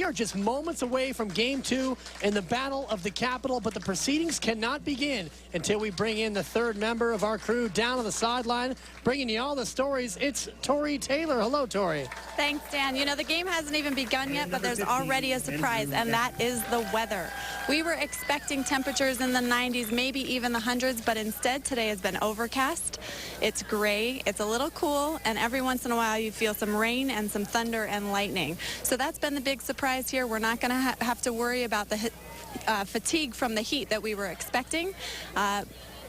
are just moments away from Game 2 in the Battle of the Capitol, but the proceedings cannot begin until we bring in the third member of our crew down on the sideline, bringing you all the stories. It's Tori Taylor. Hello, Tori. Thanks, Dan. You know, the game hasn't even begun yet, but there's already a surprise, and that is the weather. We were expecting temperatures in the 90s, maybe even the hundreds, but instead today has been overcast. It's gray, it's a little cool, and every once in a while you feel some rain and some thunder and lightning. So that's been the big surprise here. We're not going to have to worry about the fatigue from the heat that we were expecting.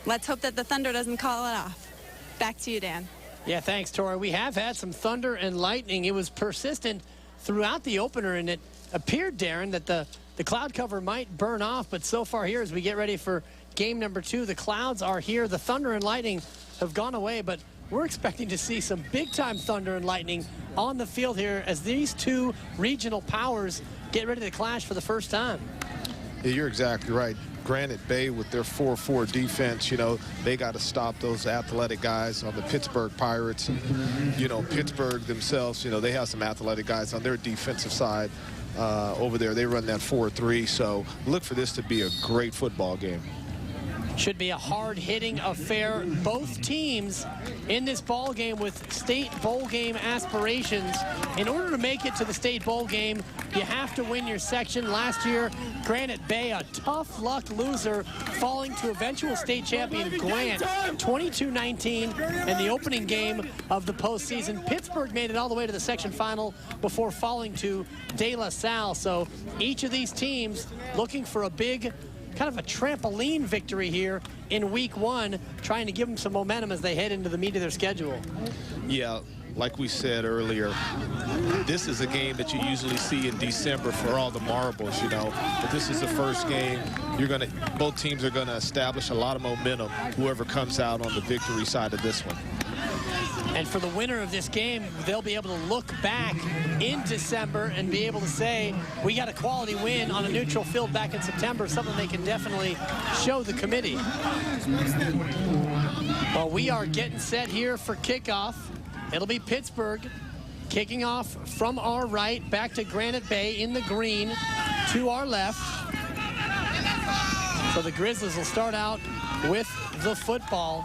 Let's hope that the thunder doesn't call it off. Back to you, Dan. Yeah, thanks, Tori. We have had some thunder and lightning. It was persistent throughout the opener, and it appeared, Darren, that the cloud cover might burn off, but so far here as we get ready for game number 2, the clouds are here. The thunder and lightning have gone away, but we're expecting to see some big-time thunder and lightning on the field here as these two regional powers get ready to clash for the first time. Yeah, you're exactly right. Granite Bay with their 4-4 defense, you know, they got to stop those athletic guys on the Pittsburg Pirates. You know, Pittsburgh themselves, you know, they have some athletic guys on their defensive side over there. They run that 4-3, so look for this to be a great football game. Should be a hard-hitting affair. Both teams in this ball game with state bowl game aspirations. In order to make it to the state bowl game, you have to win your section. Last year, Granite Bay, a tough luck loser, falling to eventual state champion Grant, 22-19 in the opening game of the postseason. Pittsburgh made it all the way to the section final before falling to De La Salle. So each of these teams looking for a big, kind of a trampoline victory here in week 1, trying to give them some momentum as they head into the meat of their schedule. Yeah, like we said earlier, this is a game that you usually see in December for all the marbles, you know. But this is the first game. Both teams are gonna establish a lot of momentum, whoever comes out on the victory side of this one. And for the winner of this game, they'll be able to look back in December and be able to say, we got a quality win on a neutral field back in September, something they can definitely show the committee. Well, we are getting set here for kickoff. It'll be Pittsburgh kicking off from our right, back to Granite Bay in the green to our left. So the Grizzlies will start out with the football.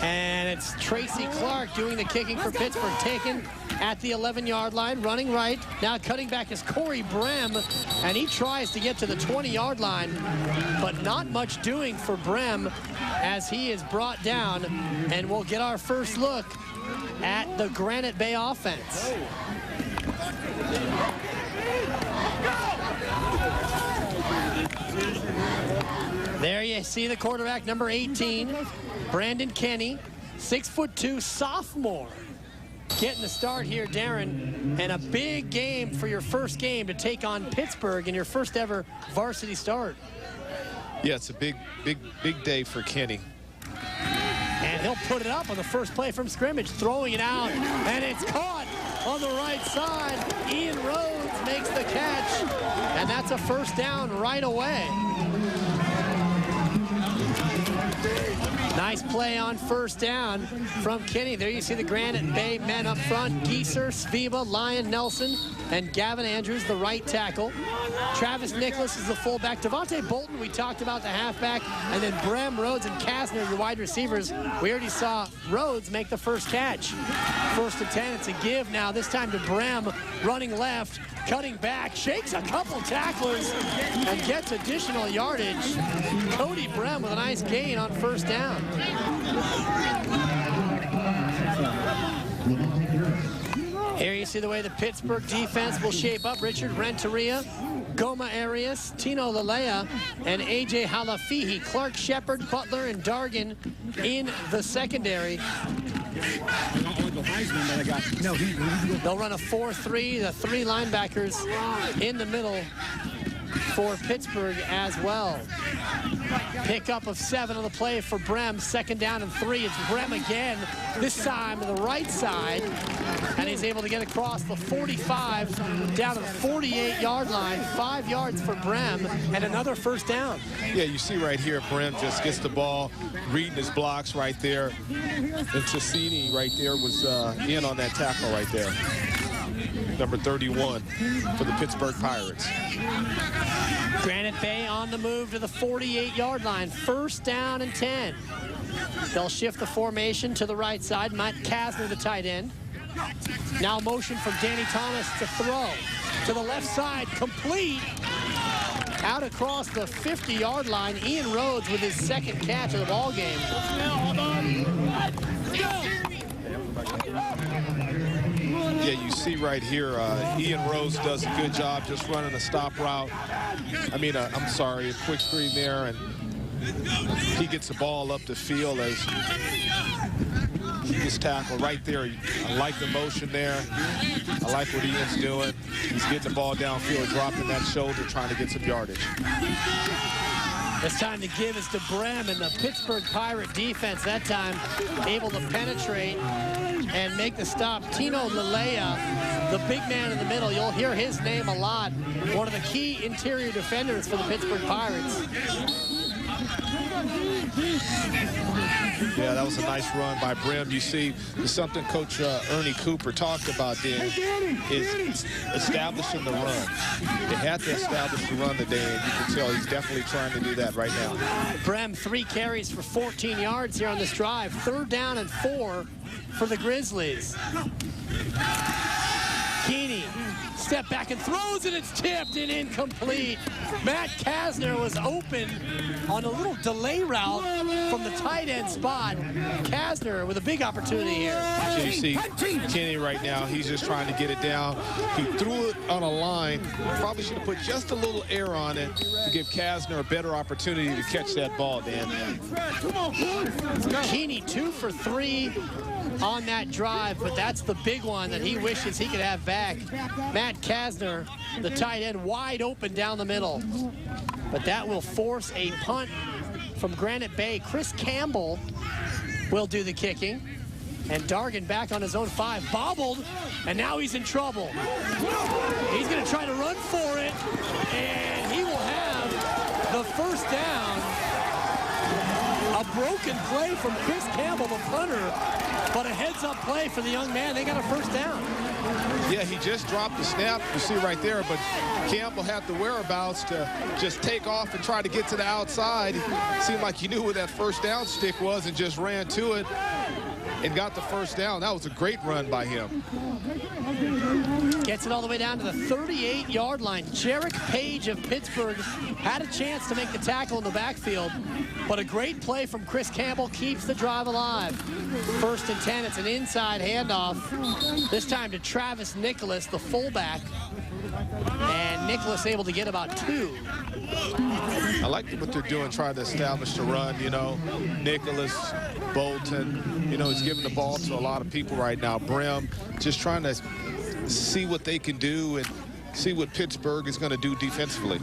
And it's Tracy Clark doing the kicking for Pittsburgh, taken at the 11-yard line, running right. Now cutting back is Corey Brem, and he tries to get to the 20-yard line, but not much doing for Brem as he is brought down, and we'll get our first look at the Granite Bay offense. There you see the quarterback, number 18, Brandon Kenny, 6'2", sophomore. Getting the start here, Darren, and a big game for your first game to take on Pittsburgh in your first ever varsity start. Yeah, it's a big day for Kenny. And he'll put it up on the first play from scrimmage, throwing it out, and it's caught on the right side. Ian Rhodes makes the catch, and that's a first down right away. Nice play on first down from Kenny. There you see the Granite Bay men up front. Gieser, Sviba, Lyon, Nelson, and Gavin Andrews, the right tackle. Travis Nicholas is the fullback. Devontae Bolton, we talked about, the halfback. And then Brem, Rhodes, and Kasner, your wide receivers. We already saw Rhodes make the first catch. First and 10, it's a give now, this time to Brem, running left, cutting back, shakes a couple tacklers, and gets additional yardage. Cody Brem with a nice gain on first down. Here you see the way the Pittsburgh defense will shape up. Richard Renteria, Goma Arias, Tino Lalea, and A.J. Halafihi. Clark Shepard, Butler, and Dargan in the secondary. They'll run a 4-3, the 3 linebackers in the middle for Pittsburgh as well. Pickup of 7 on the play for Brem. Second down and 3. It's Brem again, this time to the right side. And he's able to get across the 45 down to the 48-yard line. 5 yards for Brem and another first down. Yeah, you see right here, Brem just gets the ball, reading his blocks right there. And Cassini right there was in on that tackle right there. number 31 for the Pittsburgh Pirates. Granite Bay on the move to the 48-yard line. 1st down and 10. They'll shift the formation to the right side. Matt Kasner, the tight end. Now motion from Danny Thomas to throw. To the left side, complete. Out across the 50-yard line, Ian Rhodes with his 2nd catch of the ball game. Yeah, you see right here, Ian Rhodes does a good job just running a stop route. I mean, I'm sorry, a quick screen there, and he gets the ball up the field as he gets tackled right there. I like the motion there. I like what Ian's doing. He's getting the ball downfield, dropping that shoulder, trying to get some yardage. It's time to give is to Brem, and the Pittsburgh Pirate defense that time able to penetrate and make the stop. Tino Lelea, the big man in the middle, you'll hear his name a lot. One of the key interior defenders for the Pittsburgh Pirates. Yeah, that was a nice run by Brem. You see, something Coach Ernie Cooper talked about then is establishing the run. They had to establish the run today, and you can tell he's definitely trying to do that right now. Brem, 3 carries for 14 yards here on this drive. 3rd down and 4 for the Grizzlies. Keeney, step back and throws it. It's tipped and incomplete. Matt Kasner was open on a little delay route from the tight end spot. Kasner with a big opportunity here. So you see Kenny right now, he's just trying to get it down. He threw it on a line. Probably should have put just a little air on it to give Kasner a better opportunity to catch that ball, Dan. Keeney 2 for 3 on that drive, but that's the big one that he wishes he could have back. Matt Kasner, the tight end, wide open down the middle. But that will force a punt from Granite Bay. Chris Campbell will do the kicking. And Dargan back on his own 5, bobbled, and now he's in trouble. He's going to try to run for it, and he will have the 1st down. A broken play from Chris Campbell, the punter, but a heads-up play for the young man. They got a 1st down. Yeah, he just dropped the snap, you see right there, but Campbell had the whereabouts to just take off and try to get to the outside. It seemed like he knew where that 1st down stick was and just ran to it and got the 1st down. That was a great run by him. Gets it all the way down to the 38-yard line. Jarek Page of Pittsburgh had a chance to make the tackle in the backfield, but a great play from Chris Campbell keeps the drive alive. 1st and 10, it's an inside handoff, this time to Travis Nicholas, the fullback, and Nicholas able to get about 2. I like what they're doing, trying to establish the run, you know. Nicholas, Bolton, you know, he's giving the ball to a lot of people right now. Brem, just trying to see what they can do and see what Pittsburgh is going to do defensively.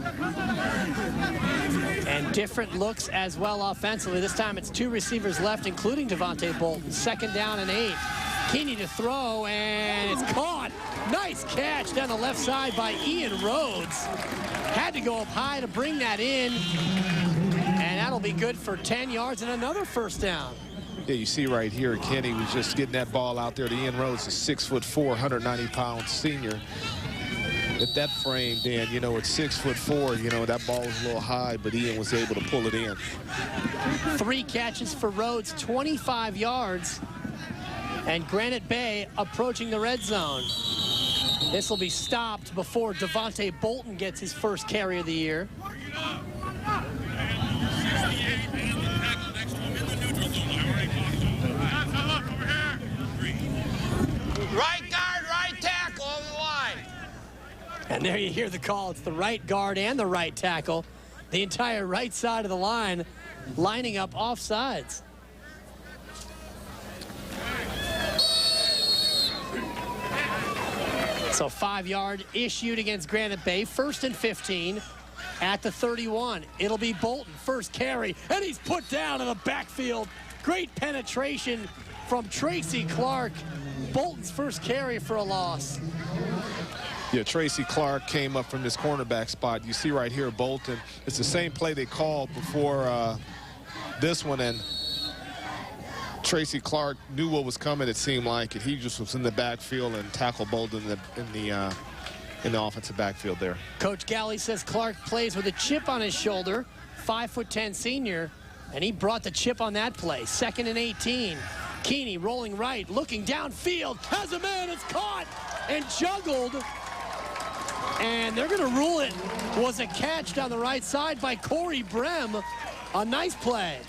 And different looks as well offensively. This time it's 2 receivers left, including Devontae Bolton. 2nd down and 8. Keeney to throw, and it's caught. Nice catch down the left side by Ian Rhodes. Had to go up high to bring that in, and that'll be good for 10 yards and another 1st down. Yeah, you see right here, Kenny was just getting that ball out there to Ian Rhodes, a 6'4", 190-pound senior. At that frame, Dan, you know, at 6'4", you know, that ball was a little high, but Ian was able to pull it in. 3 catches for Rhodes, 25 yards. And Granite Bay approaching the red zone. This will be stopped before Devontae Bolton gets his 1st carry of the year. Right guard, right tackle over the line. And there you hear the call. It's the right guard and the right tackle. The entire right side of the line lining up off sides. So 5-yard issued against Granite Bay. 1st and 15 at the 31. It'll be Bolton, 1st carry, and he's put down in the backfield. Great penetration from Tracy Clark. Bolton's 1st carry for a loss. Yeah, Tracy Clark came up from this cornerback spot. You see right here, Bolton. It's the same play they called before this one, and Tracy Clark knew what was coming, it seemed like, and he just was in the backfield and tackled Bolden in the offensive backfield there. Coach Galley says Clark plays with a chip on his shoulder, 5'10" senior, and he brought the chip on that play. 2nd and 18. Keeney rolling right, looking downfield, has a man, it's caught and juggled. And they're gonna rule it was a catch down the right side by Corey Brem. A nice play.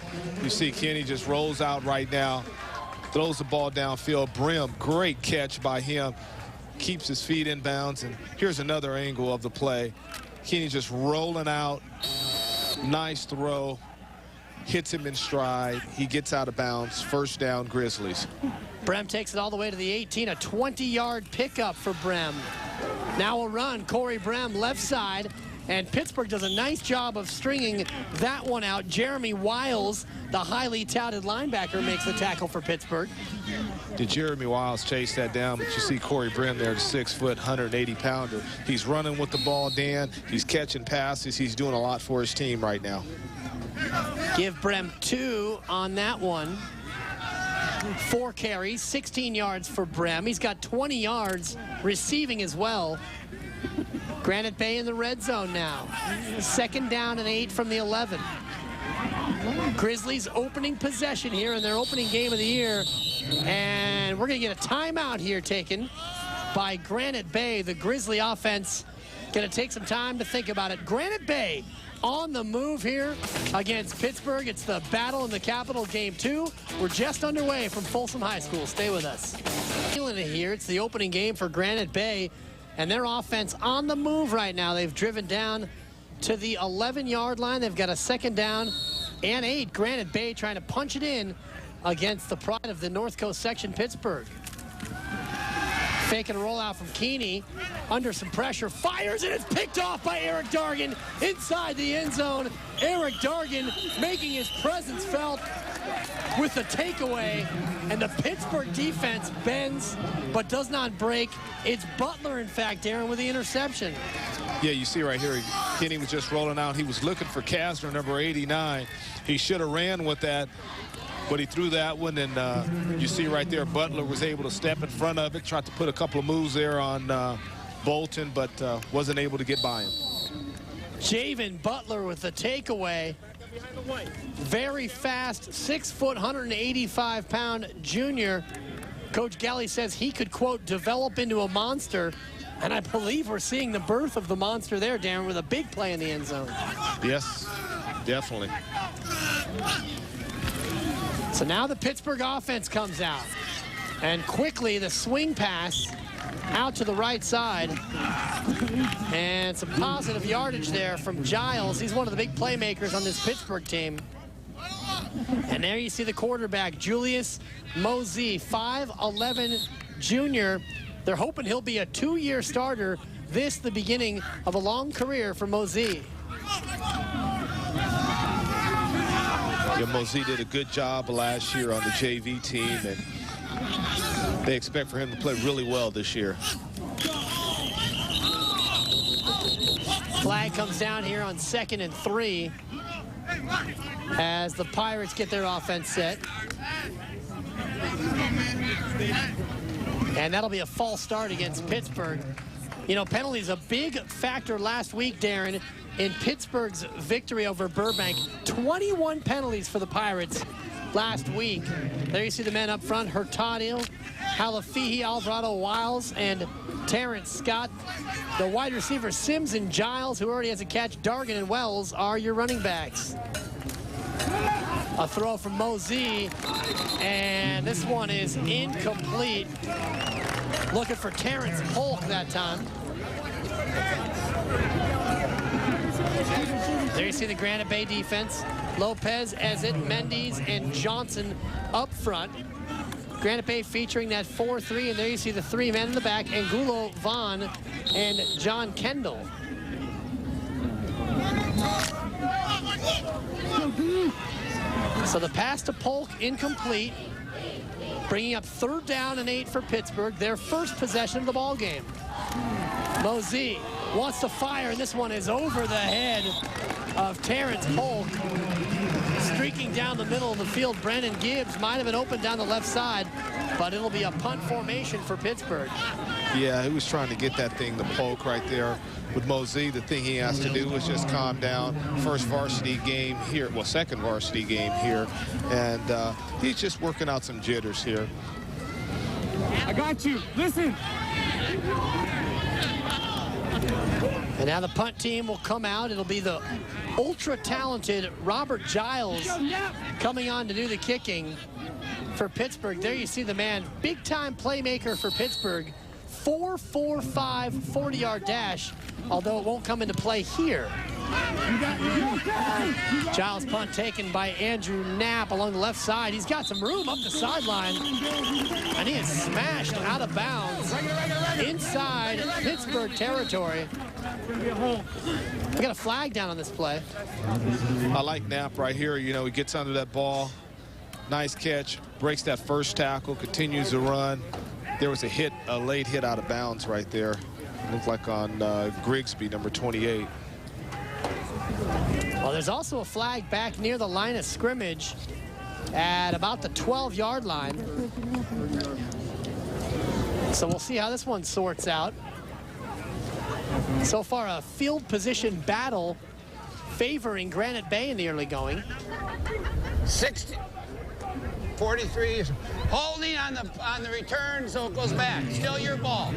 You see Kenny just rolls out right now, throws the ball downfield. Brem, great catch by him. Keeps his feet in bounds, and here's another angle of the play. Kenny just rolling out, nice throw, hits him in stride. He gets out of bounds, 1st down Grizzlies. Brem takes it all the way to the 18, a 20-yard pickup for Brem. Now a run, Corey Brem left side, and Pittsburgh does a nice job of stringing that one out. Jeremy Wiles, the highly touted linebacker, makes the tackle for Pittsburgh. Did Jeremy Wiles chase that down? But you see Corey Brem there, the 6-foot, 180-pounder. He's running with the ball, Dan. He's catching passes. He's doing a lot for his team right now. Give Brem 2 on that one. 4 carries, 16 yards for Brem. He's got 20 yards receiving as well. Granite Bay in the red zone now. 2nd down and 8 from the 11. Grizzlies opening possession here in their opening game of the year. And we're going to get a timeout here taken by Granite Bay. The Grizzly offense going to take some time to think about it. Granite Bay on the move here against Pittsburgh. It's the battle in the Capitol, game 2. We're just underway from Folsom High School. Stay with us. Feeling it here. It's the opening game for Granite Bay, and their offense on the move right now. They've driven down to the 11-yard line. They've got a 2nd down and 8. Granite Bay trying to punch it in against the pride of the North Coast section, Pittsburgh. Faking a rollout from Keeney, under some pressure, fires, and it's picked off by Eric Dargan inside the end zone. Eric Dargan making his presence felt with the takeaway, and the Pittsburgh defense bends but does not break. It's Butler, in fact, Aaron, with the interception. Yeah, you see right here, Kenny was just rolling out. He was looking for Kastner, number 89. He should have ran with that, but he threw that one, and you see right there, Butler was able to step in front of it, tried to put a couple of moves there on Bolton, but wasn't able to get by him. Javen Butler with the takeaway. Very fast, 6', 185-pound junior. Coach Galley says he could, quote, develop into a monster. And I believe we're seeing the birth of the monster there, Darren, with a big play in the end zone. Yes, definitely. So now the Pittsburgh offense comes out. And quickly the swing pass out to the right side. And some positive yardage there from Giles. He's one of the big playmakers on this Pittsburgh team. And there you see the quarterback, Julius Mosey, 5'11" junior. They're hoping he'll be a 2-year starter. This the beginning of a long career for Mosey. Yeah, Mosey did a good job last year on the JV team, and they expect for him to play really well this year. Flag comes down here on 2nd and 3 as the Pirates get their offense set. And that'll be a false start against Pittsburgh. You know, penalties a big factor last week, Darren, in Pittsburgh's victory over Burbank. 21 penalties for the Pirates last week. There you see the men up front, Hurtado, Halafihi, Alvarado, Wiles, and Terrence Scott. The wide receiver, Sims and Giles, who already has a catch, Dargan and Wells, are your running backs. A throw from Mosey, and this one is incomplete. Looking for Terrence Polk that time. There you see the Granite Bay defense. Lopez, Ezet, Mendes, and Johnson up front. Granite Bay featuring that 4-3, and there you see the 3 men in the back, Angulo, Vaughn, and John Kendall. So the pass to Polk incomplete, bringing up 3rd down and 8 for Pittsburgh, their first possession of the ball game. Mosey wants to fire, and this one is over the head of Terrence Polk. Streaking down the middle of the field, Brandon Gibbs might have been open down the left side, but it'll be a punt formation for Pittsburgh. Yeah, he was trying to get that thing to poke right there with Mosey. The thing he has to do is just calm down. First varsity game here, well, second varsity game here, and he's just working out some jitters here. I got you. Listen. And now the punt team will come out. It'll be the ultra-talented Robert Giles coming on to do the kicking for Pittsburgh. There you see the man, big-time playmaker for Pittsburgh. 4.45 40-yard dash, although it won't come into play here. Giles punt taken by Andrew Knapp along the left side. He's got some room up the sideline, and he is smashed out of bounds inside Pittsburgh territory. We got a flag down on this play. I like Knapp right here. You know, he gets under that ball. Nice catch, breaks that first tackle, continues to run. There was a late hit out of bounds right there. Looked like on Grigsby, number 28. Well, there's also a flag back near the line of scrimmage at about the 12-yard line. So we'll see how this one sorts out. So far, a field position battle favoring Granite Bay in the early going. 60, 43, holding on the return, so it goes back. Still your ball.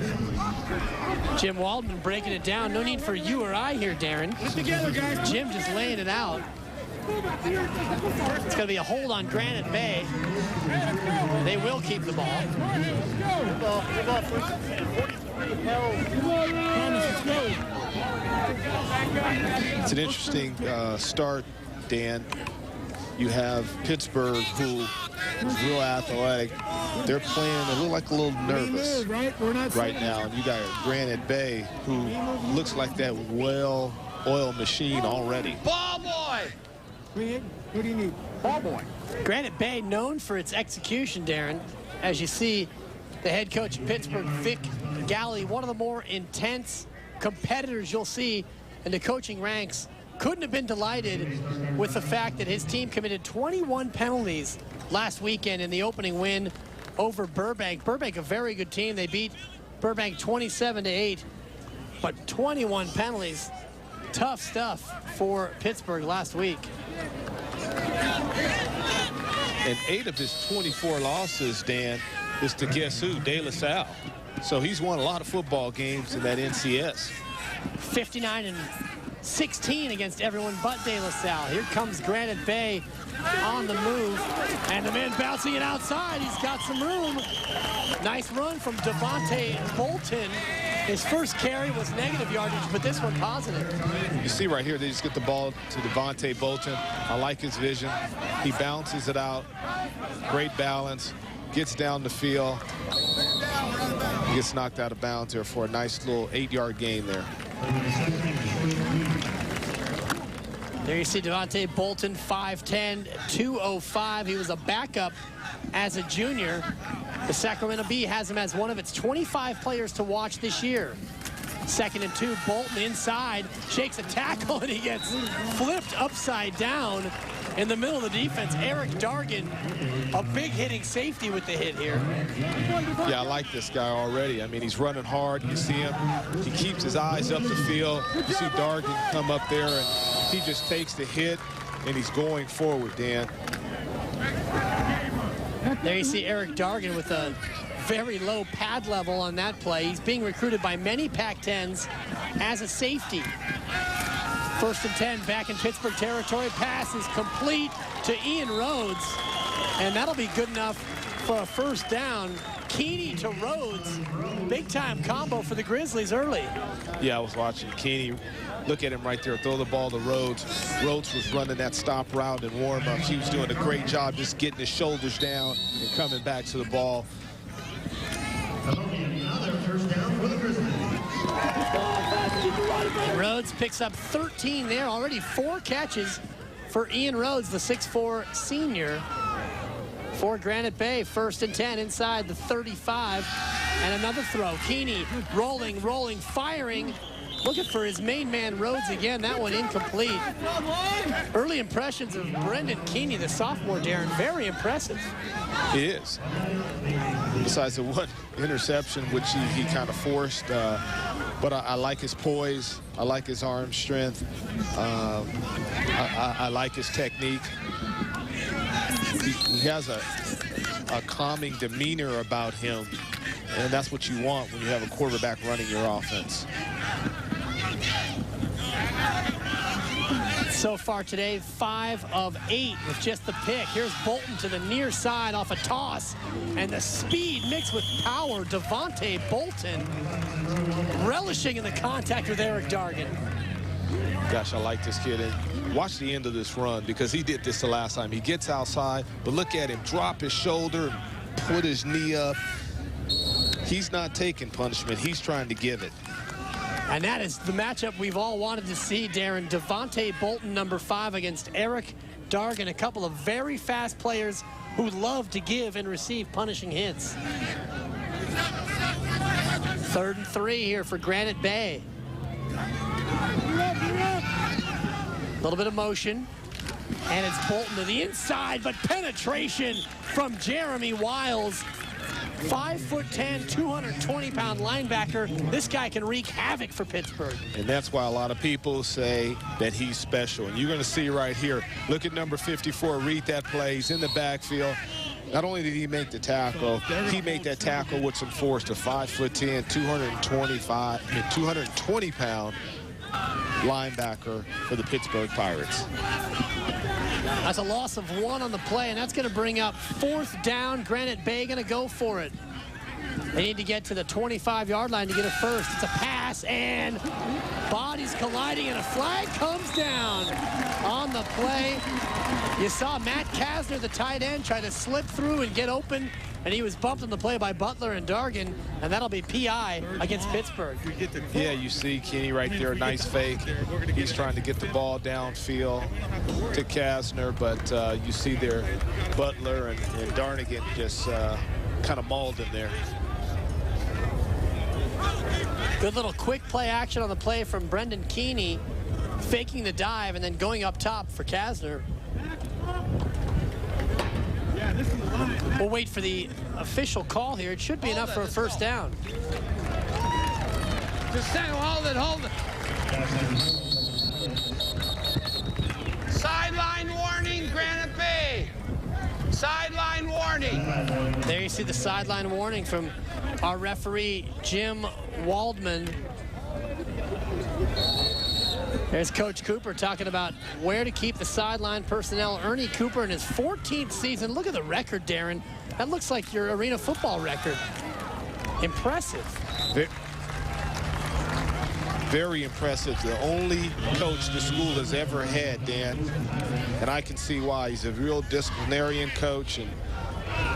Jim Waldman breaking it down. No need for you or I here, Darren. Get together, guys. Jim just laying it out. It's going to be a hold on Granite Bay. They will keep the ball. It's an interesting start, Dan. You have Pittsburgh, who is real athletic. They're playing a little nervous right now. And you got Granite Bay, who looks like that well-oiled machine already. Ball boy! What do you need? Ball boy. Granite Bay known for its execution, Darren. As you see, the head coach of Pittsburgh, Vic Galley, one of the more intense competitors you'll see in the coaching ranks. Couldn't have been delighted with the fact that his team committed 21 penalties last weekend in the opening win over Burbank. Burbank, a very good team. They beat Burbank 27-8, but 21 penalties. Tough stuff for Pittsburgh last week. And 8 of his 24 losses, Dan, is to guess who? De La Salle. So he's won a lot of football games in that NCS. 59-16 against everyone but De La Salle. Here comes Granite Bay on the move, and the man bouncing it outside. He's got some room. Nice run from Devontae Bolton. His first carry was negative yardage, but this one positive. You see right here, they just get the ball to Devontae Bolton. I like his vision. He bounces it out. Great balance. Gets down the field. He gets knocked out of bounds there for a nice little 8-yard gain there. There you see Devontae Bolton, 5'10", 205. He was a backup as a junior. The Sacramento Bee has him as one of its 25 players to watch this year. 2nd and 2, Bolton inside, shakes a tackle, and he gets flipped upside down in the middle of the defense. Eric Dargan, a big hitting safety with the hit here. Yeah, I like this guy already. I mean, he's running hard. You see him. He keeps his eyes up the field. You see Dargan come up there, and he just takes the hit, and he's going forward, Dan. There you see Eric Dargan with a very low pad level on that play. He's being recruited by many Pac-10s as a safety. 1st and 10 back in Pittsburgh territory. Pass is complete to Ian Rhodes, and that'll be good enough for a first down. Keeney to Rhodes. Big time combo for the Grizzlies early. Yeah, I was watching Keeney. Look at him right there, throw the ball to Rhodes. Rhodes was running that stop route and warm-ups. He was doing a great job just getting his shoulders down and coming back to the ball. Rhodes picks up 13 there, already 4 catches for Ian Rhodes, the 6'4" senior for Granite Bay. 1st and 10 inside the 35, and another throw. Keeney rolling, firing, looking for his main man, Rhodes, again. That one incomplete. Early impressions of Brendan Keeney, the sophomore, Darren, very impressive. He is. Besides the one interception, which he kind of forced. But I like his poise. I like his arm strength. I like his technique. He has a calming demeanor about him, and that's what you want when you have a quarterback running your offense. So far today, 5 of 8 with just the pick. Here's Bolton to the near side off a toss, and the speed mixed with power. Devontae Bolton relishing in the contact with Eric Dargan. Gosh, I like this kid. And watch the end of this run, because he did this the last time. He gets outside, but look at him drop his shoulder, put his knee up. He's not taking punishment. He's trying to give it. And that is the matchup we've all wanted to see, Darren. Devontae Bolton, number 5, against Eric Dargan, a couple of very fast players who love to give and receive punishing hits. 3rd and 3 here for Granite Bay. A little bit of motion, and it's Bolton to the inside, but penetration from Jeremy Wiles. 5'10", 220-pound linebacker. This guy can wreak havoc for Pittsburgh. And that's why a lot of people say that he's special. And you're going to see right here, look at number 54, read that play. He's in the backfield. Not only did he make the tackle, he made that tackle with some force. To 5'10", 220-pound linebacker for the Pittsburgh Pirates. That's a loss of 1 on the play, and that's going to bring up 4th down. Granite Bay going to go for it. They need to get to the 25-yard line to get it first. It's a pass, and bodies colliding, and a flag comes down on the play. You saw Matt Kasner, the tight end, try to slip through and get open, and he was bumped on the play by Butler and Dargan, and that'll be PI against Pittsburgh. Yeah, you see Kenny right there, nice fake. He's trying to get the ball downfield to Kasner, but you see there Butler and Darnigan just kind of mauled him there. Good little quick play action on the play from Brendan Keeney, faking the dive and then going up top for Kasner. We'll wait for the official call here. It should be enough for a first down. Just say, hold it. Sideline warning, Granite Bay. Sideline warning. There you see the sideline warning from our referee, Jim Waldman. There's Coach Cooper talking about where to keep the sideline personnel. Ernie Cooper in his 14th season. Look at the record, Darren. That looks like your arena football record. Impressive. Very impressive. The only coach the school has ever had, Dan. And I can see why. He's a real disciplinarian coach. And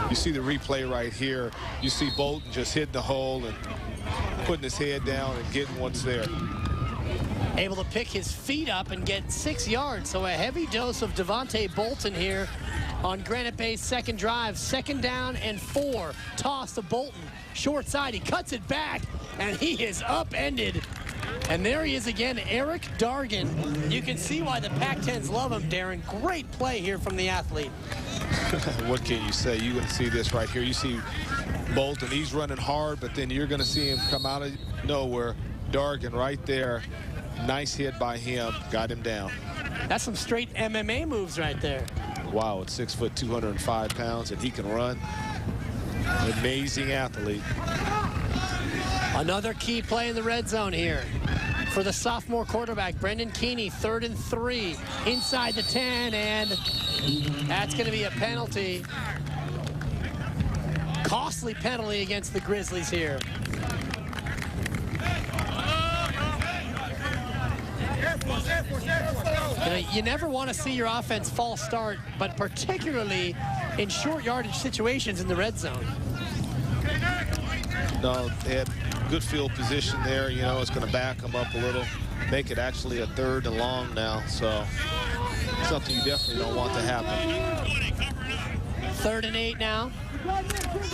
you see the replay right here. You see Bolton just hitting the hole and putting his head down and getting what's there. Able to pick his feet up and get 6 yards. So a heavy dose of Devontae Bolton here on Granite Bay's second drive. 2nd down and 4. Toss to Bolton. Short side. He cuts it back, and he is upended. And there he is again, Eric Dargan. You can see why the Pac-10s love him, Darren. Great play here from the athlete. What can you say? You're going to see this right here. You see Bolton, he's running hard, but then you're going to see him come out of nowhere. Dargan right there. Nice hit by him. Got him down. That's some straight MMA moves right there. Wow, at 6 foot, 205 pounds, and he can run. Amazing athlete. Another key play in the red zone here for the sophomore quarterback, Brendan Keeney. 3rd and 3 inside the 10, and that's going to be a penalty. Costly penalty against the Grizzlies here. You never want to see your offense false start, but particularly in short yardage situations in the red zone. No, they had good field position there. You know, it's going to back them up a little, make it actually a 3rd and long now. So something you definitely don't want to happen. 3rd and 8 now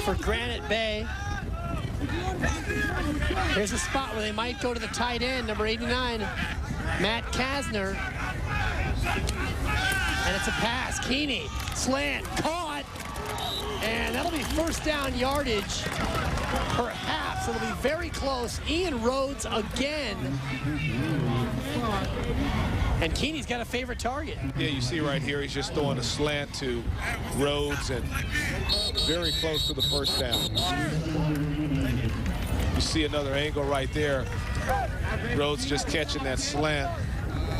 for Granite Bay. Here's a spot where they might go to the tight end, number 89, Matt Kasner. And it's a pass. Keeney, slant, caught. And that'll be first down yardage. Perhaps it'll be very close. Ian Rhodes again. And Keeney's got a favorite target. Yeah, you see right here, he's just throwing a slant to Rhodes and very close to the first down. You see another angle right there. Rhodes just catching that slant.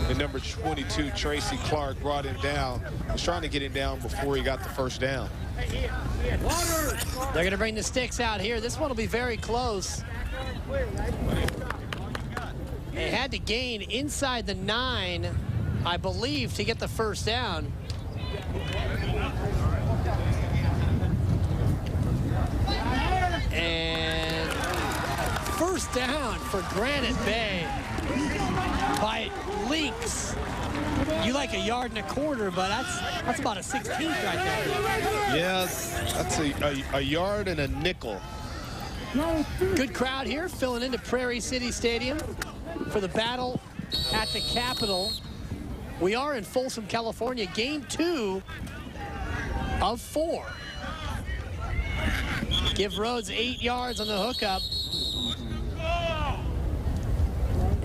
And number 22, Tracy Clark, brought him down. Was trying to get him down before he got the first down. They're going to bring the sticks out here. This one will be very close. They had to gain inside the 9, I believe, to get the first down. And first down for Granite Bay by Links. You like a yard and a quarter, but that's about a 16th right there. Yeah, that's a yard and a nickel. Good crowd here filling into Prairie City Stadium for the battle at the Capitol. We are in Folsom, California, game 2 of 4. Give Rhodes 8 yards on the hookup.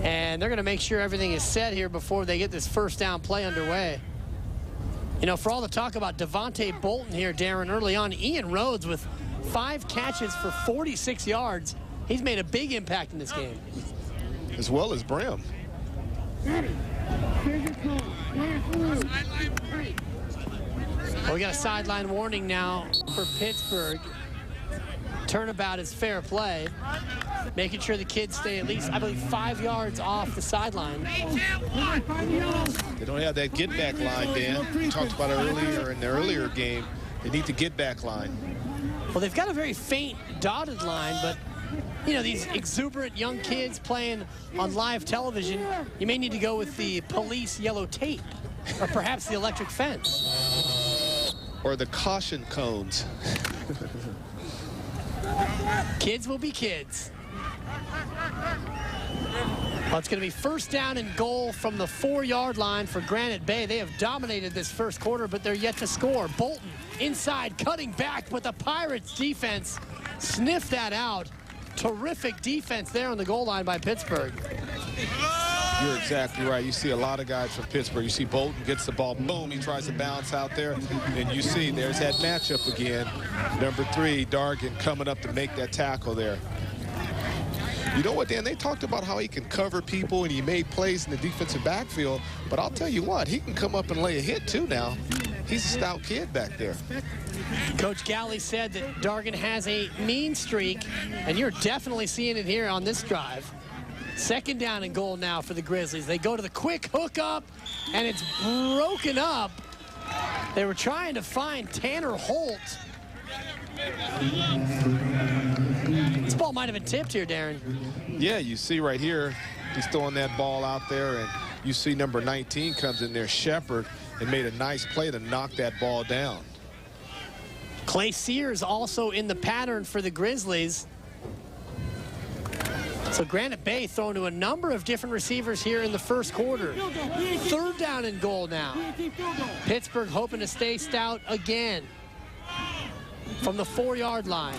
And they're going to make sure everything is set here before they get this first down play underway. You know, for all the talk about Devontae Bolton here, Darren, early on, Ian Rhodes with 5 catches for 46 yards. He's made a big impact in this game. As well as Brim. Well, we got a sideline warning now for Pittsburgh. Turnabout is fair play. Making sure the kids stay at least, I believe, 5 yards off the sideline. They don't have that get-back line, Dan. We talked about it earlier in the earlier game. They need the get-back line. Well, they've got a very faint dotted line, but, you know, these exuberant young kids playing on live television, you may need to go with the police yellow tape, or perhaps the electric fence. Or the caution cones. Kids will be kids. Well, it's going to be first down and goal from the 4-yard line for Granite Bay. They have dominated this first quarter, but they're yet to score. Bolton inside, cutting back, but the Pirates defense sniffed that out. Terrific defense there on the goal line by Pittsburgh. You're exactly right. You see a lot of guys from Pittsburgh. You see Bolton gets the ball, boom, he tries to bounce out there. And you see there's that matchup again. Number 3, Dargan, coming up to make that tackle there. You know what, Dan? They talked about how he can cover people and he made plays in the defensive backfield. But I'll tell you what, he can come up and lay a hit too now. He's a stout kid back there. Coach Galley said that Dargan has a mean streak, and you're definitely seeing it here on this drive. Second down and goal now for the Grizzlies. They go to the quick hookup, and it's broken up. They were trying to find Tanner Holt. This ball might have been tipped here, Darren. Yeah, you see right here, he's throwing that ball out there, and you see number 19 comes in there, Shepard, and made a nice play to knock that ball down. Clay Sears also in the pattern for the Grizzlies. So Granite Bay throwing to a number of different receivers here in the first quarter. Third down and goal now. Pittsburgh hoping to stay stout again from the 4-yard line.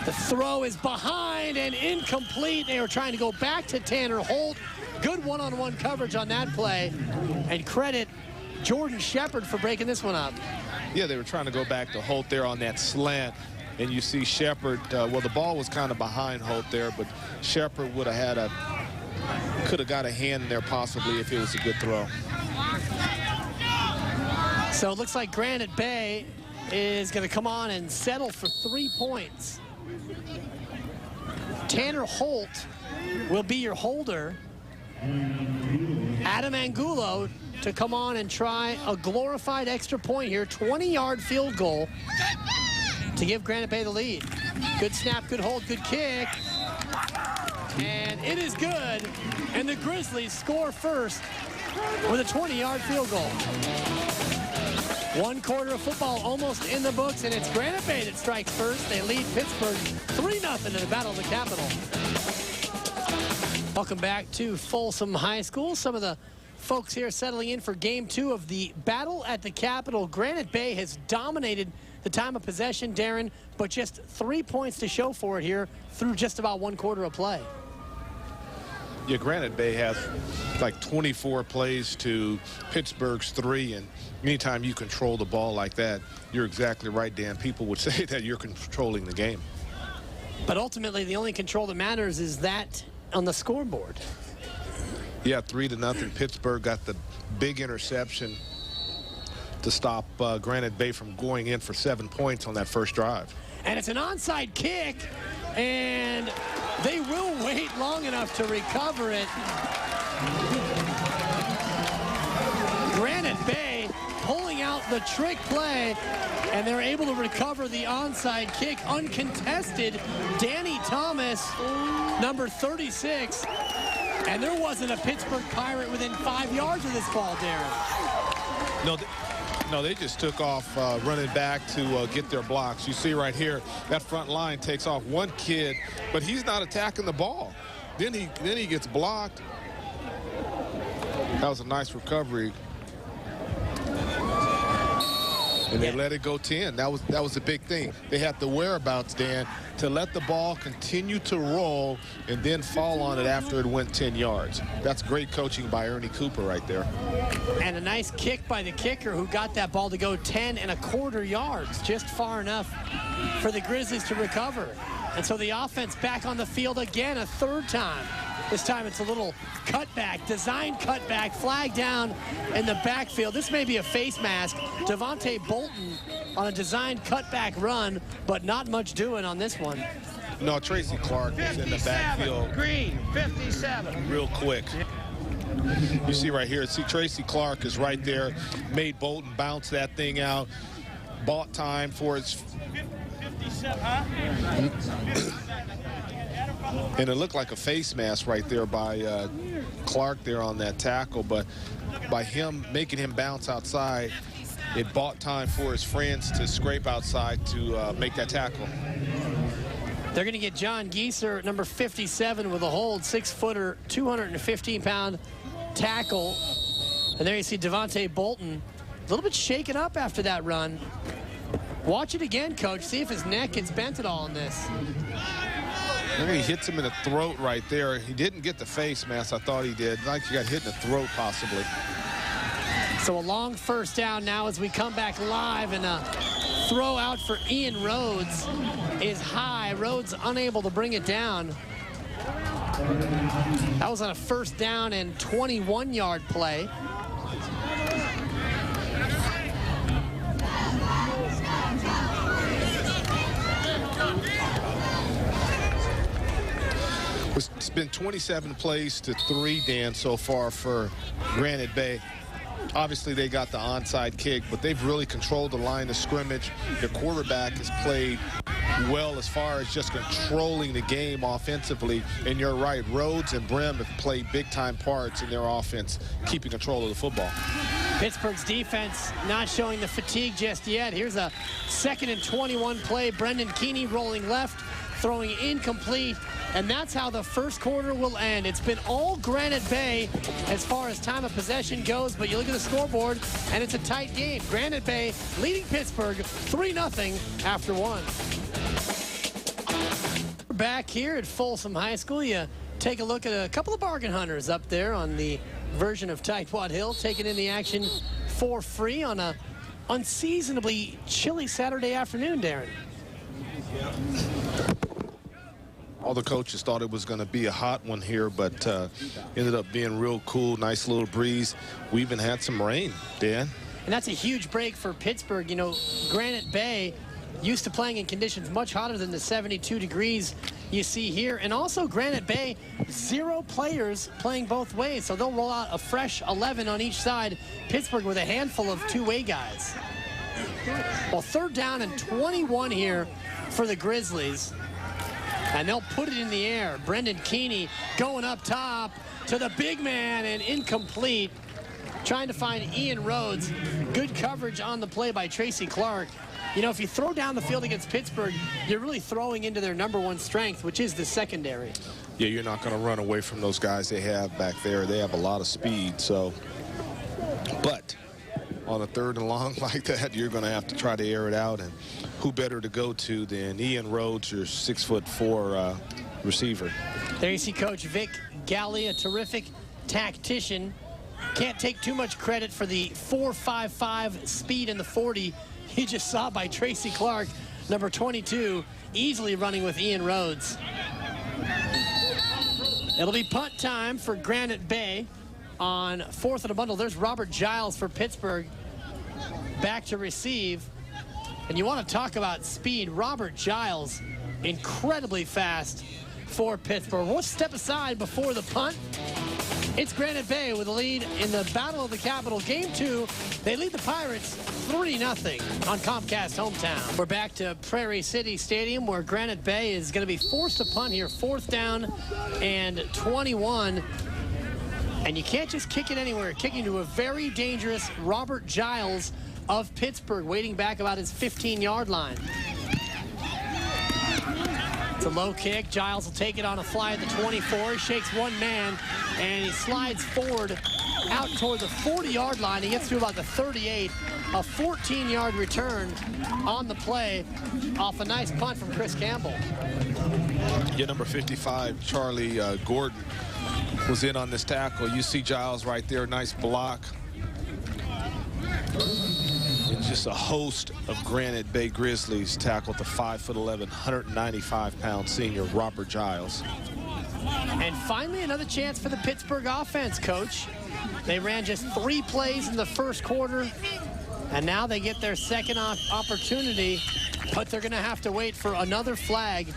The throw is behind and incomplete. They were trying to go back to Tanner Holt. Good one-on-one coverage on that play. And credit Jordan Shepard for breaking this one up. Yeah, they were trying to go back to Holt there on that slant. And you see Shepard, well, the ball was kind of behind Holt there, but Shepard would have had could have got a hand in there possibly if it was a good throw. So it looks like Granite Bay is going to come on and settle for 3 points. Tanner Holt will be your holder. Adam Angulo to come on and try a glorified extra point here. 20-yard field goal to give Granite Bay the lead. Good snap, good hold, good kick. And it is good. And the Grizzlies score first with a 20-yard field goal. 1 quarter of football almost in the books, and it's Granite Bay that strikes first. They lead Pittsburgh 3-0 in the Battle of the Capitol. Welcome back to Folsom High School. Some of the folks here settling in for game 2 of the Battle at the Capitol. Granite Bay has dominated the time of possession, Darren, but just 3 points to show for it here through just about 1 quarter of play. Yeah, Granite Bay has like 24 plays to Pittsburgh's 3, and anytime you control the ball like that, you're exactly right, Dan. People would say that you're controlling the game. But ultimately, the only control that matters is that on the scoreboard. Yeah, 3-0. Pittsburgh got the big interception to stop Granite Bay from going in for 7 points on that first drive. And it's an onside kick, and they will wait long enough to recover it. Granite Bay pulling out the trick play, and they're able to recover the onside kick uncontested. Danny Thomas, number 36, and there wasn't a Pittsburgh Pirate within 5 yards of this ball, Darren. No, they just took off running back to get their blocks. You see right here, that front line takes off one kid, but he's not attacking the ball. Then he gets blocked. That was a nice recovery. And they let it go 10. That was a big thing. They had the whereabouts, Dan, to let the ball continue to roll and then fall on it after it went 10 yards. That's great coaching by Ernie Cooper right there. And a nice kick by the kicker who got that ball to go 10.25 yards, just far enough for the Grizzlies to recover. And so the offense back on the field again a third time. This time it's a little cutback, design cutback, flag down in the backfield. This may be a face mask. Devontae Bolton on a designed cutback run, but not much doing on this one. No, Tracy Clark is in the backfield. Green, 57. Real quick. You see right here, Tracy Clark is right there, made Bolton bounce that thing out, bought time for his... 57, huh? And it looked like a face mask right there by Clark there on that tackle, but by him making him bounce outside, it bought time for his friends to scrape outside to make that tackle. They're going to get John Gieser, number 57, with a hold, 6-footer, 215-pound tackle. And there you see Devontae Bolton, a little bit shaken up after that run. Watch it again, Coach. See if his neck gets bent at all in this. He hits him in the throat right there. He didn't get the face mask. I thought he did. Like he got hit in the throat possibly. So a long first down now as we come back live, and a throw out for Ian Rhodes is high. Rhodes unable to bring it down. That was on a first down and 21-yard play. It's been 27 plays to 3, Dan, so far for Granite Bay. Obviously, they got the onside kick, but they've really controlled the line of scrimmage. Their quarterback has played well as far as just controlling the game offensively. And you're right, Rhodes and Brim have played big-time parts in their offense, keeping control of the football. Pittsburgh's defense not showing the fatigue just yet. Here's a 2nd and 21 play. Brendan Keeney rolling left, throwing incomplete. And that's how the first quarter will end. It's been all Granite Bay as far as time of possession goes, but you look at the scoreboard, and it's a tight game. Granite Bay leading Pittsburgh 3-0 after 1. We're back here at Folsom High School. You take a look at a couple of bargain hunters up there on the version of Tightwad Hill, taking in the action for free on a unseasonably chilly Saturday afternoon, Darren. All the coaches thought it was going to be a hot one here, but ended up being real cool, nice little breeze. We even had some rain, Dan. And that's a huge break for Pittsburgh. You know, Granite Bay used to playing in conditions much hotter than the 72 degrees you see here. And also Granite Bay, 0 players playing both ways. So they'll roll out a fresh 11 on each side. Pittsburgh with a handful of two-way guys. Well, 3rd down and 21 here for the Grizzlies. And they'll put it in the air. Brendan Keeney going up top to the big man and incomplete. trying to find Ian Rhodes. Good coverage on the play by Tracy Clark. You know, if you throw down the field against Pittsburgh, you're really throwing into their #1 strength, which is the secondary. Yeah, you're not going to run away from those guys they have back there. They have a lot of speed, so. But on a 3rd and long like that, you're going to have to try to air it out. And who better to go to than Ian Rhodes, your 6'4" receiver. There you see Coach Vic Galley, a terrific tactician. Can't take too much credit for the 4.55 speed in the 40 he just saw by Tracy Clark, number 22, easily running with Ian Rhodes. It'll be punt time for Granite Bay on 4th and a bundle. There's Robert Giles for Pittsburgh back to receive. And you want to talk about speed. Robert Giles, incredibly fast for Pittsburgh. We'll step aside before the punt. It's Granite Bay with a lead in the Battle of the Capitol. Game 2, they lead the Pirates 3-0 on Comcast Hometown. We're back to Prairie City Stadium where Granite Bay is going to be forced to punt here. 4th down and 21. And you can't just kick it anywhere. Kicking to a very dangerous Robert Giles of Pittsburgh, waiting back about his 15-yard line. It's a low kick. Giles will take it on a fly at the 24. He shakes one man, and he slides forward out toward the 40-yard line. He gets to about the 38. A 14-yard return on the play off a nice punt from Chris Campbell. Yeah, number 55, Charlie Gordon, was in on this tackle. You see Giles right there, nice block. And just a host of Granite Bay Grizzlies tackled the 5'11", 195-pound senior Robert Giles. And finally, another chance for the Pittsburgh offense, Coach. They ran just 3 plays in the first quarter, and now they get their second opportunity, but they're going to have to wait for another flag.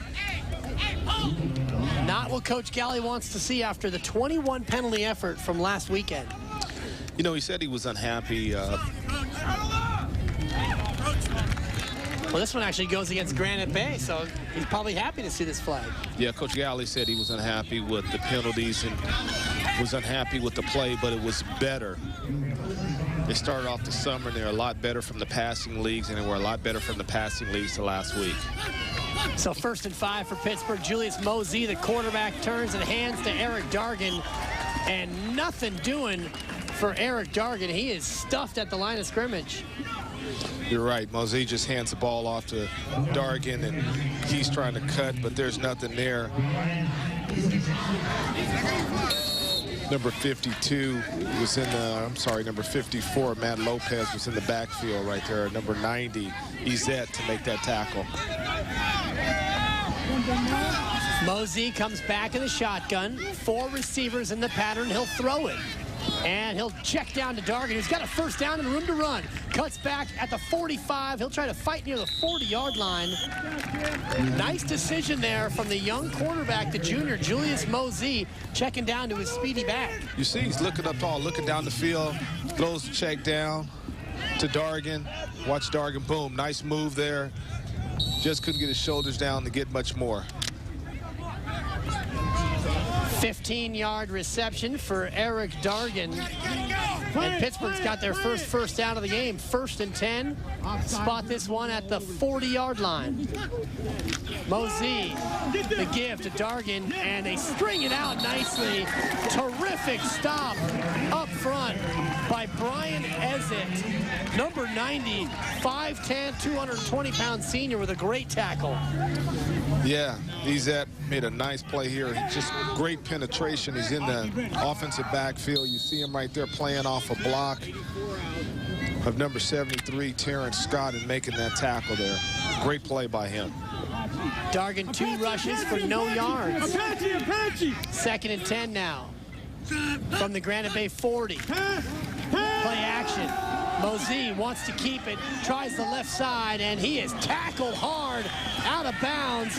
Not what Coach Galley wants to see after the 21 penalty effort from last weekend. You know, he said he was unhappy. Well, this one actually goes against Granite Bay, so he's probably happy to see this flag. Yeah, Coach Galley said he was unhappy with the penalties and was unhappy with the play, but it was better. They started off the summer, and they're a lot better from the passing leagues, and they were a lot better from the passing leagues to last week. So 1st and 5 for Pittsburgh. Julius Mosey, the quarterback, turns and hands to Eric Dargan, and nothing doing for Eric Dargan. He is stuffed at the line of scrimmage. You're right. Mosey just hands the ball off to Dargan, and he's trying to cut, but there's nothing there. Number 52 was in the, number 54, Matt Lopez was in the backfield right there. Number 90, Izette to make that tackle. Mosey comes back in the shotgun. 4 receivers in the pattern. He'll throw it. And he'll check down to Dargan, who's got a first down and room to run. Cuts back at the 45. He'll try to fight near the 40-yard line. Nice decision there from the young quarterback, the junior, Julius Mosey, checking down to his speedy back. You see he's looking up tall, looking down the field, throws the check down to Dargan. Watch Dargan, boom, nice move there. Just couldn't get his shoulders down to get much more. 15-yard reception for Eric Dargan. And Pittsburgh's got their first down of the game. 1st and 10. Spot this one at the 40-yard line. Mosey, the give to Dargan, and they string it out nicely. Terrific stop up front by Brian Ezett. Number 90, 5'10", 220-pound senior with a great tackle. Yeah, Ezett made a nice play here. Just great penetration. He's in the offensive backfield. You see him right there playing off a block of number 73, Terrence Scott, and making that tackle there. Great play by him. Dargan 2 rushes for no yards. 2nd and 10 now from the Granite Bay 40. Play action. Mosey wants to keep it, tries the left side, and he is tackled hard out of bounds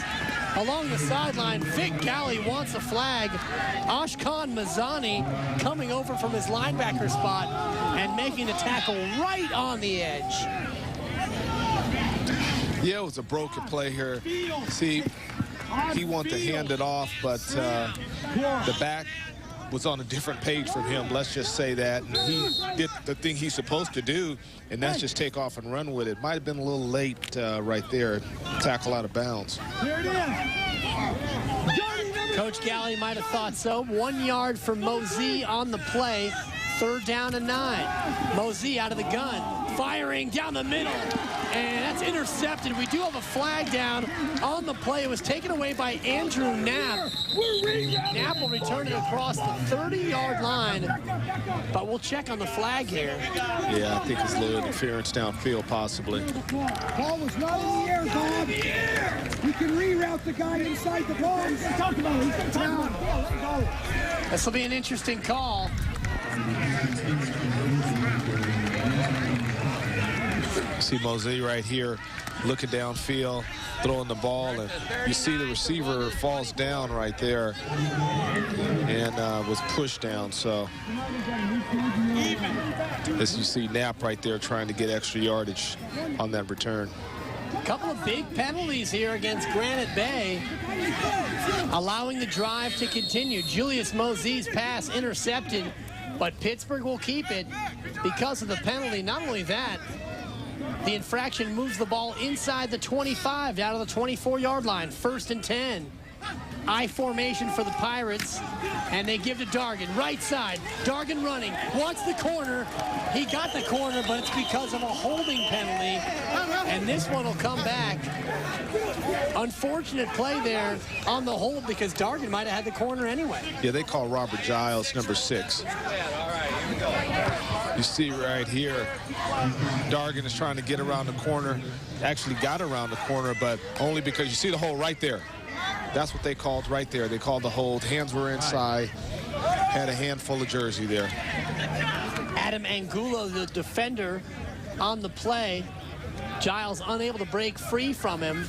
along the sideline. Vic Galley wants a flag. Ashkan Mazzani coming over from his linebacker spot and making the tackle right on the edge. Yeah, it was a broken play here. See, he wanted to hand it off, but the back was on a different page from him, let's just say that. And he did the thing he's supposed to do, and that's just take off and run with it. Might have been a little late right there, tackle out of bounds. Here it is. Coach Galley might have thought so. 1 yard for Mosey on the play. 3rd down and 9. Mosey out of the gun, firing down the middle, and that's intercepted. We do have a flag down on the play. It was taken away by Andrew Knapp. Knapp will return it across the 30-yard line, but we'll check on the flag here. Yeah, I think it's a little interference downfield, possibly. Ball was not in the air, Bob. You can reroute the guy inside the ball. He's going to talk about it. He's going to talk about it. This will be an interesting call. See Mosey right here looking downfield, throwing the ball, and you see the receiver falls down right there and was pushed down. So as you see Knapp right there trying to get extra yardage on that return. A couple of big penalties here against Granite Bay, allowing the drive to continue. Julius Mosey's pass intercepted, but Pittsburgh will keep it because of the penalty. Not only that, the infraction moves the ball inside the 25, down to the 24-yard line. 1st and 10. I formation for the Pirates, and they give to Dargan. Right side, Dargan running, wants the corner. He got the corner, but it's because of a holding penalty, and this one will come back. Unfortunate play there on the hold because Dargan might have had the corner anyway. Yeah, they call Robert Giles number 6. You see right here, Dargan is trying to get around the corner. Actually got around the corner, but only because you see the hole right there. That's what they called right there. They called the hold. Hands were inside. Had a handful of jersey there. Adam Angulo, the defender, on the play. Giles unable to break free from him.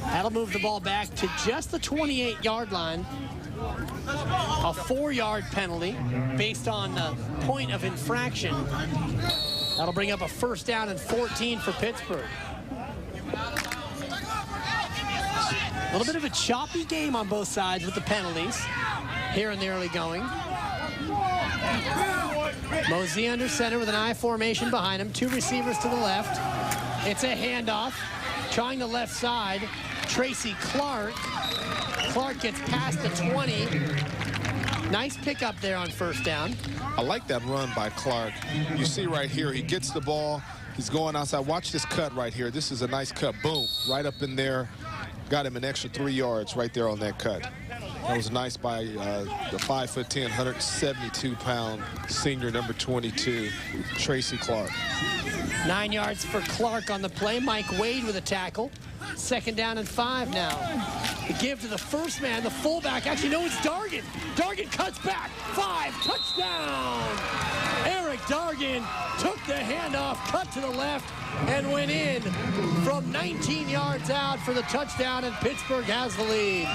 That'll move the ball back to just the 28-yard line. A 4-yard penalty based on the point of infraction. That'll bring up a 1st down and 14 for Pittsburgh. A little bit of a choppy game on both sides with the penalties here in the early going. Mosey under center with an I formation behind him. 2 receivers to the left. It's a handoff. Trying the left side. Tracy Clark. Clark gets past the 20. Nice pickup there on 1st down. I like that run by Clark. You see right here, he gets the ball. He's going outside. Watch this cut right here. This is a nice cut. Boom. Right up in there. Got him an extra 3 yards right there on that cut. That was nice by the 5'10", 172-pound senior, number 22, Tracy Clark. 9 yards for Clark on the play. Mike Wade with a tackle. 2nd down and 5 now. The give to the first man, the fullback. Actually, no, it's Dargan. Dargan cuts back. 5, touchdown. Eric Dargan took the handoff, cut to the left, and went in from 19 yards out for the touchdown, and Pittsburgh has the lead.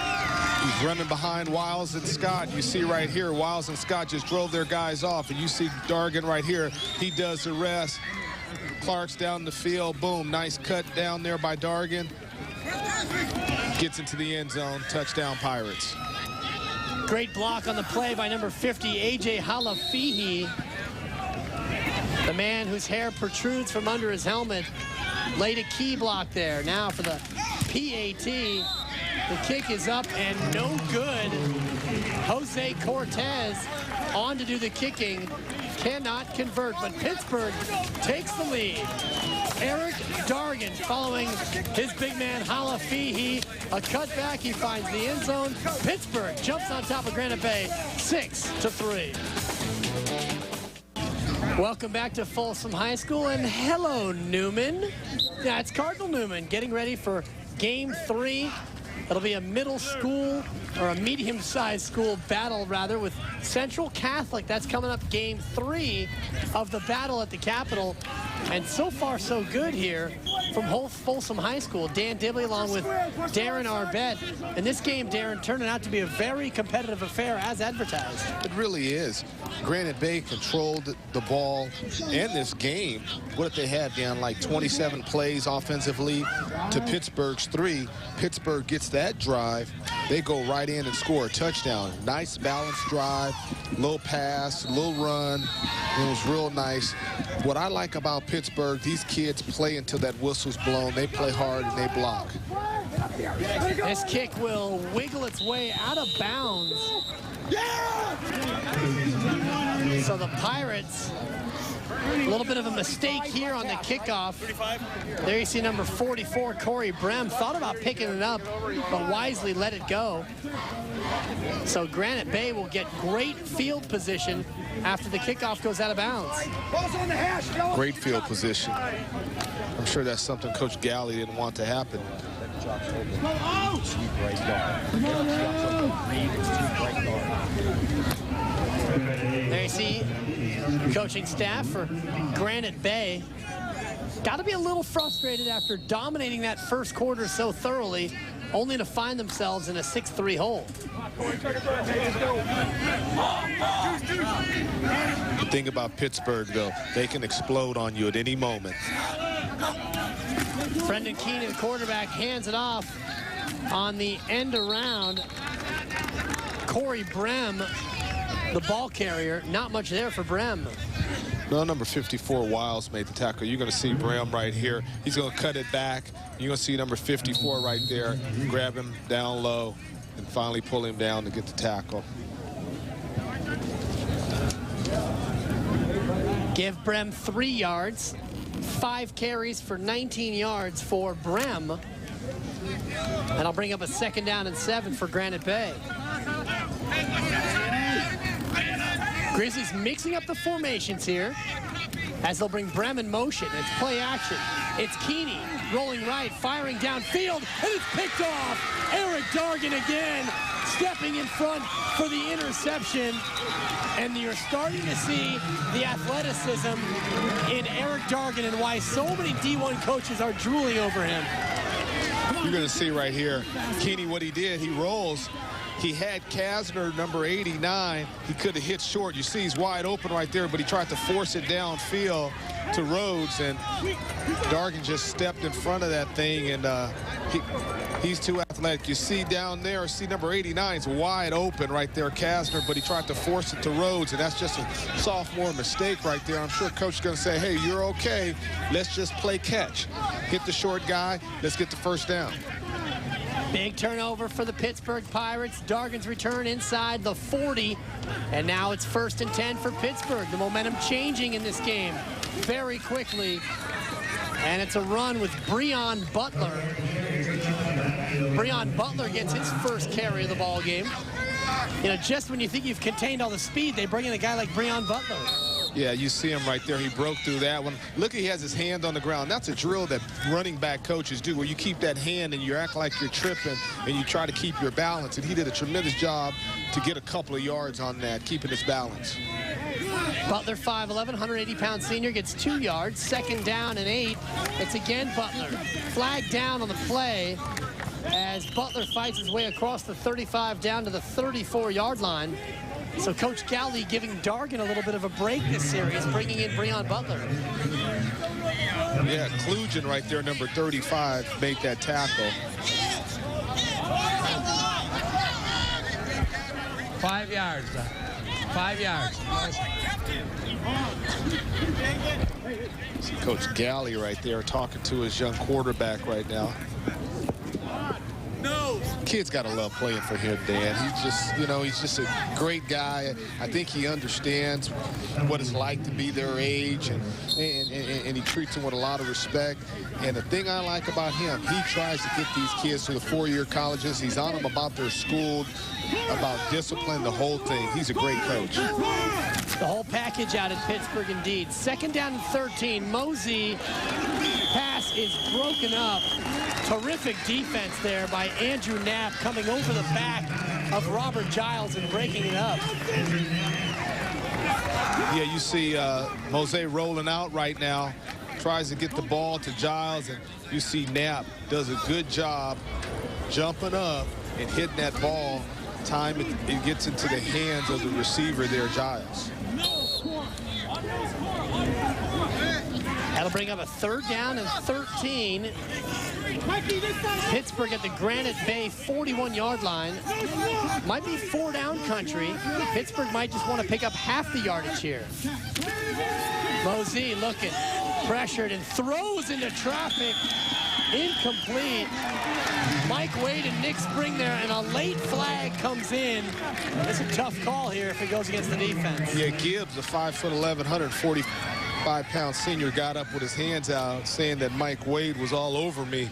He's running behind Wiles and Scott. You see right here, Wiles and Scott just drove their guys off, and you see Dargan right here. He does the rest. Clark's down the field. Boom, nice cut down there by Dargan. Gets into the end zone. Touchdown, Pirates. Great block on the play by number 50, A.J. Halafihi. The man whose hair protrudes from under his helmet laid a key block there. Now for the PAT. The kick is up and no good. Jose Cortez on to do the kicking. Cannot convert, but Pittsburgh takes the lead. Eric Dargan following his big man Halafihi. A cutback, he finds the end zone. Pittsburgh jumps on top of Granite Bay, 6-3. Welcome back to Folsom High School, and hello, Newman. Yeah, it's Cardinal Newman getting ready for Game 3. It'll be a middle school, or a medium-sized school battle, rather, with Central Catholic. That's coming up Game 3 of the battle at the Capitol. And so far, so good here from Folsom High School. Dan Dibley along with Darren Arbette. And this game, Darren, turning out to be a very competitive affair as advertised. It really is. Granite Bay controlled the ball and this game. What if they had, Dan, like 27 plays offensively to Pittsburgh's 3? Pittsburgh gets that drive. they go right in and score a touchdown. Nice balanced drive, little pass, little run. It was real nice. What I like about Pittsburgh, these kids play until that whistle's blown. They play hard and they block. This kick will wiggle its way out of bounds. So the Pirates, a little bit of a mistake here on the kickoff. There you see number 44, Corey Brem, thought about picking it up, but wisely let it go. So Granite Bay will get great field position after the kickoff goes out of bounds. Great field position. I'm sure that's something Coach Galley didn't want to happen. There you see coaching staff for Granite Bay. Got to be a little frustrated after dominating that first quarter so thoroughly, only to find themselves in a 6-3 hole. The thing about Pittsburgh, though, they can explode on you at any moment. Brendan Keenan, the quarterback, hands it off on the end around. Corey Brem, the ball carrier. Not much there for Brem. No, number 54, Wiles, made the tackle. You're going to see Brem right here. He's going to cut it back. You're going to see number 54 right there. Grab him down low and finally pull him down to get the tackle. Give Brem 3 yards. 5 carries for 19 yards for Brem. That'll bring up a 2nd down and 7 for Granite Bay. Grizzlies mixing up the formations here as they'll bring Brem in motion. It's play action. It's Keeney rolling right, firing downfield, and it's picked off. Eric Dargan again, stepping in front for the interception. And you're starting to see the athleticism in Eric Dargan and why so many D1 coaches are drooling over him. You're going to see right here, Keeney, what he did, he rolls. He had Kasner, number 89. He could have hit short. You see he's wide open right there, but he tried to force it downfield to Rhodes, and Dargan just stepped in front of that thing, and he's too athletic. You see down there, see number 89 is wide open right there, Kasner, but he tried to force it to Rhodes, and that's just a sophomore mistake right there. I'm sure coach is going to say, hey, you're okay. Let's just play catch. Hit the short guy. Let's get the first down. Big turnover for the Pittsburgh Pirates. Dargan's return inside the 40. And now it's 1st and 10 for Pittsburgh. The momentum changing in this game very quickly. And it's a run with Breon Butler. Breon Butler gets his first carry of the ball game. You know, just when you think you've contained all the speed, they bring in a guy like Breon Butler. Yeah, you see him right there. He broke through that one. Look, he has his hand on the ground. That's a drill that running back coaches do, where you keep that hand and you act like you're tripping and you try to keep your balance. And he did a tremendous job to get a couple of yards on that, keeping his balance. Butler, 5'11", 180-pound senior, gets 2 yards. 2nd down and 8. It's again Butler. Flag down on the play as Butler fights his way across the 35 down to the 34-yard line. So Coach Galley giving Dargan a little bit of a break this series, bringing in Breon Butler. Yeah, Klugen right there, number 35, made that tackle. 5 yards. 5 yards. See Coach Galley right there talking to his young quarterback right now. Kids got to love playing for him, Dan. He's just, you know, he's just a great guy. I think he understands what it's like to be their age, and he treats them with a lot of respect. And the thing I like about him, he tries to get these kids to the 4-year colleges. He's on them about their school, about discipline, the whole thing. He's a great coach. The whole package out in Pittsburgh, indeed. 2nd down and 13. Mosey pass is broken up. Terrific defense there by Andrew Knapp, coming over the back of Robert Giles and breaking it up. Yeah, you see Mosey rolling out right now, tries to get the ball to Giles, and you see Knapp does a good job jumping up and hitting that ball. Time it gets into the hands of the receiver there, Giles. That'll bring up a 3rd down and 13. Pittsburg at the Granite Bay 41-yard line. Might be 4-down country. Pittsburg might just want to pick up half the yardage here. Mosey looking, pressured, and throws into traffic. Incomplete. Mike Wade and Nick Spring there, and a late flag comes in. It's a tough call here if it goes against the defense. Yeah, Gibbs, a 5'11", 145-pound senior, got up with his hands out, saying that Mike Wade was all over me.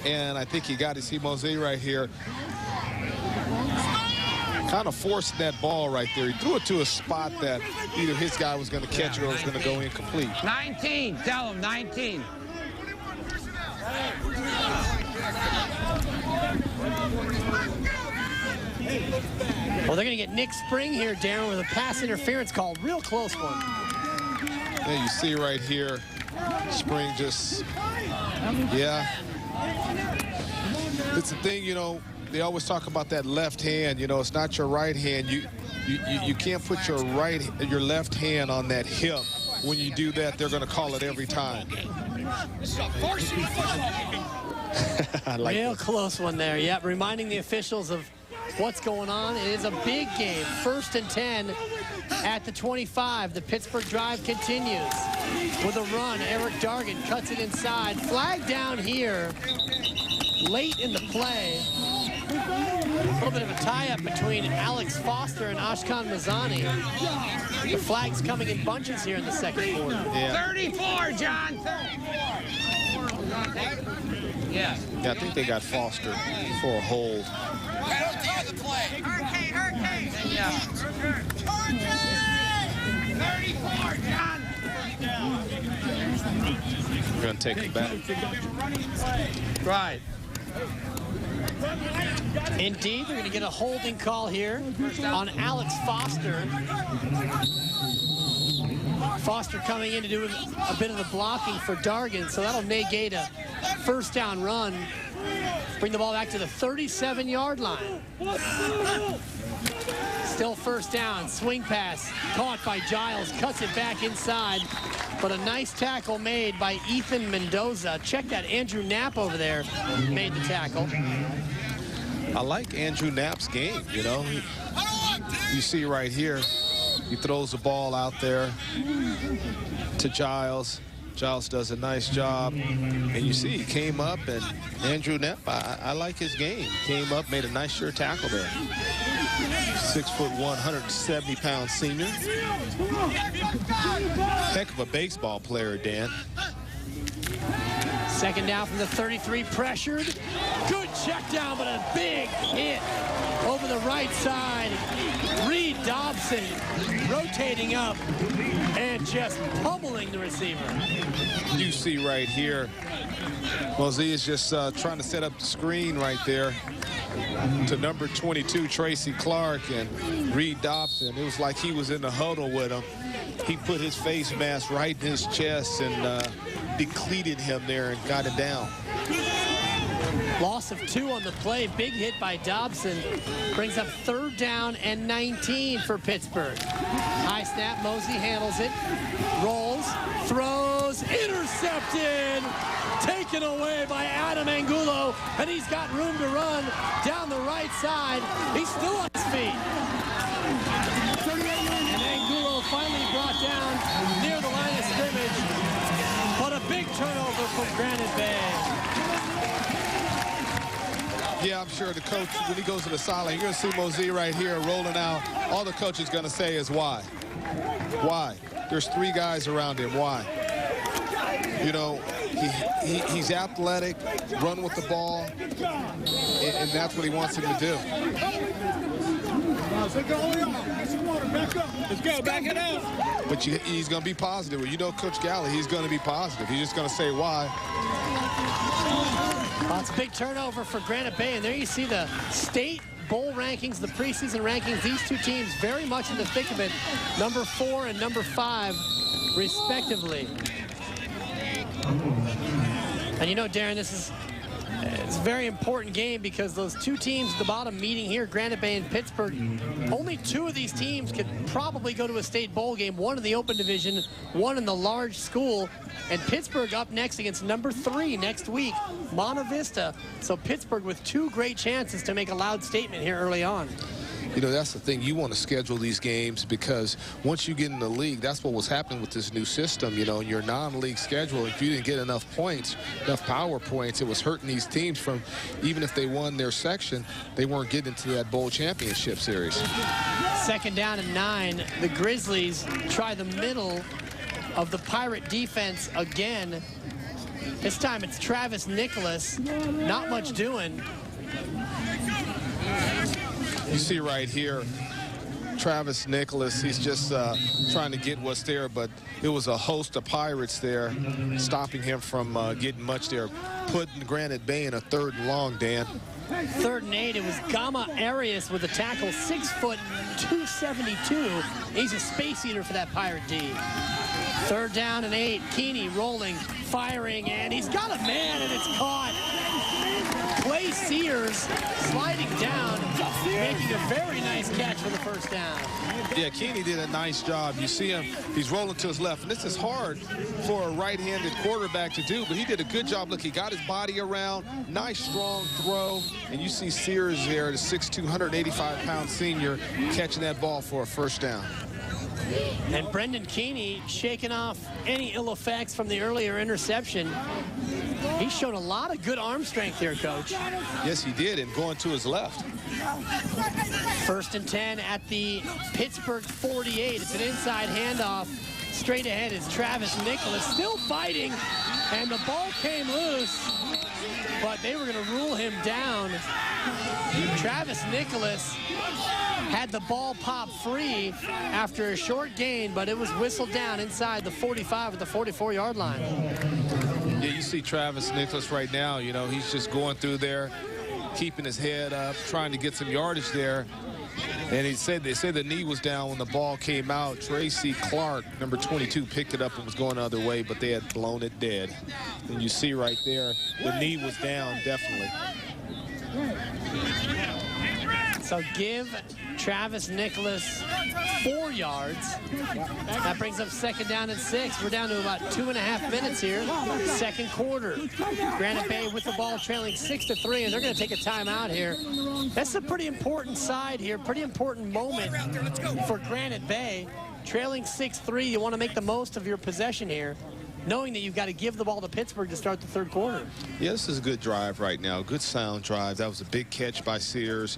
And I think he got to see Mosey right here. Kind of forced that ball right there. He threw it to a spot that either his guy was going to catch it or it was going to go incomplete. 19, tell him 19. Well, they're going to get Nick Spring here, Darren, with a pass interference call. Real close one. Yeah, you see right here, Spring just, yeah. It's the thing, you know, they always talk about that left hand. You know, it's not your right hand. You can't put your left hand on that hip. When you do that, they're going to call it every time. I like Real this. close one there. Yep, reminding the officials of what's going on. It is a big game. 1st and 10 at the 25. The Pittsburgh drive continues with a run. Eric Dargan cuts it inside. Flag down here late in the play. A little bit of a tie-up between Alex Foster and Ashkan Mazani. The flag's coming in bunches here in the 2nd quarter. Yeah. 34, John. 34. Yeah. Yeah, I think they got Foster for a hold. Hurricane. Yeah. 34, John. We're going to take it back. Right. Indeed, they're going to get a holding call here on Alex Foster. Foster coming in to do a bit of the blocking for Dargan, so that'll negate a 1st down run. Bring the ball back to the 37-yard line. Still 1st down. Swing pass caught by Giles. Cuts it back inside. But a nice tackle made by Ethan Mendoza. Check that. Andrew Knapp over there made the tackle. I like Andrew Knapp's game, you know. You see right here, he throws the ball out there to Giles. Giles does a nice job. And you see, he came up, and Andrew Knapp, I like his game. Came up, made a nice sure tackle there. 6'1", 170-pound senior. Heck of a baseball player, Dan. 2nd down from the 33, pressured. Good check down, but a big hit over the right side. Reed Dobson rotating up and just pummeling the receiver. You see right here, Mosey is just trying to set up the screen right there to number 22, Tracy Clark, and Reed Dobson. It was like he was in the huddle with him. He put his face mask right in his chest and depleted him there and got it down. Loss of 2 on the play. Big hit by Dobson. Brings up 3rd down and 19 for Pittsburgh. High snap. Mosey handles it. Rolls. Throws. Intercepted. Taken away by Adam Angulo. And he's got room to run down the right side. He's still on his feet. And Angulo finally brought down near the line of scrimmage. But a big turnover from Granite Bay. Yeah, I'm sure the coach, when he goes to the sideline, you're going to see Mosey right here rolling out. All the coach is going to say is why. Why? There's 3 guys around him. Why? You know, he's athletic, run with the ball, and that's what he wants him to do. Let's go, back it up. But he's going to be positive. Well, you know Coach Galley, he's going to be positive. He's just going to say why. Well, it's a big turnover for Granite Bay, and there you see the state bowl rankings, the preseason rankings. These 2 teams very much in the thick of it, number 4 and number 5, respectively. And you know, Darren, this is It's a very important game because those two teams at the bottom meeting here, Granite Bay and Pittsburg, only two of these teams could probably go to a state bowl game, one in the open division, one in the large school, and Pittsburg up next against number 3 next week, Monta Vista. So Pittsburg with 2 great chances to make a loud statement here early on. You know, that's the thing. You want to schedule these games because once you get in the league, that's what was happening with this new system. You know, in your non-league schedule, if you didn't get enough points, enough power points, it was hurting these teams from, even if they won their section, they weren't getting into that bowl championship series. 2nd down and 9. The Grizzlies try the middle of the Pirate defense again. This time it's Travis Nicholas. Not much doing. You see right here, Travis Nicholas, he's just trying to get what's there, but it was a host of Pirates there stopping him from getting much there, putting Granite Bay in a 3rd and long, Dan. 3rd and 8, it was Gama Arias with the tackle, 6 foot, 272. He's a space eater for that Pirate D. 3rd down and 8, Keeney rolling, firing, and he's got a man, and it's caught. Clay Sears sliding down, making a very nice catch for the 1st down. Yeah, Keeney did a nice job. You see him, he's rolling to his left, and this is hard for a right-handed quarterback to do, but he did a good job. Look, he got his body around, nice strong throw, and you see Sears there, the 6'2", 185-pound senior, catching that ball for a 1st down. And Brendan Keeney shaking off any ill effects from the earlier interception. He's shown a lot of good arm strength here, Coach. Yes, he did, and going to his left. 1st and 10 at the Pittsburg 48. It's an inside handoff. Straight ahead is Travis Nicholas, still fighting, and the ball came loose, but they were going to rule him down. Travis Nicholas had the ball pop free after a short gain, but it was whistled down inside the 45 at the 44-yard line. Yeah, you see Travis Nicholas right now, you know, he's just going through there, keeping his head up, trying to get some yardage there. And they said the knee was down when the ball came out. Tracy Clark, number 22, picked it up and was going the other way, but they had blown it dead. And you see right there, the knee was down, definitely. So give Travis Nicholas 4 yards. That brings up 2nd down and 6. We're down to about 2.5 minutes here. 2nd quarter. Granite Bay with the ball trailing 6-3, and they're going to take a timeout here. That's a pretty important side here, pretty important moment for Granite Bay. Trailing 6-3, you want to make the most of your possession here, knowing that you've got to give the ball to Pittsburg to start the 3rd quarter. Yeah, this is a good drive right now. Good sound drive. That was a big catch by Sears.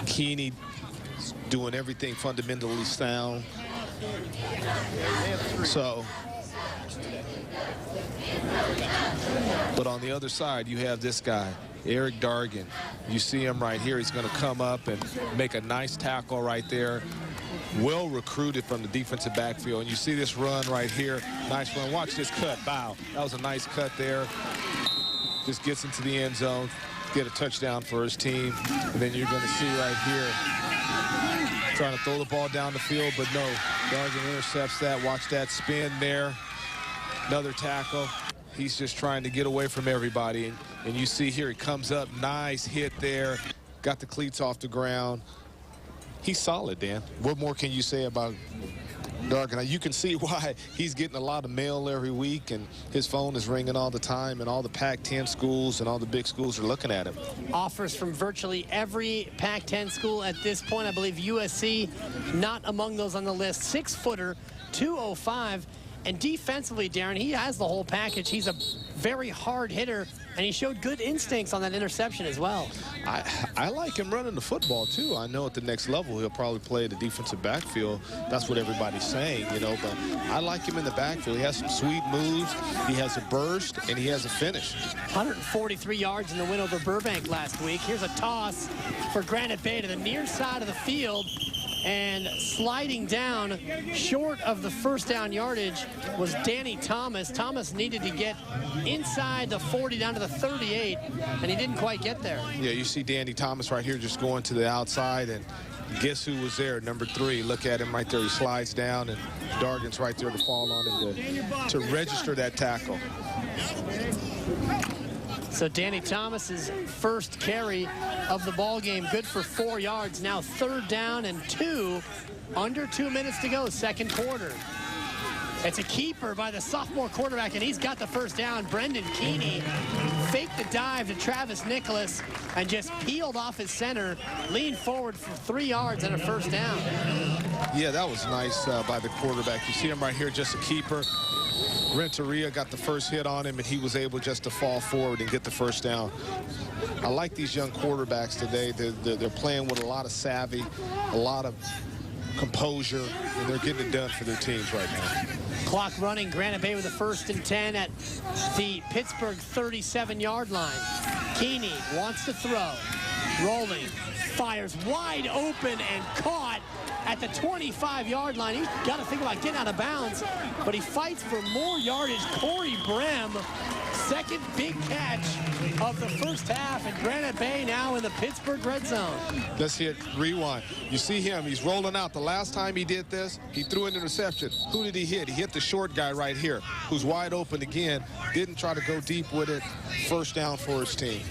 Keeney doing everything fundamentally sound. So, but on the other side, you have this guy, Eric Dargan. You see him right here. He's going to come up and make a nice tackle right there. Well recruited from the defensive backfield. And you see this run right here. Nice run. Watch this cut. Wow. That was a nice cut there. Just gets into the end zone. Get a touchdown for his team. And then you're going to see right here, trying to throw the ball down the field, but no. Dargan intercepts that. Watch that spin there. Another tackle. He's just trying to get away from everybody. And you see here, he comes up. Nice hit there. Got the cleats off the ground. He's solid, Dan. What more can you say about Dargan? You can see why he's getting a lot of mail every week, and his phone is ringing all the time, and all the Pac-10 schools and all the big schools are looking at him. Offers from virtually every Pac-10 school at this point. I believe USC not among those on the list. 6-footer, 205. And defensively, Darren, he has the whole package. He's a very hard hitter, and he showed good instincts on that interception as well. I like him running the football, too. I know at the next level he'll probably play the defensive backfield. That's what everybody's saying, you know, but I like him in the backfield. He has some sweet moves. He has a burst, and he has a finish. 143 yards in the win over Burbank last week. Here's a toss for Granite Bay to the near side of the field. And sliding down short of the 1st down yardage was Danny Thomas. Thomas needed to get inside the 40 down to the 38, and he didn't quite get there. Yeah, you see Danny Thomas right here just going to the outside, and guess who was there? Number 3. Look at him right there. He slides down, and Dargan's right there to fall on him to register that tackle. So Danny Thomas's first carry of the ball game, good for 4 yards. Now 3rd down and 2, under 2 minutes to go, second quarter. It's a keeper by the sophomore quarterback, and he's got the first down. Brendan Keeney faked the dive to Travis Nicholas and just peeled off his center, leaned forward for 3 yards and a first down. Yeah, that was nice by the quarterback. You see him right here, just a keeper. Renteria got the first hit on him, and he was able just to fall forward and get the first down. I like these young quarterbacks today. They're playing with a lot of savvy, a lot of composure, and they're getting it done for their teams right now. Clock running. Granite Bay with a 1st and 10 at the Pittsburg 37-yard line. Keeney wants to throw. Rolling. Fires wide open and caught at the 25-yard line. He's got to think about getting out of bounds, but he fights for more yardage. Corey Brem, second big catch of the first half, and Granite Bay now in the Pittsburg red zone. Let's hit rewind. You see him, he's rolling out. The last time he did this, he threw an interception. Who did he hit? He hit the short guy right here, who's wide open again. Didn't try to go deep with it. First down for his team.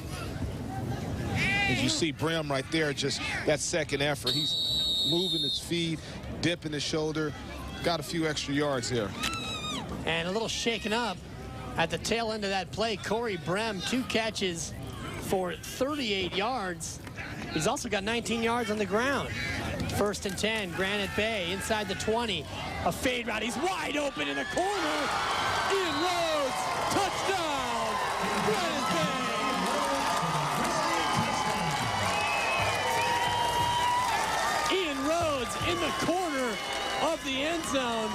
As you see Brem right there, just that second effort. He's moving his feet, dipping his shoulder. Got a few extra yards there. And a little shaken up at the tail end of that play. Corey Brem, 2 catches for 38 yards. He's also got 19 yards on the ground. 1st and 10, Granite Bay inside the 20. A fade route. He's wide open in the corner. Ian Rhodes, touchdown, Granite Bay. Ian Rhodes in the corner of the end zone,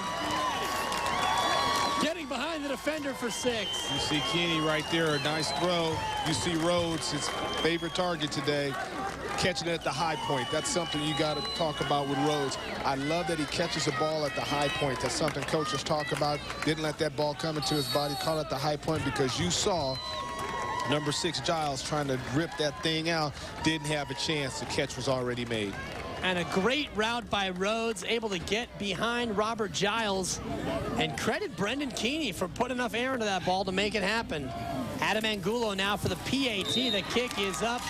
getting behind the defender for 6. You see Keeney right there, a nice throw. You see Rhodes, his favorite target today, catching it at the high point. That's something you got to talk about with Rhodes. I love that he catches the ball at the high point. That's something coaches talk about. Didn't let that ball come into his body, caught it at the high point, because you saw number 6 Giles trying to rip that thing out. Didn't have a chance. The catch was already made. And a great route by Rhodes, able to get behind Robert Giles. And credit Brendan Keeney for putting enough air into that ball to make it happen. Adam Angulo now for the PAT. The kick is up,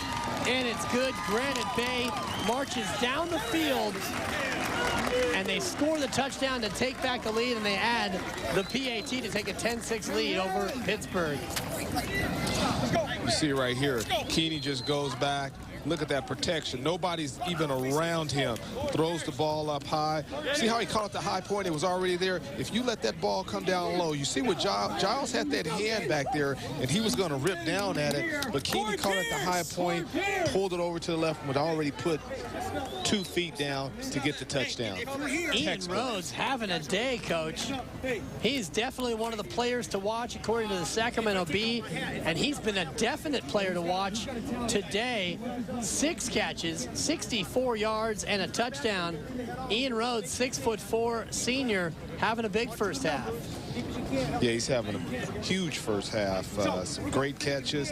and it's good. Granite Bay marches down the field, and they score the touchdown to take back the lead, and they add the PAT to take a 10-6 lead over Pittsburg. You see right here, Keeney just goes back. Look at that protection. Nobody's even around him. Throws the ball up high. See how he caught at the high point? It was already there. If you let that ball come down low, you see what Giles had that hand back there, and he was going to rip down at it, but Keeney caught at the high point, pulled it over to the left, and would already put 2 feet down to get the touchdown. Ian Rhodes having a day, Coach. He's definitely one of the players to watch according to the Sacramento Bee, and he's been a definite player to watch today. 6 catches, 64 yards, and a touchdown. Ian Rhodes, 6'4" senior, having a big first half. Yeah, he's having a huge first half. Some great catches.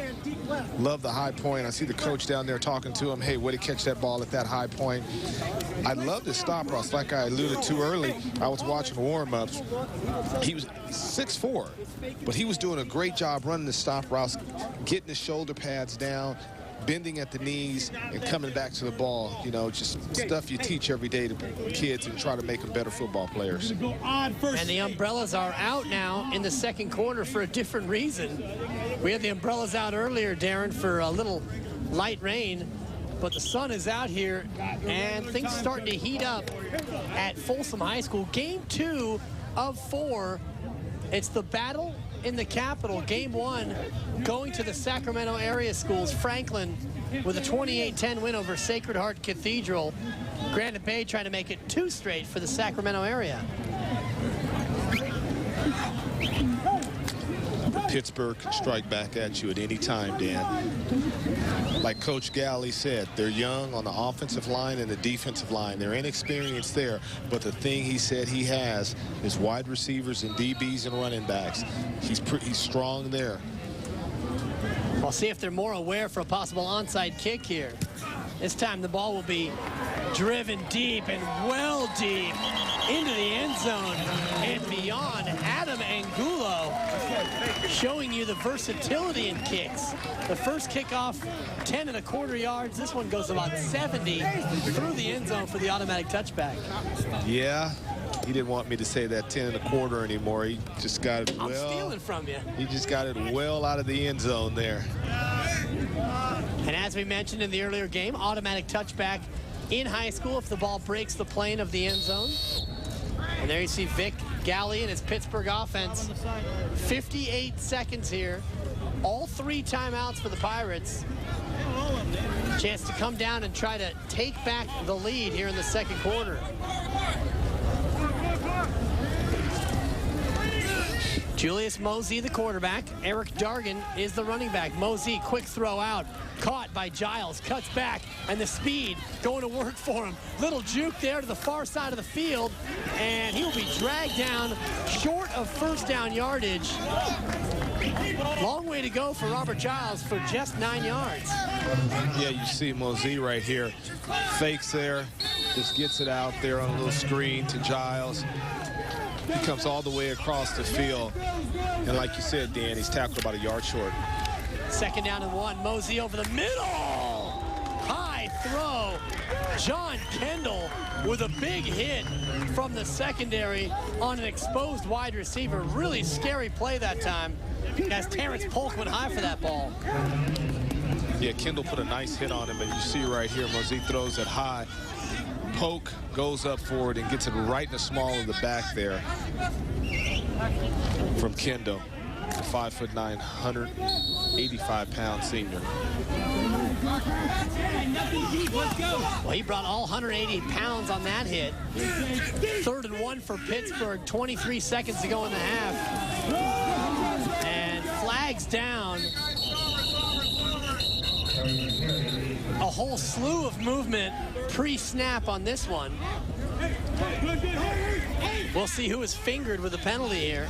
Love the high point. I see the coach down there talking to him. Hey, way to catch that ball at that high point. I love the stop routes. Like I alluded to early, I was watching warm-ups. He was 6'4", but he was doing a great job running the stop routes, getting his shoulder pads down, bending at the knees, and coming back to the ball. You know, just stuff you teach every day to kids and try to make them better football players. And the umbrellas are out now in the second quarter for a different reason. We had the umbrellas out earlier, Darren, for a little light rain, but the sun is out here, and things starting to heat up at Folsom High School. Game 2 of 4. It's the battle in the Capitol. Game 1 going to the Sacramento area schools. Franklin with a 28-10 win over Sacred Heart Cathedral. Granite Bay trying to make it 2 straight for the Sacramento area. Pittsburgh can strike back at you at any time, Dan. Like Coach Galley said, they're young on the offensive line and the defensive line. They're inexperienced there, but the thing he said he has is wide receivers and DBs and running backs. He's strong there. We'll see if they're more aware for a possible onside kick here. This time the ball will be driven deep and well deep into the end zone and beyond. Adam Angulo showing you the versatility in kicks. The first kickoff, 10.25 yards. This one goes about 70 through the end zone for the automatic touchback. Yeah, he didn't want me to say that 10.25 anymore. He just got it well. I'm stealing from you. He just got it well out of the end zone there. And as we mentioned in the earlier game, automatic touchback in high school if the ball breaks the plane of the end zone. And there you see Vic Galley and his Pittsburgh offense. 58 seconds here. All 3 timeouts for the Pirates. Chance to come down and try to take back the lead here in the second quarter. Julius Mosey, the quarterback. Eric Dargan is the running back. Mosey, quick throw out. Caught by Giles, cuts back, and the speed going to work for him. Little juke there to the far side of the field, and he'll be dragged down short of first down yardage. Long way to go for Robert Giles for just 9 yards. Yeah, you see Mosey right here. Fakes there, just gets it out there on a little screen to Giles. He comes all the way across the field. And like you said, Dan, he's tackled about a yard short. 2nd down and 1. Mosey over the middle. High throw. John Kendall with a big hit from the secondary on an exposed wide receiver. Really scary play that time as Terrence Polk went high for that ball. Yeah, Kendall put a nice hit on him, and you see right here, Mosey throws it high. Polk goes up forward and gets it right in the small of the back there from Kendall, the 5'9", 185-pound senior. Well, he brought all 180 pounds on that hit. 3rd and 1 for Pittsburgh, 23 seconds to go in the half. And flags down. A whole slew of movement pre-snap on this one. We'll see who is fingered with a penalty here.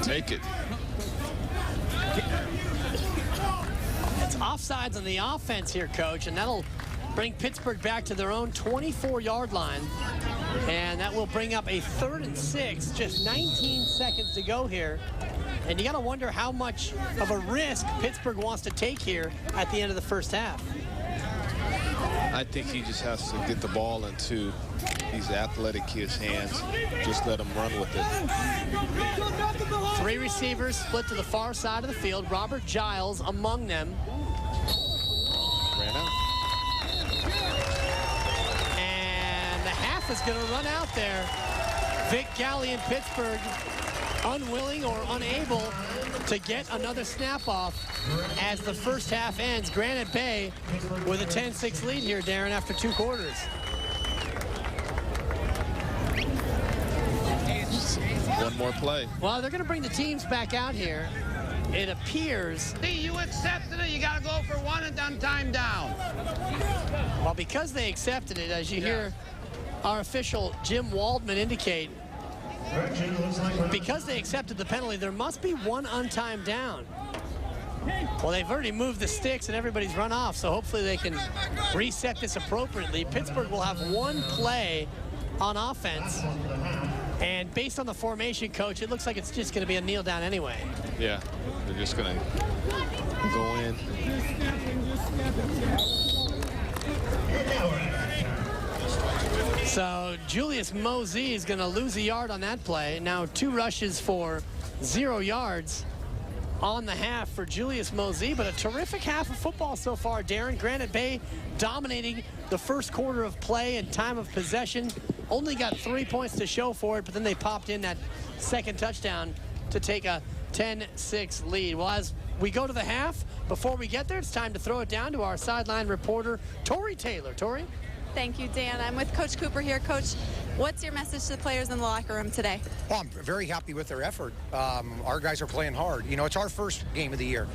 Take it. It's offsides on the offense here, Coach, and that'll bring Pittsburgh back to their own 24-yard line. And that will bring up a 3rd and 6, just 19 seconds to go here. And you got to wonder how much of a risk Pittsburgh wants to take here at the end of the first half. I think he just has to get the ball into these athletic kids' hands. Just let them run with it. 3 receivers split to the far side of the field. Robert Giles among them. Ran out. And the half is going to run out there. Vic Galley in Pittsburgh, unwilling or unable to get another snap off as the first half ends. Granite Bay with a 10-6 lead here, Darren, after 2 quarters. One more play. Well, they're going to bring the teams back out here. It appears. See, you accepted it. You got to go for 1 and then time down. Well, because they accepted it, as you hear our official Jim Waldman indicate, because they accepted the penalty, there must be 1 untimed down. Well, they've already moved the sticks and everybody's run off, so hopefully they can reset this appropriately. Pittsburgh will have 1 play on offense. And based on the formation, Coach, it looks like it's just going to be a kneel down anyway. Yeah, they're just going to go in. So Julius Mosey is going to lose a yard on that play. Now 2 rushes for 0 yards on the half for Julius Mosey, but a terrific half of football so far, Darren. Granite Bay dominating the first quarter of play and time of possession. Only got 3 points to show for it, but then they popped in that second touchdown to take a 10-6 lead. Well, as we go to the half, before we get there, it's time to throw it down to our sideline reporter, Tori Taylor. Tori? Thank you, Dan. I'm with Coach Cooper here. Coach, What's your message to the players in the locker room today? Well, I'm very happy with their effort. Our guys are playing hard. You know, it's our first game of the year.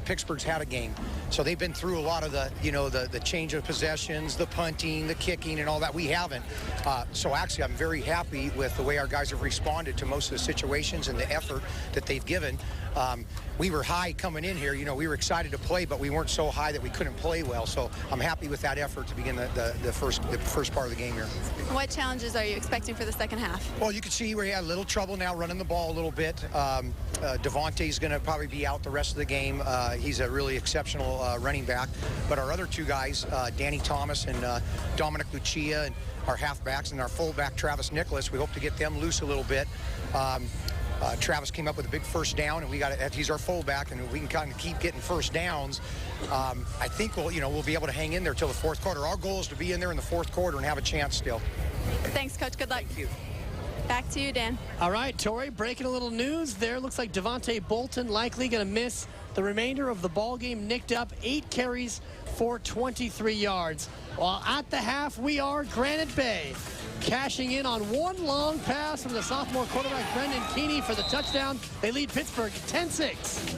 Pittsburgh's had a game, so they've been through a lot of the, you know, the change of possessions, the punting, the kicking, and all that. We haven't. So actually, I'm very happy with the way our guys have responded to most of the situations and the effort that they've given. We were high coming in here. You know, we were excited to play, but we weren't so high that we couldn't play well. So I'm happy with that effort to begin the first part of the game here. What challenges are you expecting for the second half? Well, you can see we had a little trouble now running the ball a little bit. Devontae's going to probably be out the rest of the game. He's a really exceptional running back. But our other two guys, Danny Thomas and Dominic Lucia, and our halfbacks, and our fullback, Travis Nicholas, we hope to get them loose a little bit. Travis came up with a big first down, and he's our fullback, and we can kind of keep getting first downs. I think we'll be able to hang in there till the fourth quarter. Our goal is to be in there in the fourth quarter and have a chance still. Thanks, Coach. Good luck. Thank you. Back to you, Dan. All right, Tori, breaking a little news there. Looks like Devontae Bolton likely going to miss the remainder of the ball game. Nicked up, 8 carries for 23 yards. While at the half, we are Granite Bay, cashing in on one long pass from the sophomore quarterback Brendan Keeney for the touchdown. They lead Pittsburgh 10-6.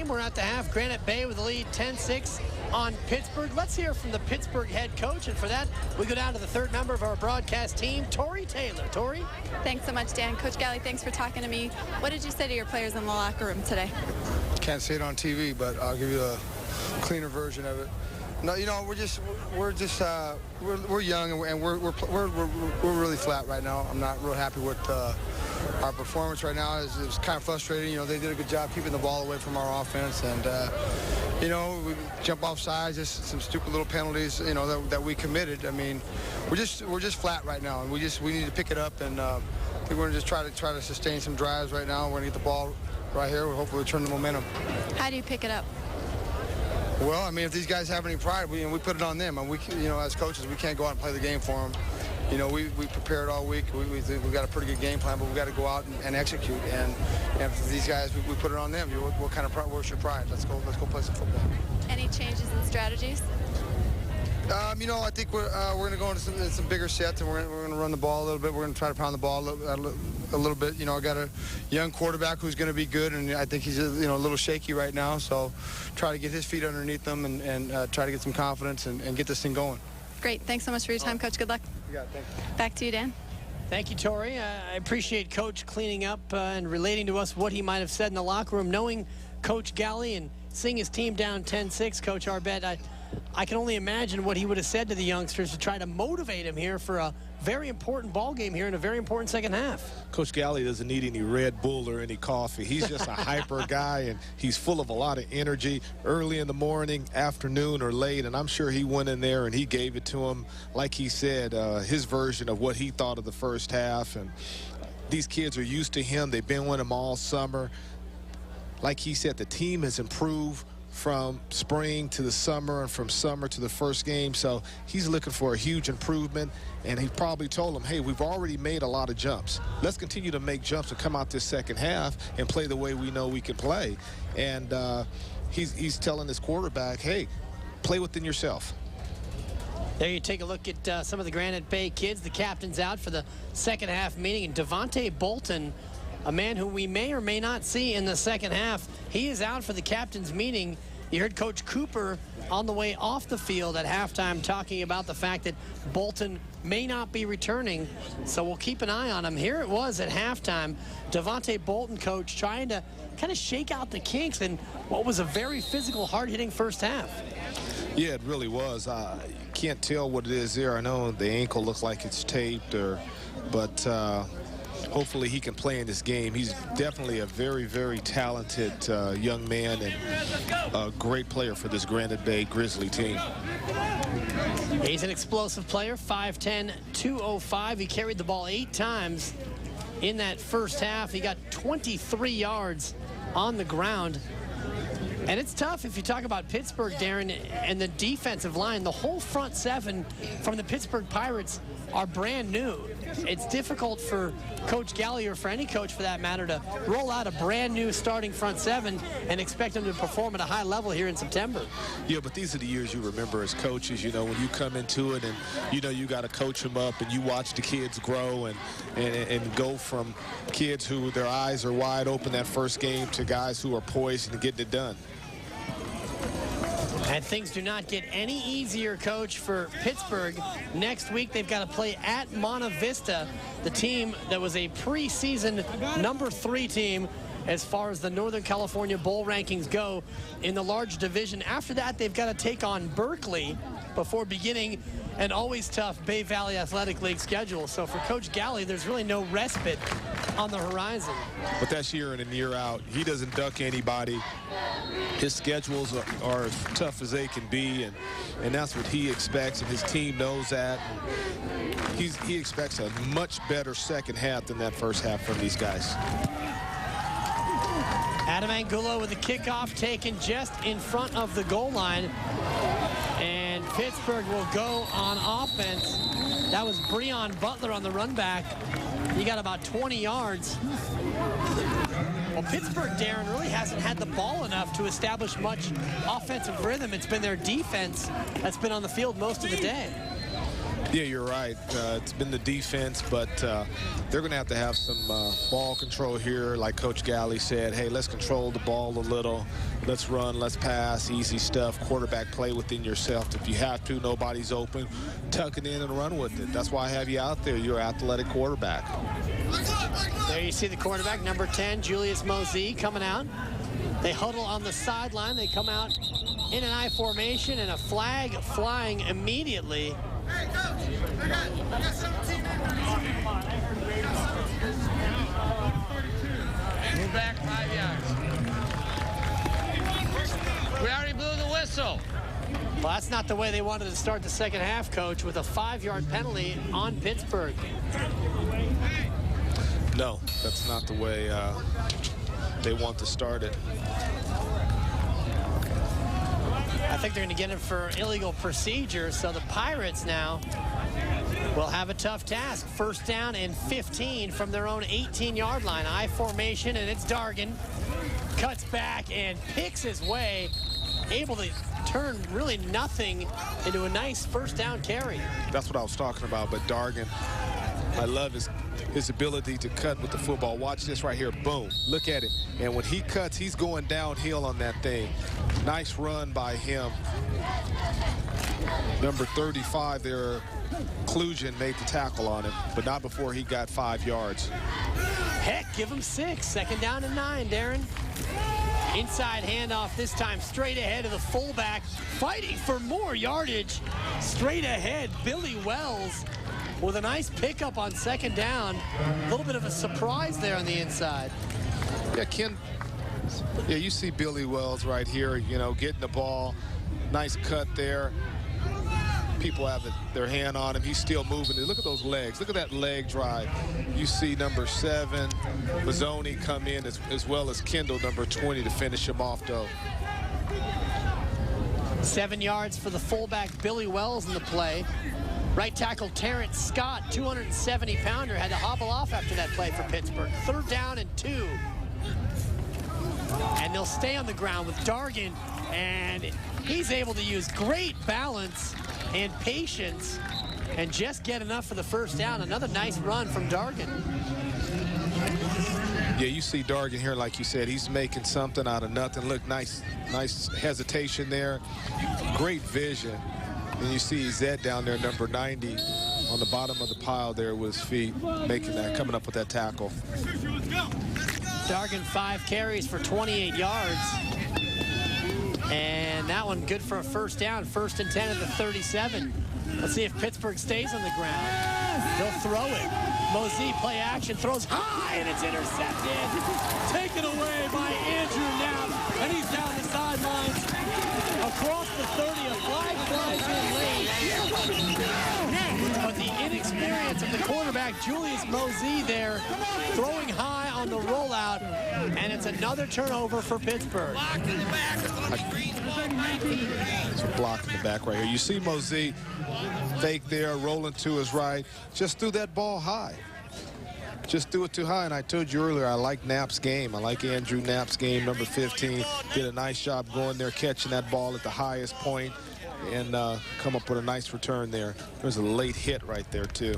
We're at the half. Granite Bay with the lead 10-6 on Pittsburgh. Let's hear from the Pittsburgh head coach, and for that we go down to the third member of our broadcast team, Tori Taylor. Tori? Thanks so much, Dan. Coach Galley, thanks for talking to me. What did you say to your players in the locker room today? Can't say it on TV, but I'll give you a cleaner version of it. No, you know, we're young, and we're really flat right now. I'm not real happy with our performance right now. It's kind of frustrating. You know, they did a good job keeping the ball away from our offense, and you know, we jump off sides, just some stupid little penalties, you know, that we committed. I mean, we're just flat right now, and we need to pick it up, and I think we're gonna just try to sustain some drives right now. We're gonna get the ball right here. We'll hopefully return the momentum. How do you pick it up? Well, I mean, if these guys have any pride, we put it on them, and we, you know, as coaches, we can't go out and play the game for them. You know, we prepared all week. We think we got a pretty good game plan, but we got to go out and execute. And if these guys, we put it on them. What kind of pride? Where's your pride? Let's go play some football. Any changes in strategies? You know, I think we're going to go into some bigger sets, and we're going to run the ball a little bit. We're going to try to pound the ball a little bit. You know, I got a young quarterback who's going to be good, and I think he's a little shaky right now. So try to get his feet underneath him and try to get some confidence and get this thing going. Great. Thanks so much for your time, Coach. Good luck. You got it. Thank you. Back to you, Dan. Thank you, Tori. I appreciate Coach cleaning up and relating to us what he might have said in the locker room. Knowing Coach Galley and seeing his team down 10-6, Coach Arbet, I can only imagine what he would have said to the youngsters to try to motivate him here for a very important ball game here in a very important second half. Coach Galley doesn't need any Red Bull or any coffee. He's just a hyper guy, and he's full of a lot of energy early in the morning, afternoon, or late. And I'm sure he went in there and he gave it to him, like he said, his version of what he thought of the first half. And these kids are used to him. They've been with him all summer. Like he said, the team has improved from spring to the summer and from summer to the first game. So he's looking for a huge improvement, and he probably told them, hey, we've already made a lot of jumps. Let's continue to make jumps and come out this second half and play the way we know we can play. And he's telling his quarterback, hey, play within yourself. There you take a look at some of the Granite Bay kids. The captain's out for the second half meeting, and Devontae Bolton, a man who we may or may not see in the second half, he is out for the captain's meeting. You heard Coach Cooper on the way off the field at halftime talking about the fact that Bolton may not be returning, so we'll keep an eye on him. Here it was at halftime, Devontae Bolton, coach, trying to kind of shake out the kinks in what was a very physical, hard-hitting first half. Yeah, it really was. You can't tell what it is there. I know the ankle looks like it's taped, but hopefully he can play in this game. He's definitely a very, very talented young man and a great player for this Granite Bay Grizzly team. He's an explosive player, 5'10", 205. He carried the ball 8 times in that first half. He got 23 yards on the ground. And it's tough if you talk about Pittsburgh, Darren, and the defensive line. The whole front seven from the Pittsburgh Pirates are brand new. it's difficult for Coach Galley, or for any coach for that matter, to roll out a brand new starting front seven and expect them to perform at a high level here in September. Yeah, but these are the years you remember as coaches, you know, when you come into it and, you know, you got to coach them up and you watch the kids grow and go from kids who their eyes are wide open that first game to guys who are poised and getting it done. And things do not get any easier, Coach, for Pittsburgh. Next week, they've got to play at Monte Vista, the team that was a preseason #3 team as far as the Northern California Bowl rankings go in the large division. After that, they've got to take on Berkeley before beginning an always tough Bay Valley Athletic League schedule. So for Coach Galley, there's really no respite on the horizon. But that's year in and year out. He doesn't duck anybody. His schedules are as tough as they can be, and that's what he expects, and his team knows that. He expects a much better second half than that first half from these guys. Adam Angulo with the kickoff taken just in front of the goal line. And Pittsburgh will go on offense. That was Breon Butler on the run back. He got about 20 yards. Well, Pittsburgh, Darren, really hasn't had the ball enough to establish much offensive rhythm. It's been their defense that's been on the field most of the day. Yeah, you're right. It's been the defense, but they're going to have some ball control here. Like Coach Galley said, hey, let's control the ball a little. Let's run, let's pass, easy stuff. Quarterback play within yourself. If you have to, nobody's open, tuck it in and run with it. That's why I have you out there. You're an athletic quarterback. There you see the quarterback, number 10, Julius Mosey, coming out. They huddle on the sideline. They come out in an I formation, and a flag flying immediately. Move back 5 yards. We already blew the whistle. Well, that's not the way they wanted to start the second half, Coach, with a 5-yard penalty on Pittsburgh. No, that's not the way they want to start it. I think they're going to get him for illegal procedure, so the Pirates now will have a tough task. First down and 15 from their own 18-yard line. I formation, and it's Dargan. Cuts back and picks his way, able to turn really nothing into a nice first down carry. That's what I was talking about, but Dargan, I love his ability to cut with the football. Watch this right here, boom, look at it. And when he cuts, he's going downhill on that thing. Nice run by him. Number 35 there, Clusion, made the tackle on him, but not before he got 5 yards. Heck, give him 6. Second down and 9, Darren. Inside handoff, this time straight ahead of the fullback, fighting for more yardage. Straight ahead, Billy Wells with a nice pickup on second down. A little bit of a surprise there on the inside. Yeah, Ken, yeah, you see Billy Wells right here, you know, getting the ball. Nice cut there. People have their hand on him. He's still moving. Look at those legs. Look at that leg drive. You see number 7, Mazzoni, come in as well as Kendall, number 20, to finish him off, though. 7 yards for the fullback, Billy Wells, in the play. Right tackle Terrence Scott, 270-pounder, had to hobble off after that play for Pittsburgh. 3rd down and 2. And they'll stay on the ground with Dargan, and he's able to use great balance and patience and just get enough for the first down. Another nice run from Dargan. Yeah, you see Dargan here, like you said, he's making something out of nothing. Look, nice hesitation there. Great vision. And you see Zed down there, number 90, on the bottom of the pile there with his feet, making that, coming up with that tackle. Dargan 5 carries for 28 yards. And that one good for a first down. 1st and 10 at the 37. Let's see if Pittsburgh stays on the ground. They'll throw it. Mosey, play action, throws high, and it's intercepted. Taken away by Andrew Knapp, and he's down the sidelines. Across the 30, a flag flies in late. But the inexperience of the quarterback, Julius Mosey, there, throwing high on the rollout, and it's another turnover for Pittsburgh. Block in the back. It's going to be Greensboro 19. It's a block in the back right here. You see Mosey, fake there, rolling to his right. Just threw that ball high. Just threw it too high, and I told you earlier, I like Knapp's game. I like Andrew Knapp's game, number 15. Did a nice job going there, catching that ball at the highest point, and come up with a nice return there. There's a late hit right there, too.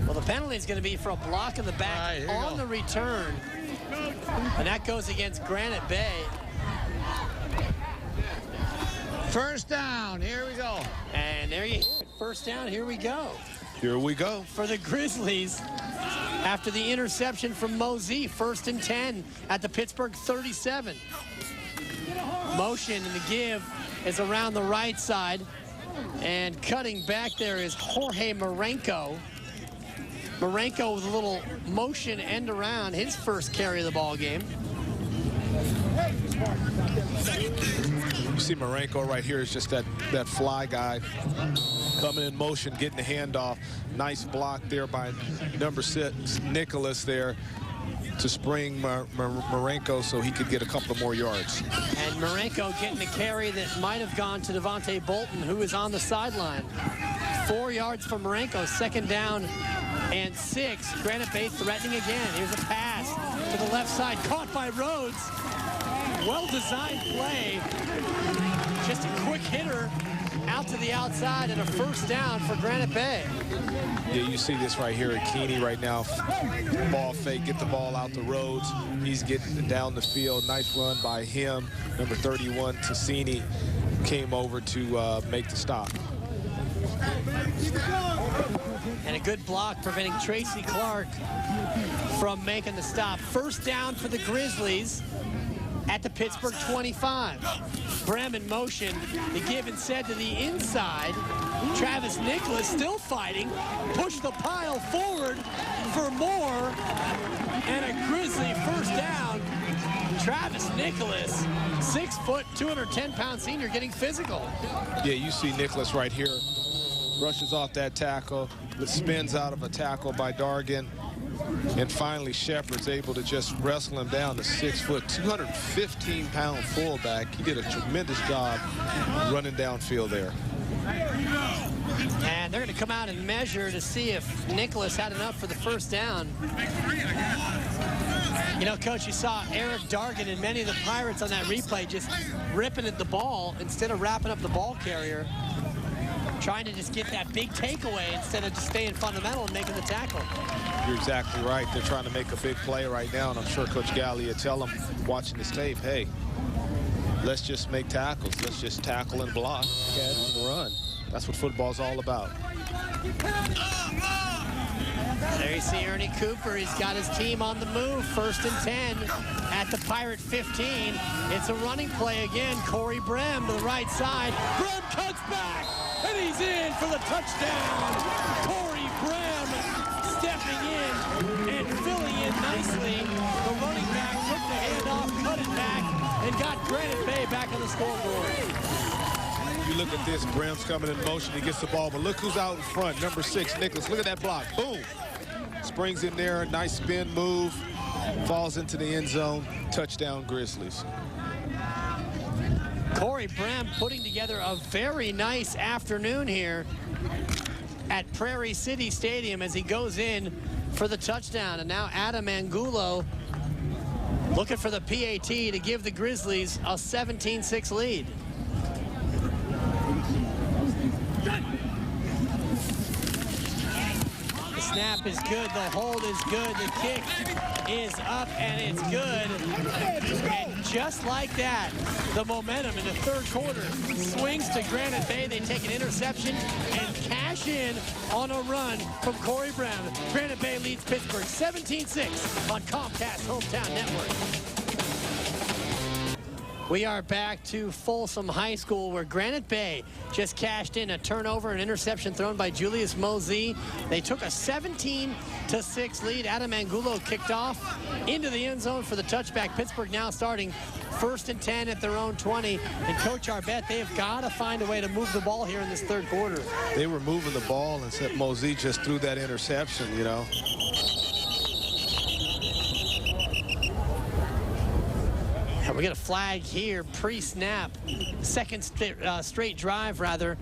Well, the penalty is going to be for a block in the back on the return, and that goes against Granite Bay. First down, here we go. And there you hear it. First down, here we go. Here we go. For the Grizzlies, after the interception from Mosey, 1st and 10 at the Pittsburg 37. Motion and the give is around the right side. And cutting back there is Jorge Marenko. Marenko with a little motion end around, his first carry of the ball game. You see Marenko right here is just that fly guy coming in motion, getting the handoff. Nice block there by number 6, Nicholas there, to spring Marenko so he could get a couple of more yards. And Marenko getting a carry that might have gone to Devontae Bolton, who is on the sideline. 4 yards for Marenko, 2nd down and 6. Granite Bay threatening again. Here's a pass to the left side, caught by Rhodes. Well-designed play. Just a quick hitter out to the outside and a first down for Granite Bay. Yeah, you see this right here at Keeney right now. Ball fake, get the ball out to Rhodes. He's getting down the field. Nice run by him. Number 31, Tassini, came over to make the stop. And a good block preventing Tracy Clark from making the stop. First down for the Grizzlies at the Pittsburg 25. Brem in motion. The give and said to the inside. Travis Nicholas still fighting. Push the pile forward for more. And a Grizzly first down. Travis Nicholas, 6 foot, 210-pound senior, getting physical. Yeah, you see Nicholas right here. Rushes off that tackle. Spins out of a tackle by Dargan. And finally, Shepard's able to just wrestle him down to 6 foot, 215-pound fullback. He did a tremendous job running downfield there. And they're going to come out and measure to see if Nicholas had enough for the first down. You know, Coach, you saw Eric Dargan and many of the Pirates on that replay just ripping at the ball instead of wrapping up the ball carrier. Trying to just get that big takeaway instead of just staying fundamental and making the tackle. You're exactly right. They're trying to make a big play right now, and I'm sure Coach Galli will tell them, watching this tape, hey, let's just make tackles. Let's just tackle and block, catch and run. That's what football's all about. There you see Ernie Cooper. He's got his team on the move. 1st and 10 at the Pirate 15. It's a running play again. Corey Brem to the right side. Brem cuts back, and he's in for the touchdown. Corey Brem stepping in and filling in nicely. The running back took the handoff, cut it back, and got Granite Bay back on the scoreboard. You look at this, Brem's coming in motion, he gets the ball, but look who's out in front, number 6, Nicholas. Look at that block, boom. Springs in there, nice spin move, falls into the end zone, touchdown Grizzlies. Corey Brem putting together a very nice afternoon here at Prairie City Stadium as he goes in for the touchdown. And now Adam Angulo looking for the PAT to give the Grizzlies a 17-6 lead. The snap is good, the hold is good, the kick is up, and it's good. And just like that, the momentum in the third quarter swings to Granite Bay. They take an interception and cash in on a run from Corey Brown. Granite Bay leads Pittsburgh 17-6 on Comcast Hometown Network. We are back to Folsom High School, where Granite Bay just cashed in a turnover, an interception thrown by Julius Mosey. They took a 17-6 lead. Adam Angulo kicked off into the end zone for the touchback. Pittsburgh now starting 1st and 10 at their own 20. And Coach Arbette, they have got to find a way to move the ball here in this third quarter. They were moving the ball, and Mosey just threw that interception, you know. We get a flag here, pre-snap, second straight drive, rather,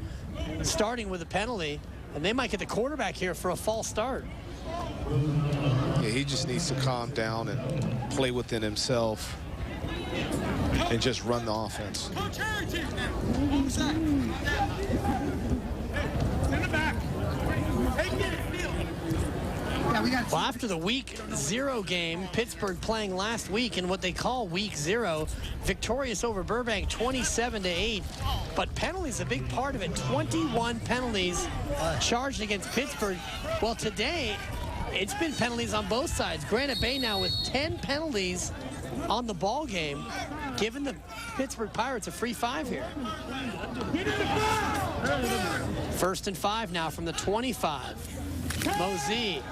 starting with a penalty, and they might get the quarterback here for a false start. Yeah, he just needs to calm down and play within himself and just run the offense. Well, after the week 0 game, Pittsburgh playing last week in what they call week 0, victorious over Burbank 27-8. But penalties a big part of it. 21 penalties charged against Pittsburgh. Well, today it's been penalties on both sides. Granite Bay now with 10 penalties on the ball game, giving the Pittsburgh Pirates a free 5 here. 1st and 5 now from the 25. Mosey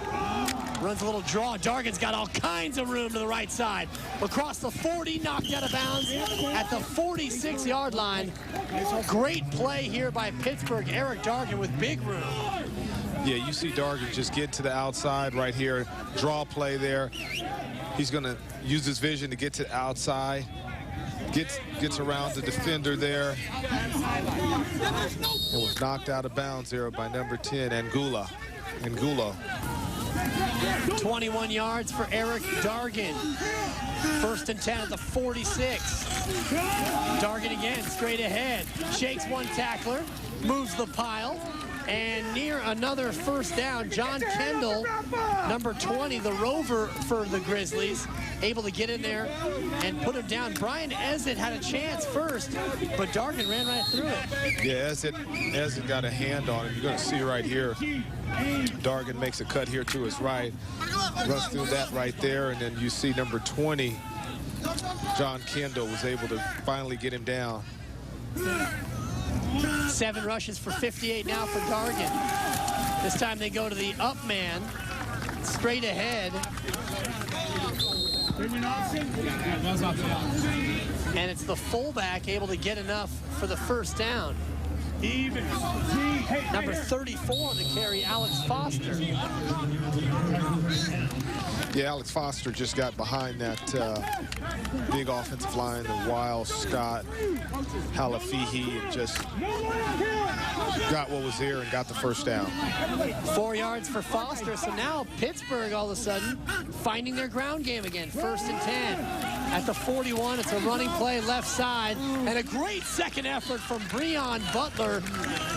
runs a little draw. Dargan's got all kinds of room to the right side. Across the 40, knocked out of bounds at the 46-yard line. Great play here by Pittsburgh. Eric Dargan with big room. Yeah, you see Dargan just get to the outside right here. Draw play there. He's going to use his vision to get to the outside. Gets around the defender there. And was knocked out of bounds there by number 10, Angulo. 21 yards for Eric Dargan. 1st and 10 at the 46. Dargan again, straight ahead. Shakes one tackler, moves the pile, and near another first down, John Kendall, number 20, the rover for the Grizzlies, able to get in there and put him down. Brian Ezett had a chance first, but Dargan ran right through it. Yeah, Ezett got a hand on him. You're going to see right here. Dargan makes a cut here to his right, runs through that right there, and then you see number 20, John Kendall, was able to finally get him down. 7 rushes for 58 now for Dargan. This time they go to the up man, straight ahead. And it's the fullback able to get enough for the first down. Number 34 on the carry, Alex Foster. Yeah, Alex Foster just got behind that big offensive line, the Wild, Scott, Halafihi, and just got what was there and got the first down. 4 yards for Foster. So now Pittsburgh all of a sudden finding their ground game again. 1st and 10 at the 41. It's a running play left side, and a great second effort from Breon Butler.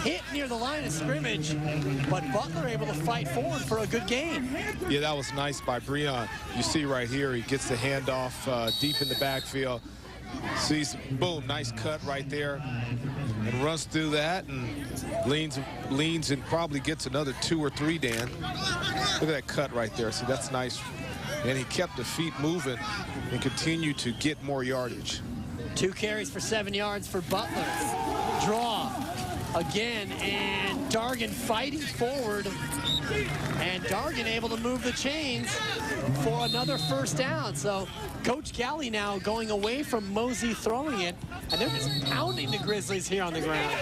Hit near the line of scrimmage, but Butler able to fight forward for a good gain. Yeah, that was nice by Breon. You see right here, he gets the handoff deep in the backfield. Sees, boom, nice cut right there, and runs through that and leans and probably gets another 2 or 3, Dan. Look at that cut right there. See, that's nice. And he kept the feet moving and continued to get more yardage. 2 carries for 7 yards for Butler. Draw again, and Dargan fighting forward, and Dargan able to move the chains for another first down. So Coach Galley now going away from Mosey throwing it, and they're just pounding the Grizzlies here on the ground.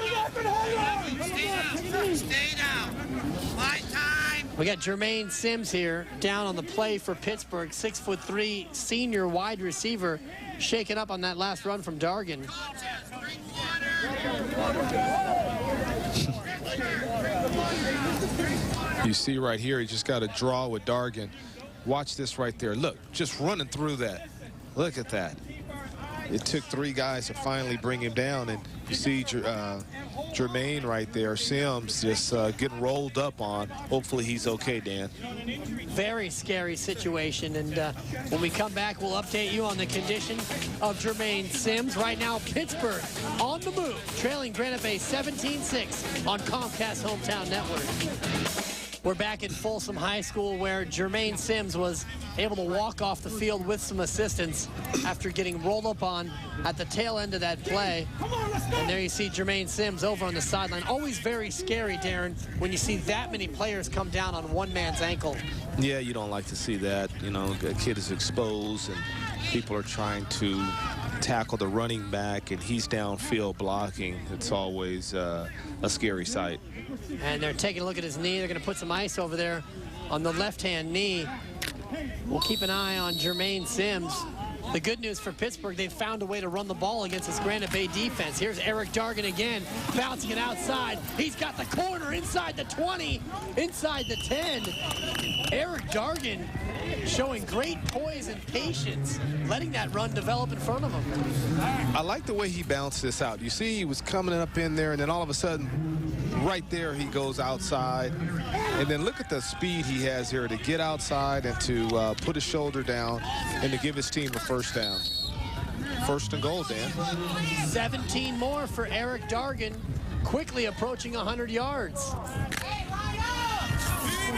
Stay down. My time. We got Jermaine Sims here down on the play for Pittsburgh, 6'3" senior wide receiver, shaken up on that last run from Dargan. You see right here, he just got a draw with Dargan. Watch this right there. Look, just running through that. Look at that. It took 3 guys to finally bring him down, and you see Jermaine right there, Sims, just getting rolled up on. Hopefully he's okay, Dan. Very scary situation, and when we come back, we'll update you on the condition of Jermaine Sims. Right now, Pittsburgh on the move, trailing Granite Bay 17-6 on Comcast Hometown Network. We're back in Folsom High School, where Jermaine Sims was able to walk off the field with some assistance after getting rolled up on at the tail end of that play. And there you see Jermaine Sims over on the sideline. Always very scary, Darren, when you see that many players come down on one man's ankle. Yeah, you don't like to see that. You know, a kid is exposed and people are trying to tackle the running back and he's downfield blocking. It's always a scary sight. And they're taking a look at his knee. They're going to put some ice over there on the left-hand knee. We'll keep an eye on Jermaine Sims. The good news for Pittsburgh, they've found a way to run the ball against this Granite Bay defense. Here's Eric Dargan again, bouncing it outside. He's got the corner inside the 20, inside the 10. Eric Dargan showing great poise and patience, letting that run develop in front of him. I like the way he bounced this out. You see he was coming up in there, and then all of a sudden, right there, he goes outside. And then look at the speed he has here to get outside and to put his shoulder down and to give his team a first down. First and goal, Dan. 17 more for Eric Dargan, quickly approaching 100 yards.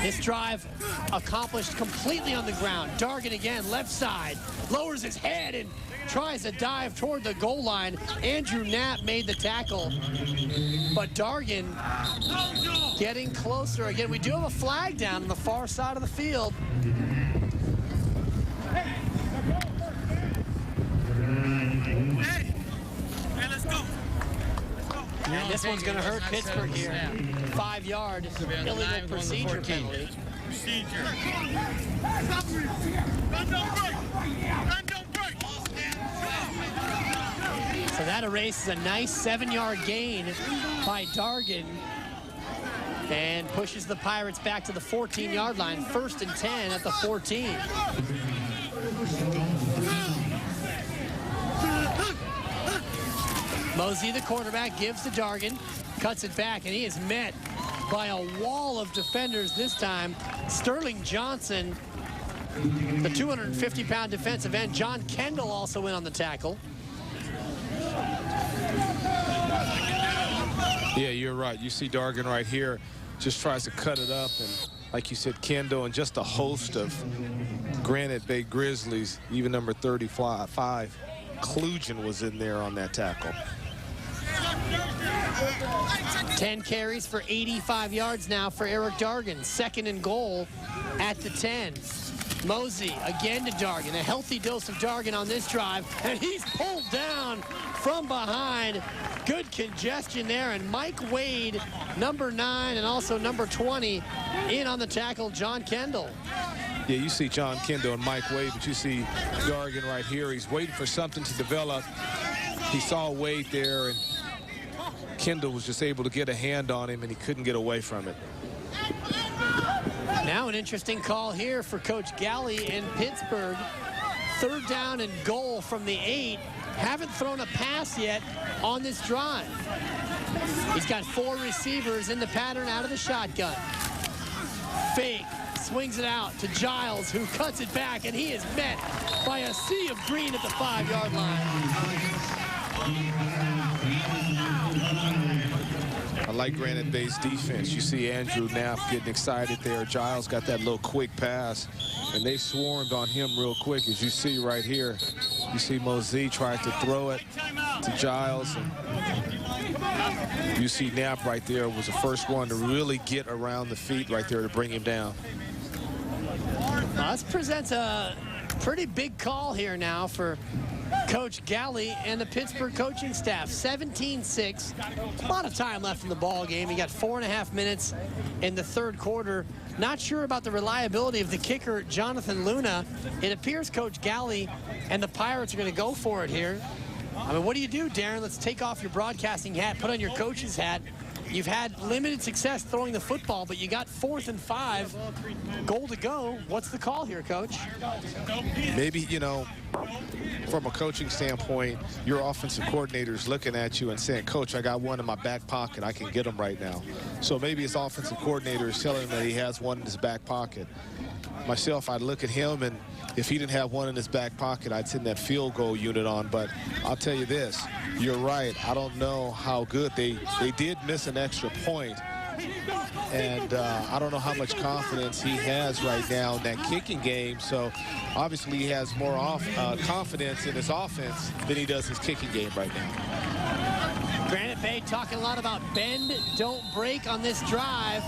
This drive accomplished completely on the ground. Dargan again, left side, lowers his head and tries to dive toward the goal line. Andrew Knapp made the tackle, but Dargan getting closer. Again, we do have a flag down on the far side of the field. Hey, let's go. And this one's going to hurt Pittsburgh here. 5-yard illegal procedure penalty. So that erases a nice 7-yard gain by Dargan and pushes the Pirates back to the 14-yard line. 1st and 10 at the 14. Mosey, the quarterback, gives to Dargan, cuts it back, and he is met by a wall of defenders this time. Sterling Johnson, the 250-pound defensive end. John Kendall also in on the tackle. Yeah, you're right. You see Dargan right here, just tries to cut it up, and like you said, Kendall and just a host of Granite Bay Grizzlies, even number 35, Klugen was in there on that tackle. 10 carries for 85 yards now for Eric Dargan. 2nd and goal at the 10. Mosey again to Dargan. A healthy dose of Dargan on this drive, and he's pulled down from behind. Good congestion there, and Mike Wade, number 9, and also number 20, in on the tackle, John Kendall. Yeah, you see John Kendall and Mike Wade, but you see Dargan right here. He's waiting for something to develop. He saw Wade there, and Kendall was just able to get a hand on him, and he couldn't get away from it. Now an interesting call here for Coach Galley in Pittsburgh. 3rd down and goal from the 8. Haven't thrown a pass yet on this drive. He's got 4 receivers in the pattern out of the shotgun. Fake, swings it out to Giles, who cuts it back, and he is met by a sea of green at the 5-yard line. I like Granite Bay's defense. You see Andrew Knapp getting excited there. Giles got that little quick pass, and they swarmed on him real quick, as you see right here. You see Mosey tried to throw it to Giles, and you see Knapp right there was the first one to really get around the feet right there to bring him down. This presents a pretty big call here now for Coach Galley and the Pittsburgh coaching staff. 17-6. A lot of time left in the ball game. You got 4.5 minutes in the 3rd quarter. Not sure about the reliability of the kicker, Jonathan Luna. It appears Coach Galley and the Pirates are going to go for it here. I mean, what do you do, Darren? Let's take off your broadcasting hat, put on your coach's hat. You've had limited success throwing the football, but you got 4th and 5. Goal to go. What's the call here, Coach? Maybe, you know, from a coaching standpoint, your offensive coordinator's looking at you and saying, Coach, I got one in my back pocket. I can get him right now. So maybe his offensive coordinator is telling him that he has one in his back pocket. Myself, I'd look at him, and if he didn't have one in his back pocket, I'd send that field goal unit on. But I'll tell you this, you're right. I don't know how good they did miss an extra point. And I don't know how much confidence he has right now in that kicking game. So obviously he has more confidence in his offense than he does his kicking game right now. Granite Bay talking a lot about bend, don't break on this drive.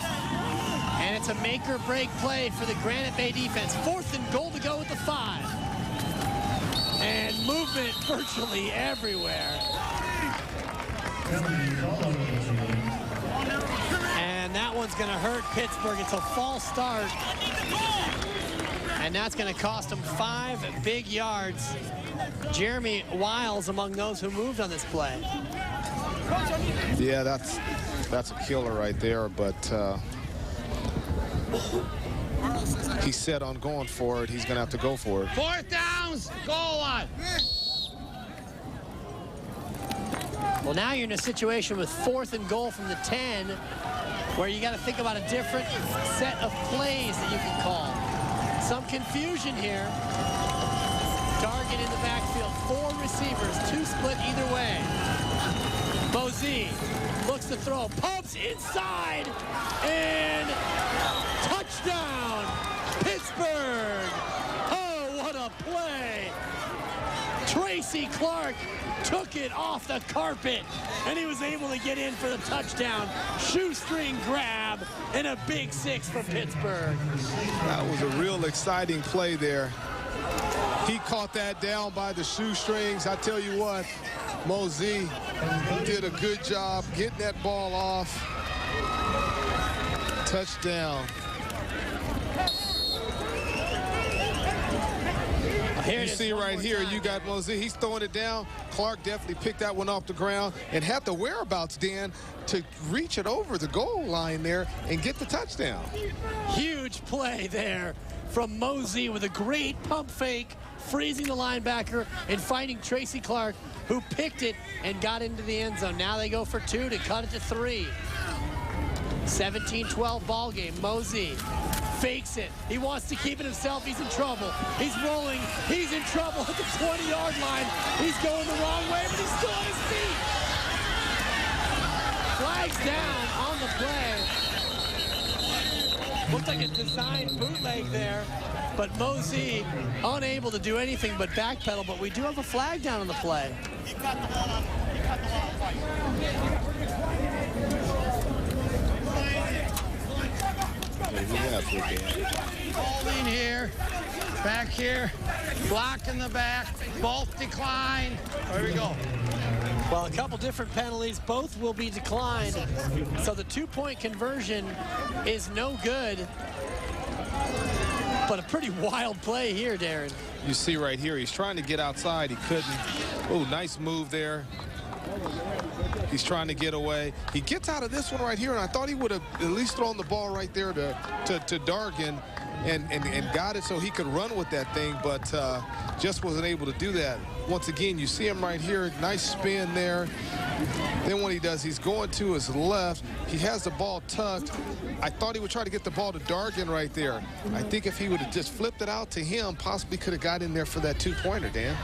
And it's a make or break play for the Granite Bay defense. 4th and goal to go with the 5. And movement virtually everywhere. And that one's going to hurt Pittsburgh. It's a false start. And that's going to cost him 5 big yards. Jeremy Wiles among those who moved on this play. Yeah, that's a killer right there, but he's set on going for it. He's going to have to go for it. 4th downs, goal line. Well, now you're in a situation with 4th and goal from the 10, where you got to think about a different set of plays that you can call. Some confusion here. Target in the backfield, 4 receivers, 2 split either way. Mosey looks to throw, pumps inside, and touchdown, Pittsburgh. Oh, what a play. Tracy Clark took it off the carpet, and he was able to get in for the touchdown. Shoestring grab and a big 6 for Pittsburgh. That was a real exciting play there. He caught that down by the shoestrings. I tell you what, Mosey did a good job getting that ball off. Touchdown. You see right here, you got Mosey. He's throwing it down. Clark definitely picked that one off the ground and had the whereabouts, Dan, to reach it over the goal line there and get the touchdown. Huge play there from Mosey with a great pump fake, freezing the linebacker and finding Tracy Clark, who picked it and got into the end zone. Now they go for 2 to cut it to 3. 17-12 ball game. Mosey fakes it. He wants to keep it himself. He's in trouble. He's rolling. He's in trouble at the 20-yard line. He's going the wrong way, but he's still on his feet. Flags down on the play. Looked like a designed bootleg there, but Mosey unable to do anything but backpedal, but we do have a flag down on the play. He cut the ball on. He cut the ball on. Holding here, back here, block in the back, both decline. There we go. Well, a couple different penalties, both will be declined. So the 2-point conversion is no good. But a pretty wild play here, Darren. You see right here, he's trying to get outside. He couldn't. Oh, nice move there. He's trying to get away. He gets out of this one right here, and I thought he would have at least thrown the ball right there to Dargan and got it so he could run with that thing, but just wasn't able to do that. Once again, you see him right here. Nice spin there. Then what he does, he's going to his left. He has the ball tucked. I thought he would try to get the ball to Dargan right there. I think if he would have just flipped it out to him, possibly could have got in there for that 2-pointer, Dan.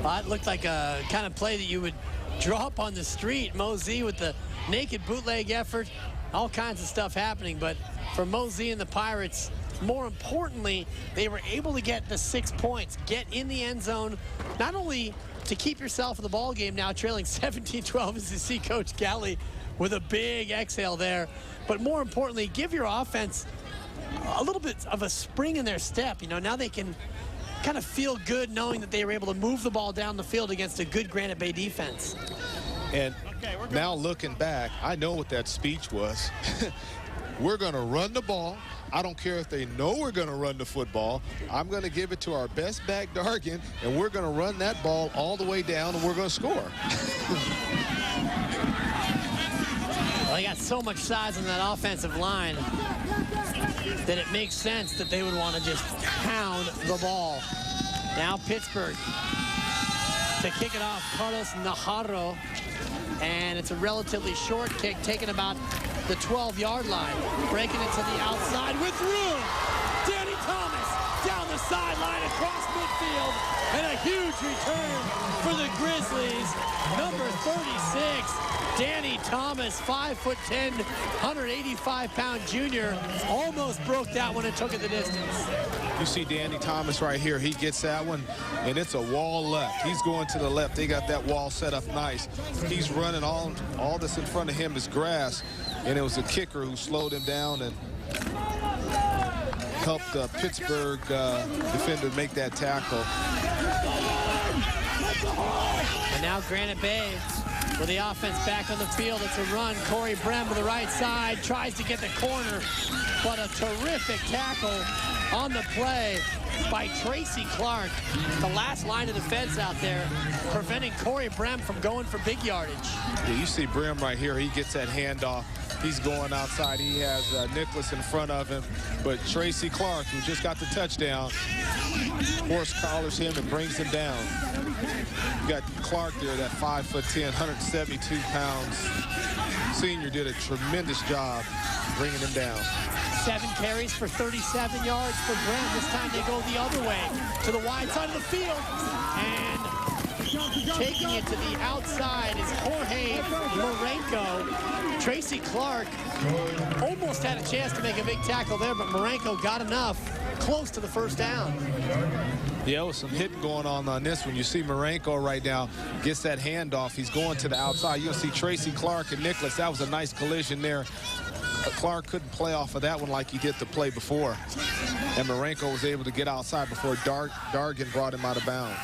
It looked like a kind of play that you would draw up on the street. Mosey with the naked bootleg effort, all kinds of stuff happening, but for Mosey and the Pirates, more importantly, they were able to get the 6 points, get in the end zone, not only to keep yourself in the ball game now trailing 17-12 as you see Coach Galley with a big exhale there, but more importantly, give your offense a little bit of a spring in their step. You know, now they can kind of feel good knowing that they were able to move the ball down the field against a good Granite Bay defense. And now looking back, I know what that speech was. We're going to run the ball. I don't care if they know we're going to run the football. I'm going to give it to our best back, Dargan, and we're going to run that ball all the way down, and we're going to score. Well, they got so much size on that offensive line that it makes sense that they would want to just pound the ball. Now Pittsburgh to kick it off, Carlos Najarro, and it's a relatively short kick, taken about the 12-yard line, breaking it to the outside with room. Danny Thomas down the sideline across midfield, and a huge return for the Grizzlies. Number 36, Danny Thomas, 5'10", 185-pound junior, almost broke that one and took it the distance. You see Danny Thomas right here. He gets that one, and it's a wall left. He's going to the left. They got that wall set up nice. He's running all that's in front of him is grass, and it was a kicker who slowed him down and helped Pittsburgh defender make that tackle. And now Granite Bay with the offense back on the field. It's a run. Corey Brem to the right side, tries to get the corner, but a terrific tackle on the play by Tracy Clark, the last line of defense out there, preventing Corey Brem from going for big yardage. Yeah, you see Brem right here. He gets that handoff. He's going outside. He has Nicholas in front of him. But Tracy Clark, who just got the touchdown, horse collars him and brings him down. You got Clark there, that 5'10", 172 pounds. Senior did a tremendous job bringing him down. 7 carries for 37 yards for Brem. This time they go the other way to the wide side of the field. And taking it to the outside is Jorge Marenko. Tracy Clark almost had a chance to make a big tackle there, but Marenko got enough close to the first down. Yeah, with some hitting going on this one. You see Marenko right now gets that handoff. He's going to the outside. You'll see Tracy Clark and Nicholas. That was a nice collision there. Clark couldn't play off of that one like he did the play before. And Marenko was able to get outside before Dargan brought him out of bounds.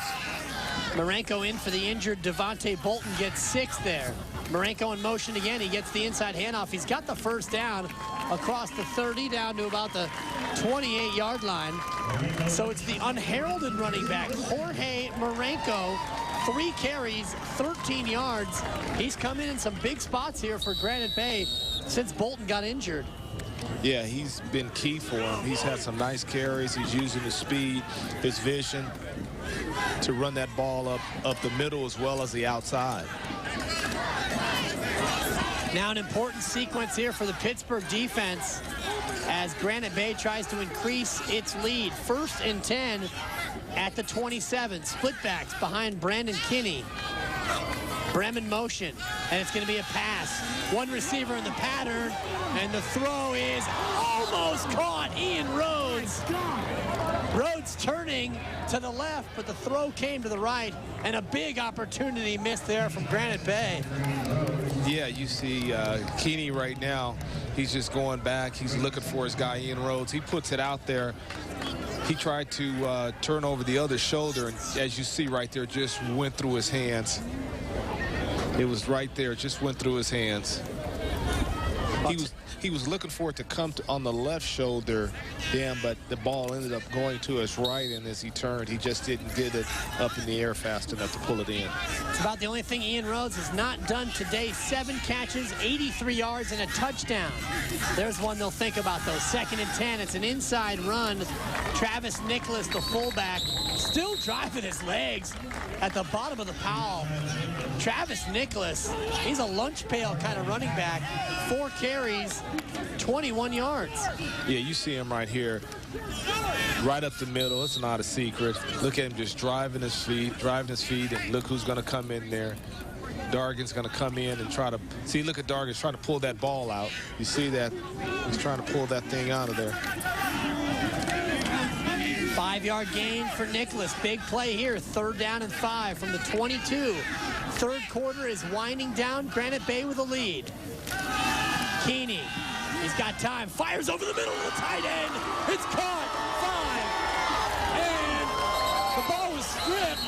Marenko in for the injured Devontae Bolton, gets 6 there. Marenko in motion again. He gets the inside handoff. He's got the first down across the 30 down to about the 28-yard line. So it's the unheralded running back, Jorge Marenko. 3 carries, 13 yards. He's come in some big spots here for Granite Bay since Bolton got injured. Yeah, he's been key for him. He's had some nice carries. He's using his speed, his vision to run that ball up the middle as well as the outside. Now an important sequence here for the Pittsburgh defense as Granite Bay tries to increase its lead. 1st and 10 at the 27. Splitbacks behind Brandon Kinney. Brem in motion, and it's going to be a pass. One receiver in the pattern, and the throw is almost caught. Ian Rhodes. Rhodes turning to the left, but the throw came to the right, and a big opportunity missed there from Granite Bay. Yeah, you see Keeney right now. He's just going back. He's looking for his guy, Ian Rhodes. He puts it out there. He tried to turn over the other shoulder, and as you see right there, just went through his hands. It was right there, just went through his hands. He was looking for it to come on the left shoulder, but the ball ended up going to his right, and as he turned, he just didn't get it up in the air fast enough to pull it in. It's about the only thing Ian Rhodes has not done today. 7 catches, 83 yards, and a touchdown. There's one they'll think about, though. 2nd and 10. It's an inside run. Travis Nicholas, the fullback, still driving his legs at the bottom of the pile. Travis Nicholas, he's a lunch pail kind of running back. 4 carries, 21 yards. Yeah, you see him right here, right up the middle. It's not a secret. Look at him just driving his feet, and look who's going to come in there. Dargan's going to come in and try to, see, look at Dargan's trying to pull that ball out. You see that? He's trying to pull that thing out of there. 5-yard gain for Nicholas. Big play here. 3rd down and 5 from the 22. 3rd quarter is winding down. Granite Bay with a lead. Keeney, he's got time. Fires over the middle of the tight end. It's caught. 5. And the ball was stripped.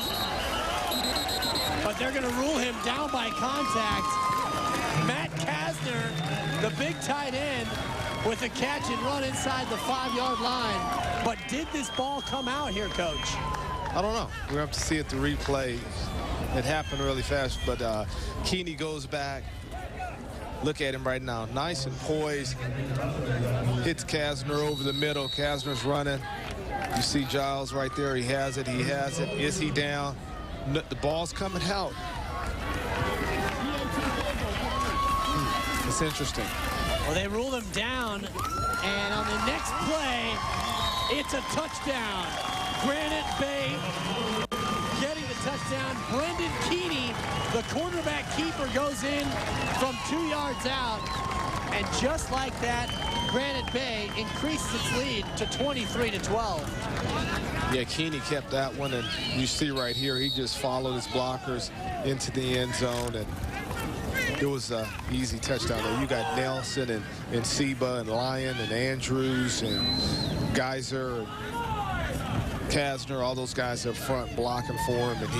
But they're going to rule him down by contact. Matt Kasner, the big tight end, with a catch and run inside the 5-yard line. But did this ball come out here, Coach? I don't know. We're going to have to see it the replay. It happened really fast, but Keeney goes back. Look at him right now. Nice and poised. Hits Kasner over the middle. Kasner's running. You see Giles right there. He has it. He has it. Is he down? No, the ball's coming out. It's interesting. Well, they ruled him down, and on the next play, it's a touchdown. Granite Bay getting the touchdown. Brendan Keeney, the quarterback keeper, goes in from 2 yards out, and just like that, Granite Bay increases its lead to 23-12. Yeah, Keeney kept that one, and you see right here, he just followed his blockers into the end zone, and it was an easy touchdown there. You got Nelson and Seba and Lyon and Andrews and Geyser and Kasner, all those guys up front blocking for him, and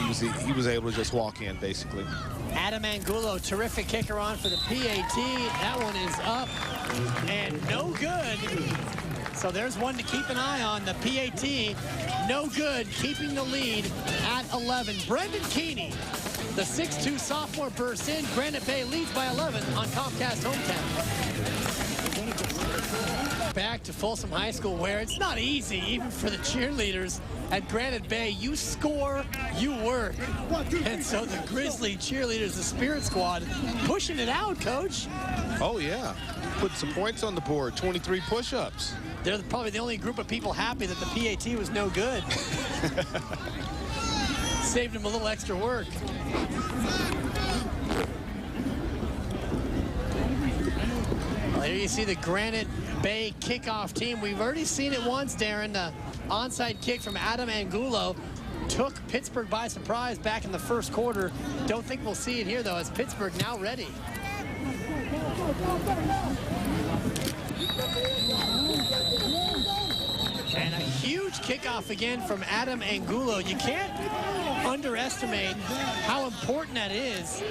he was able to just walk in, basically. Adam Angulo, terrific kicker on for the PAT. That one is up and no good. So there's one to keep an eye on. The PAT, no good, keeping the lead at 11. Brendan Keeney, the 6'2 sophomore, bursts in. Granite Bay leads by 11 on Comcast Hometown. Back to Folsom High School, where it's not easy, even for the cheerleaders at Granite Bay. You score, you work. And so the Grizzly cheerleaders, the Spirit Squad, pushing it out, Coach. Oh, yeah. Put some points on the board, 23 push-ups. They're probably the only group of people happy that the PAT was no good. Saved them a little extra work. Well, here you see the Granite Bay kickoff team. We've already seen it once, Darren. The onside kick from Adam Angulo took Pittsburgh by surprise back in the first quarter. Don't think we'll see it here, though, as Pittsburgh now ready. And a huge kickoff again from Adam Angulo. You can't underestimate how important that is.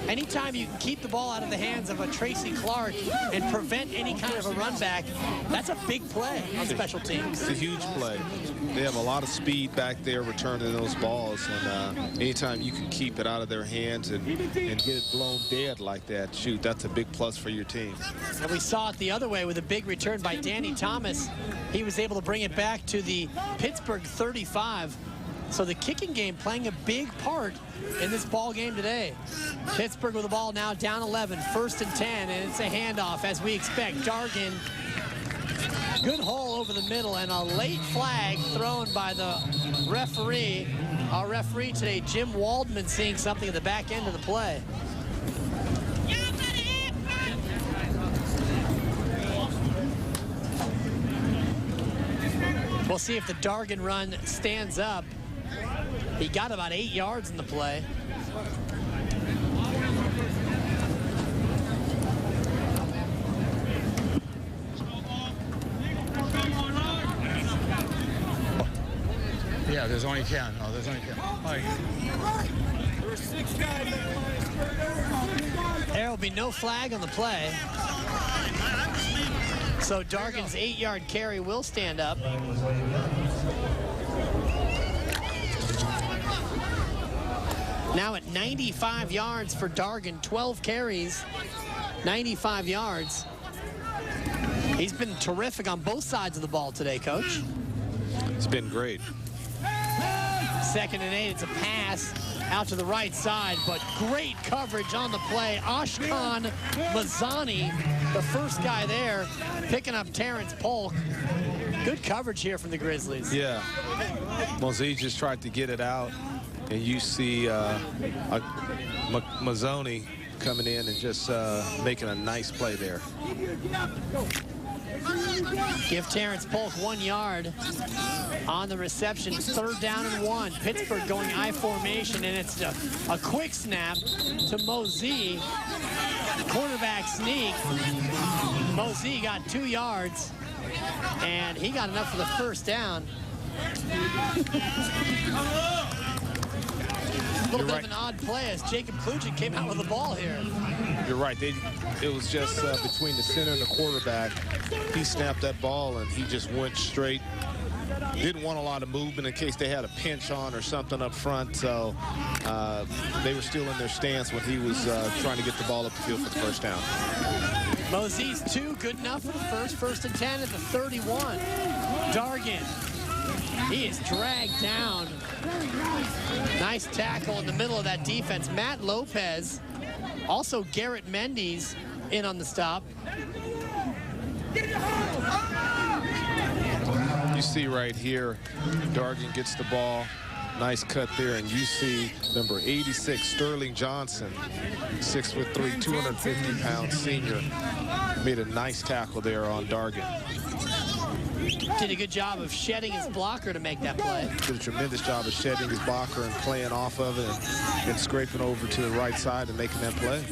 Anytime you can keep the ball out of the hands of a Tracy Clark and prevent any kind of a run back, that's a big play on special teams. It's a huge play. They have a lot of speed back there returning those balls, and anytime you can keep it out of their hands and get it blown dead like that, shoot, that's a big plus for your team. And we saw it the other way with a big return by Danny Thomas. He was able to bring it back to the Pittsburgh 35. So the kicking game playing a big part in this ball game today. Pittsburgh with the ball now down 11, 1st and 10, and it's a handoff as we expect. Dargan, good hole over the middle, and a late flag thrown by the referee. Our referee today, Jim Waldman, seeing something at the back end of the play. We'll see if the Dargan run stands up. He got about 8 yards in the play. Yeah, there's only 10. Oh, there's only 10. There will be no flag on the play. So Dargan's 8-yard carry will stand up. Now at 95 yards for Dargan, 12 carries, 95 yards. He's been terrific on both sides of the ball today, Coach. It's been great. 2nd and 8, it's a pass out to the right side, but great coverage on the play. Ashkan Mazzani, the first guy there, picking up Terrence Polk. Good coverage here from the Grizzlies. Yeah. Mosey just tried to get it out, and you see Mazzoni coming in and just making a nice play there. Give Terrence Polk 1 yard on the reception. 3rd down and 1. Pittsburgh going I formation, and it's a quick snap to Mosey. Quarterback sneak. Mosey got 2 yards, and he got enough for the 1st down. A little bit of an odd play as Jacob Klugen came out with the ball here. You're right. It was just between the center and the quarterback. He snapped that ball, and he just went straight. Didn't want a lot of movement in case they had a pinch on or something up front. So they were still in their stance when he was trying to get the ball up the field for the 1st down. Mosey's 2, good enough for the 1st and 10 at the 31. Dargan, he is dragged down. Nice tackle in the middle of that defense. Matt Lopez, also Garrett Mendes in on the stop. You see right here, Dargan gets the ball. Nice cut there, and you see number 86, Sterling Johnson, 6'3", 250-pound senior, made a nice tackle there on Dargan. Did a good job of shedding his blocker to make that play. Did a tremendous job of shedding his blocker and playing off of it and scraping over to the right side and making that play.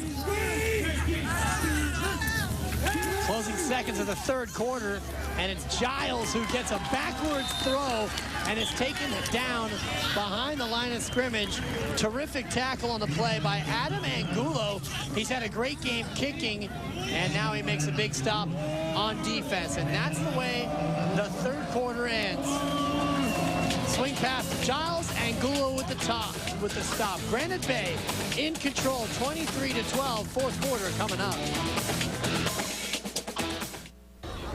Closing seconds of the third quarter, and it's Giles who gets a backwards throw and is taken down behind the line of scrimmage. Terrific tackle on the play by Adam Angulo. He's had a great game kicking, and now he makes a big stop on defense. And that's the way the third quarter ends. Swing pass to Giles, Angulo with the stop. Granite Bay in control, 23-12, fourth quarter coming up.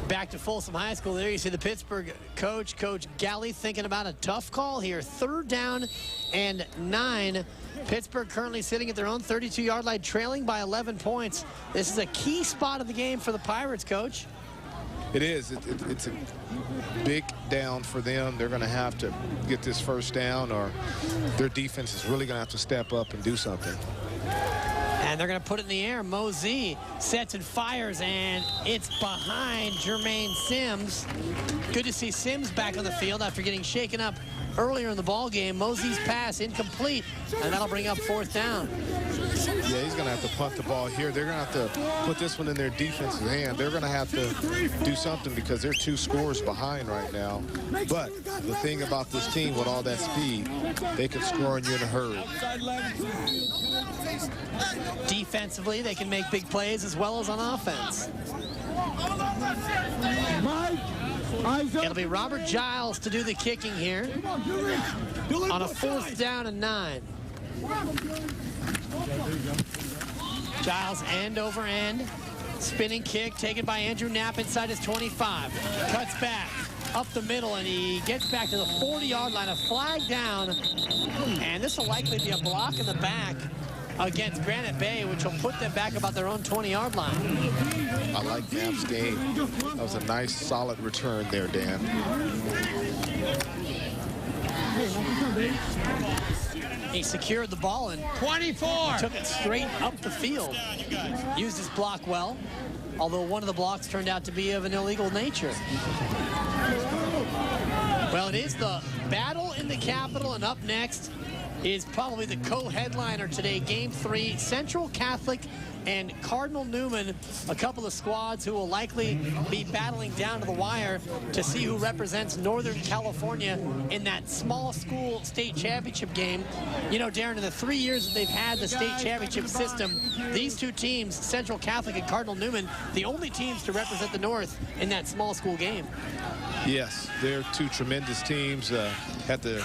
Back to Folsom High School. There you see the Pittsburgh coach, Coach Galley, thinking about a tough call here. 3rd down and 9. Pittsburgh currently sitting at their own 32-yard line, trailing by 11 points. This is a key spot of the game for the Pirates, Coach. It is. It's a big down for them. They're going to have to get this first down, or their defense is really going to have to step up and do something. And they're going to put it in the air. Mosey sets and fires, and it's behind Jermaine Sims. Good to see Sims back on the field after getting shaken up earlier in the ball game. Mosey's pass incomplete, and that'll bring up 4th down. Yeah, he's going to have to punt the ball here. They're going to have to put this one in their defensive hand. They're going to have to do something because they're 2 scores behind right now. But the thing about this team with all that speed, they can score on you in a hurry. Defensively, they can make big plays as well as on offense. It'll be Robert Giles to do the kicking here on a 4th down and 9. Giles end over end. Spinning kick taken by Andrew Knapp inside his 25. Cuts back up the middle, and he gets back to the 40-yard line. A flag down, and this will likely be a block in the back against Granite Bay, which will put them back about their own 20-yard line. I like Knapp's game. That was a nice, solid return there, Dan. He secured the ball and 24. Took it straight up the field. Used his block well, although one of the blocks turned out to be of an illegal nature. Well, it is the battle in the Capitol, and up next is probably the co-headliner today, Game 3, Central Catholic and Cardinal Newman, a couple of squads who will likely be battling down to the wire to see who represents Northern California in that small school state championship game. You know, Darren, in the 3 years that they've had the state championship system, these 2 teams, Central Catholic and Cardinal Newman, the only teams to represent the North in that small school game. Yes, they're 2 tremendous teams. Had the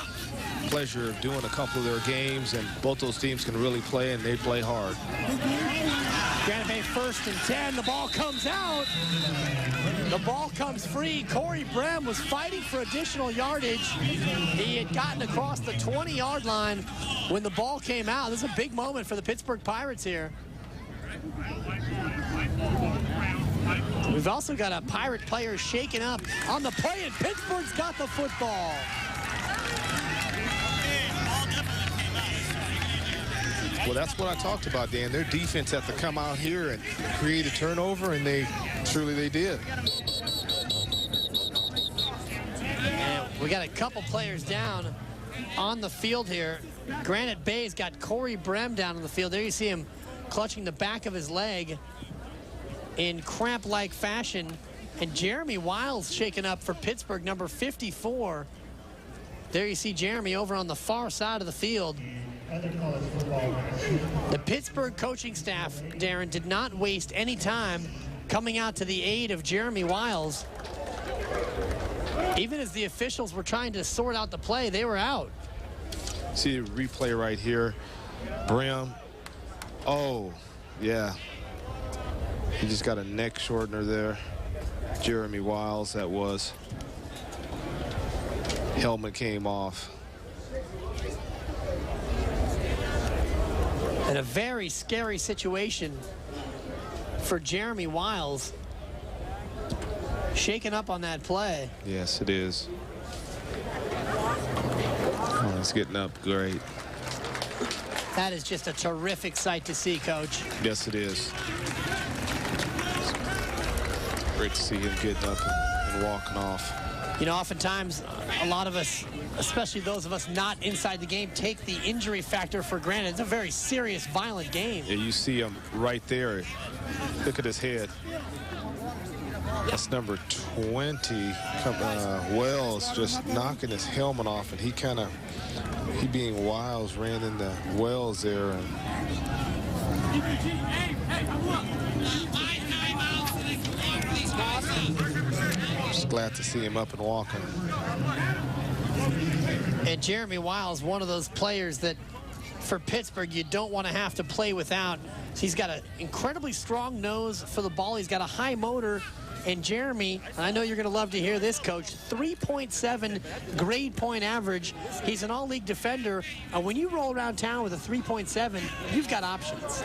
pleasure of doing a couple of their games, and both those teams can really play, and they play hard. Granite Bay 1st and 10. The ball comes out. The ball comes free. Corey Brem was fighting for additional yardage. He had gotten across the 20-yard line when the ball came out. This is a big moment for the Pittsburgh Pirates here. We've also got a Pirate player shaken up on the play, and Pittsburgh's got the football. Well, that's what I talked about, Dan. Their defense had to come out here and create a turnover, and they did. And we got a couple players down on the field here. Granite Bay's got Corey Brem down on the field. There you see him clutching the back of his leg in cramp-like fashion. And Jeremy Wiles shaken up for Pittsburgh, number 54. There you see Jeremy over on the far side of the field. The Pittsburgh coaching staff, Darren, did not waste any time coming out to the aid of Jeremy Wiles. Even as the officials were trying to sort out the play, they were out. See the replay right here. Brem. Oh, yeah. He just got a neck shortener there. Jeremy Wiles, that was. Helmet came off. And a very scary situation for Jeremy Wiles. Shaken up on that play. Yes, it is. Oh, it's getting up great. That is just a terrific sight to see, Coach. Yes, it is. Great to see him getting up and walking off. You know, oftentimes, a lot of us, especially those of us not inside the game, take the injury factor for granted. It's a very serious, violent game. Yeah, you see him right there. Look at his head. That's number 20, Wells, just knocking his helmet off, and he being Wiles ran into Wells there. And I'm just glad to see him up and walking. And Jeremy Wiles, one of those players that for Pittsburgh you don't want to have to play without. He's got an incredibly strong nose for the ball. He's got a high motor. And Jeremy, I know you're going to love to hear this, Coach, 3.7 grade point average. He's an all-league defender. When you roll around town with a 3.7, you've got options.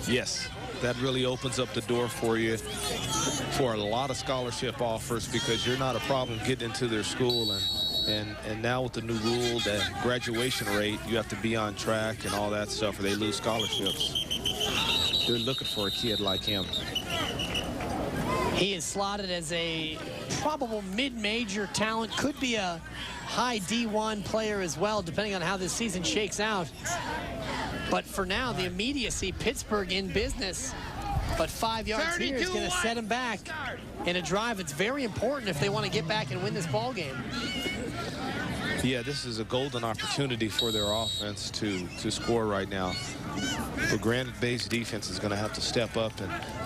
Yes, that really opens up the door for you for a lot of scholarship offers, because you're not a problem getting into their school. And now with the new rule, that graduation rate, you have to be on track and all that stuff, or they lose scholarships. They're looking for a kid like him. He is slotted as a probable mid-major talent, could be a high D1 player as well, depending on how this season shakes out. But for now, the immediacy, Pittsburgh in business. But 5 yards here is going to set him back in a drive. It's very important if they want to get back and win this ball game. Yeah, this is a golden opportunity for their offense to score right now. The Granite Bay's defense is going to have to step up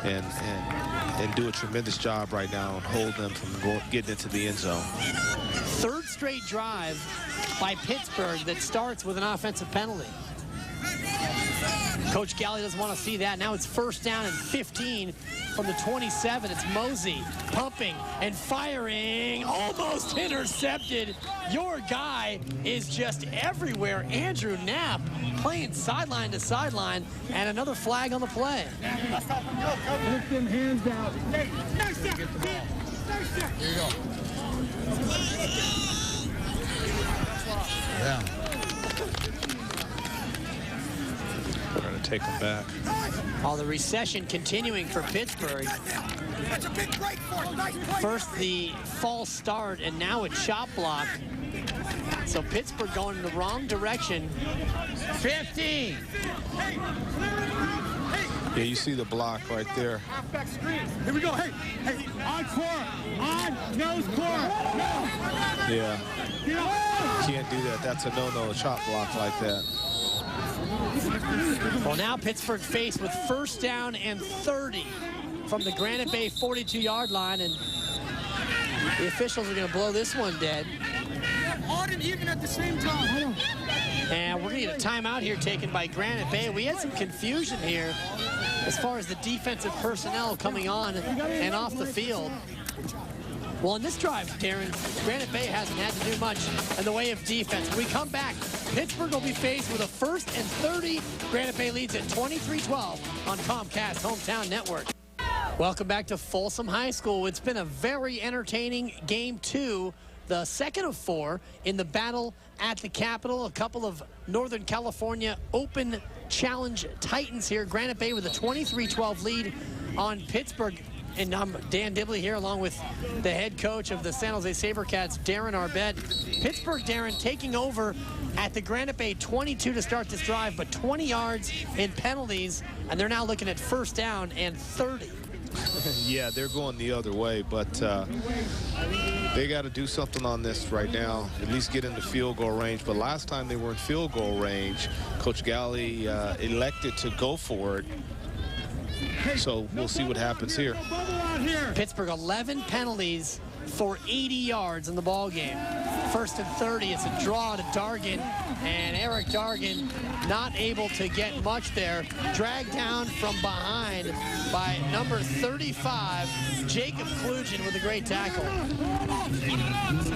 and do a tremendous job right now and hold them from getting into the end zone. Third straight drive by Pittsburgh that starts with an offensive penalty. Coach Galley doesn't want to see that. Now it's first down and 15 from the 27. It's Mosey pumping and firing, almost intercepted. Your guy is just everywhere. Andrew Knapp playing sideline to sideline, and another flag on the play. Lift them hands out. Get the ball. Here you go. Yeah. Trying to take them back. All the recession continuing for Pittsburgh. First the false start, and now a chop block. So Pittsburgh going in the wrong direction. 15. Yeah, you see the block right there. Halfback screen. Here we go. Hey, on core. On nose core. Yeah. Can't do that. That's a no-no, a chop block like that. Well, now Pittsburgh faced with first down and 30 from the Granite Bay 42-yard line, and the officials are going to blow this one dead. Odd and even at the same time. And we're going to get a timeout here taken by Granite Bay. We had some confusion here as far as the defensive personnel coming on and off the field. Well, in this drive, Darren, Granite Bay hasn't had to do much in the way of defense. When we come back, Pittsburgh will be faced with a 1st and 30. Granite Bay leads at 23-12 on Comcast Hometown Network. Welcome back to Folsom High School. It's been a very entertaining game 2, the second of 4 in the battle at the Capitol. A couple of Northern California Open Challenge Titans here. Granite Bay with a 23-12 lead on Pittsburgh. And I'm Dan Dibley here along with the head coach of the San Jose SaberCats, Darren Arbett. Pittsburgh, Darren, taking over at the Granite Bay 22 to start this drive, but 20 yards in penalties, and they're now looking at first down and 30. Yeah, they're going the other way, but they got to do something on this right now, at least get into field goal range. But last time they were in field goal range, Coach Galley elected to go for it. So we'll see what happens here. Pittsburgh 11 penalties for 80 yards in the ball game. 1st and 30, it's a draw to Dargan, and Eric Dargan not able to get much there. Dragged down from behind by number 35, Jacob Klugen, with a great tackle.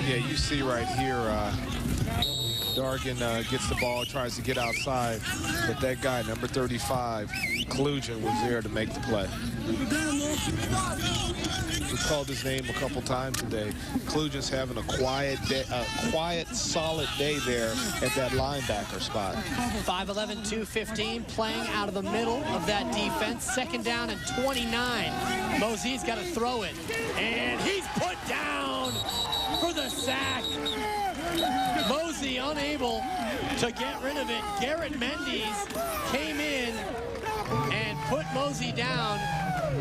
Yeah, you see right here, Dargan gets the ball, tries to get outside, but that guy, number 35, Klugen, was there to make the play. We called his name a couple times today. Klugen's having a quiet, solid day there at that linebacker spot. 5'11", 215, playing out of the middle of that defense. 2nd down and 29. Mosey's got to throw it, and he's put down for the sack. Mosey unable to get rid of it. Garrett Mendes came in and put Mosey down.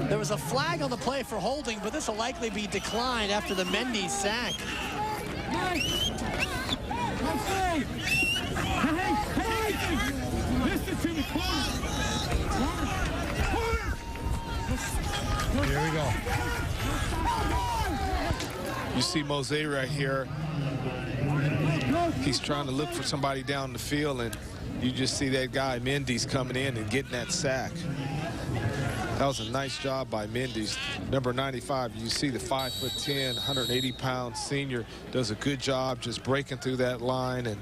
There was a flag on the play for holding, but this will likely be declined after the Mendes sack. Here we go. You see Mose right here. He's trying to look for somebody down the field, and you just see that guy Mendes coming in and getting that sack. That was a nice job by Mendes. Number 95, you see the 5'10", 180-pound senior does a good job just breaking through that line and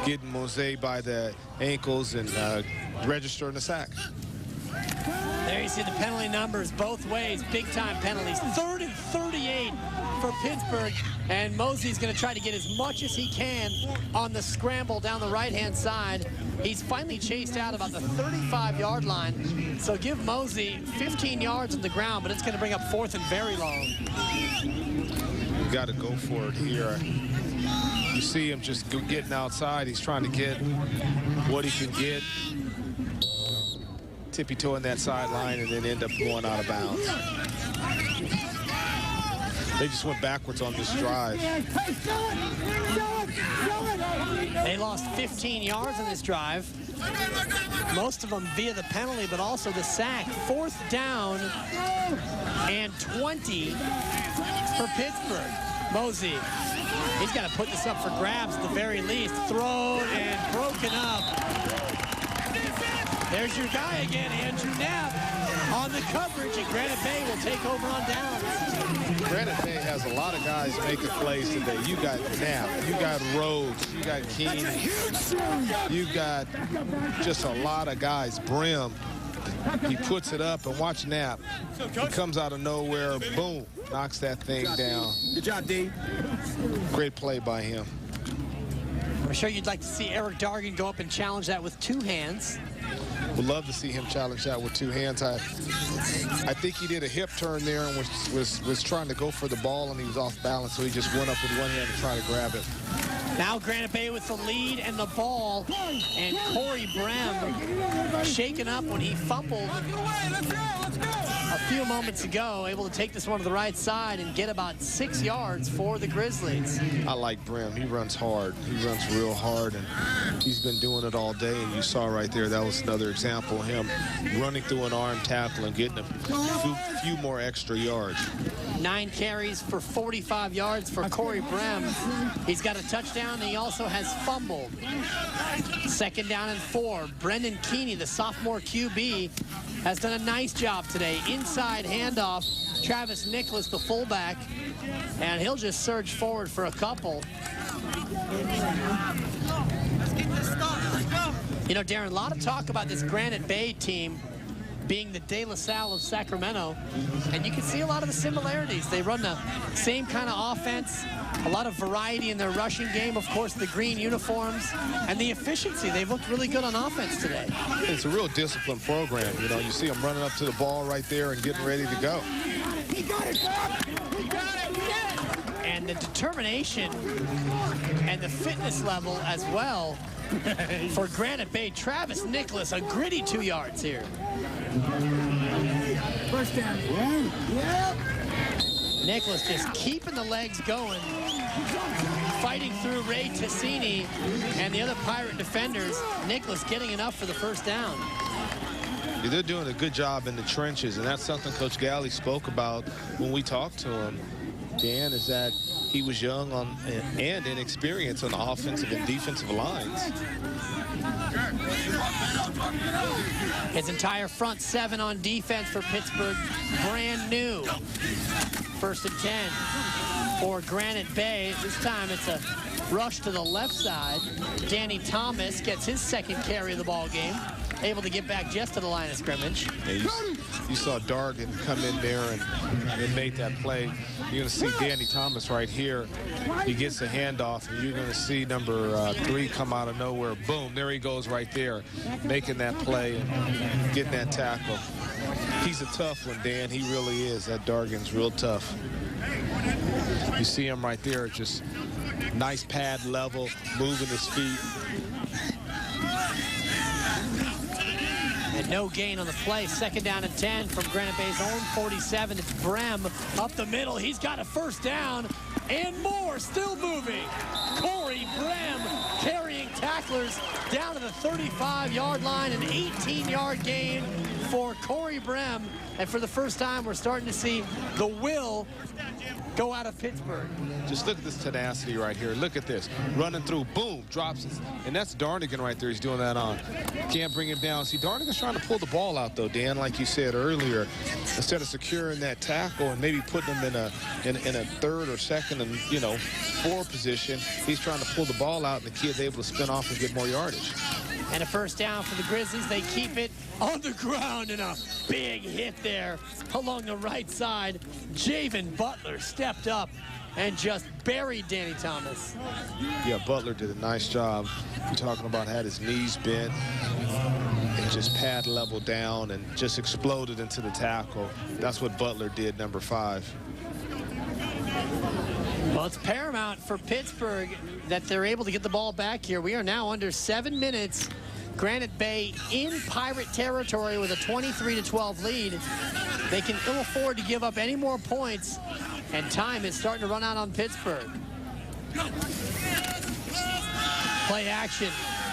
getting Mose by the ankles and registering the sack. There you see the penalty numbers both ways, big-time penalties. 3rd and 38 for Pittsburgh, and Mosey's going to try to get as much as he can on the scramble down the right-hand side. He's finally chased out about the 35-yard line, so give Mosey 15 yards on the ground, but it's going to bring up 4th and very long. You got to go for it here. You see him just getting outside. He's trying to get what he can get. Tippy-toeing that sideline and then end up going out of bounds. They just went backwards on this drive. They lost 15 yards on this drive. Most of them via the penalty, but also the sack. 4th down and 20 for Pittsburgh. Mosey, he's got to put this up for grabs at the very least. Thrown and broken up. There's your guy again, Andrew Knapp, on the coverage, and Granite Bay will take over on downs. Granite Bay has a lot of guys making plays today. You got Knapp, you got Rhodes, you got Keeney, you got just a lot of guys. Brim, he puts it up, and watch Knapp. He comes out of nowhere, boom, knocks that thing down. Good job, D. Great play by him. I'm sure you'd like to see Eric Dargan go up and challenge that with 2 hands. Would love to see him challenge that with 2 hands. I think he did a hip turn there and was trying to go for the ball, and he was off balance, so he just went up with 1 hand to try to grab it. Now Granite Bay with the lead and the ball, and Corey Brem shaken up when he fumbled a few moments ago, able to take this one to the right side and get about 6 yards for the Grizzlies. I like Brim. He runs hard. He runs real hard, and he's been doing it all day. And you saw right there, that was another example of him running through an arm tackle and getting a few more extra yards. 9 carries for 45 yards for Corey Brem. He's got a touchdown, and he also has fumbled. 2nd down and 4. Brendan Keeney, the sophomore QB, has done a nice job today. Inside handoff, Travis Nicholas, the fullback, and he'll just surge forward for a couple. You know, Darren, a lot of talk about this Granite Bay team being the De La Salle of Sacramento, and you can see a lot of the similarities. They run the same kind of offense, a lot of variety in their rushing game, of course, the green uniforms, and the efficiency. They've looked really good on offense today. It's a real disciplined program. You know, you see them running up to the ball right there and getting ready to go. He got it, Bob. He got it. And the determination and the fitness level as well for Granite Bay. Travis Nicholas, a gritty 2 yards here. First down. Yeah. Nicholas just keeping the legs going, fighting through Ray Tassini and the other Pirate defenders. Nicholas getting enough for the 1st down. Yeah, they're doing a good job in the trenches, and that's something Coach Galley spoke about when we talked to him, Dan, is that he was young and inexperienced on the offensive and defensive lines. His entire front 7 on defense for Pittsburgh, brand new. 1st and 10 for Granite Bay. This time it's a rush to the left side. Danny Thomas gets his 2nd carry of the ball game, able to get back just to the line of scrimmage. Yeah, you saw Dargan come in there and make that play. You're going to see Danny Thomas right here. He gets a handoff, and you're going to see number 3 come out of nowhere. Boom, there he goes right there, making that play and getting that tackle. He's a tough one, Dan. He really is. That Dargan's real tough. You see him right there, just nice pad level, moving his feet. And No gain on the play. 2nd down and 10 from Granite Bay's own 47. It's Brem up the middle. He's got a 1st down and more. Still moving. Corey Brem carrying tacklers down to the 35-yard line. An 18-yard gain for Corey Brem. And for the first time, we're starting to see the will go out of Pittsburg. Just look at this tenacity right here. Look at this. Running through, boom, drops it. And that's Darnigan right there. He's doing that on. Can't bring him down. See, Darnigan's trying to pull the ball out, though, Dan, like you said earlier. Instead of securing that tackle and maybe putting him in a 3rd or 2nd and, 4 position, he's trying to pull the ball out, and the kid's able to spin off and get more yardage. And a 1st down for the Grizzlies. They keep it on the ground, and a big hit there along the right side. Javen Butler stepped up and just buried Danny Thomas. Yeah, Butler did a nice job. You're talking about had his knees bent and just pad level down and just exploded into the tackle. That's what Butler did, number 5. Well, it's paramount for Pittsburgh that they're able to get the ball back here. We are now under 7 minutes. Granite Bay in Pirate territory with a 23-12 lead. They can ill afford to give up any more points, and time is starting to run out on Pittsburgh. Play action.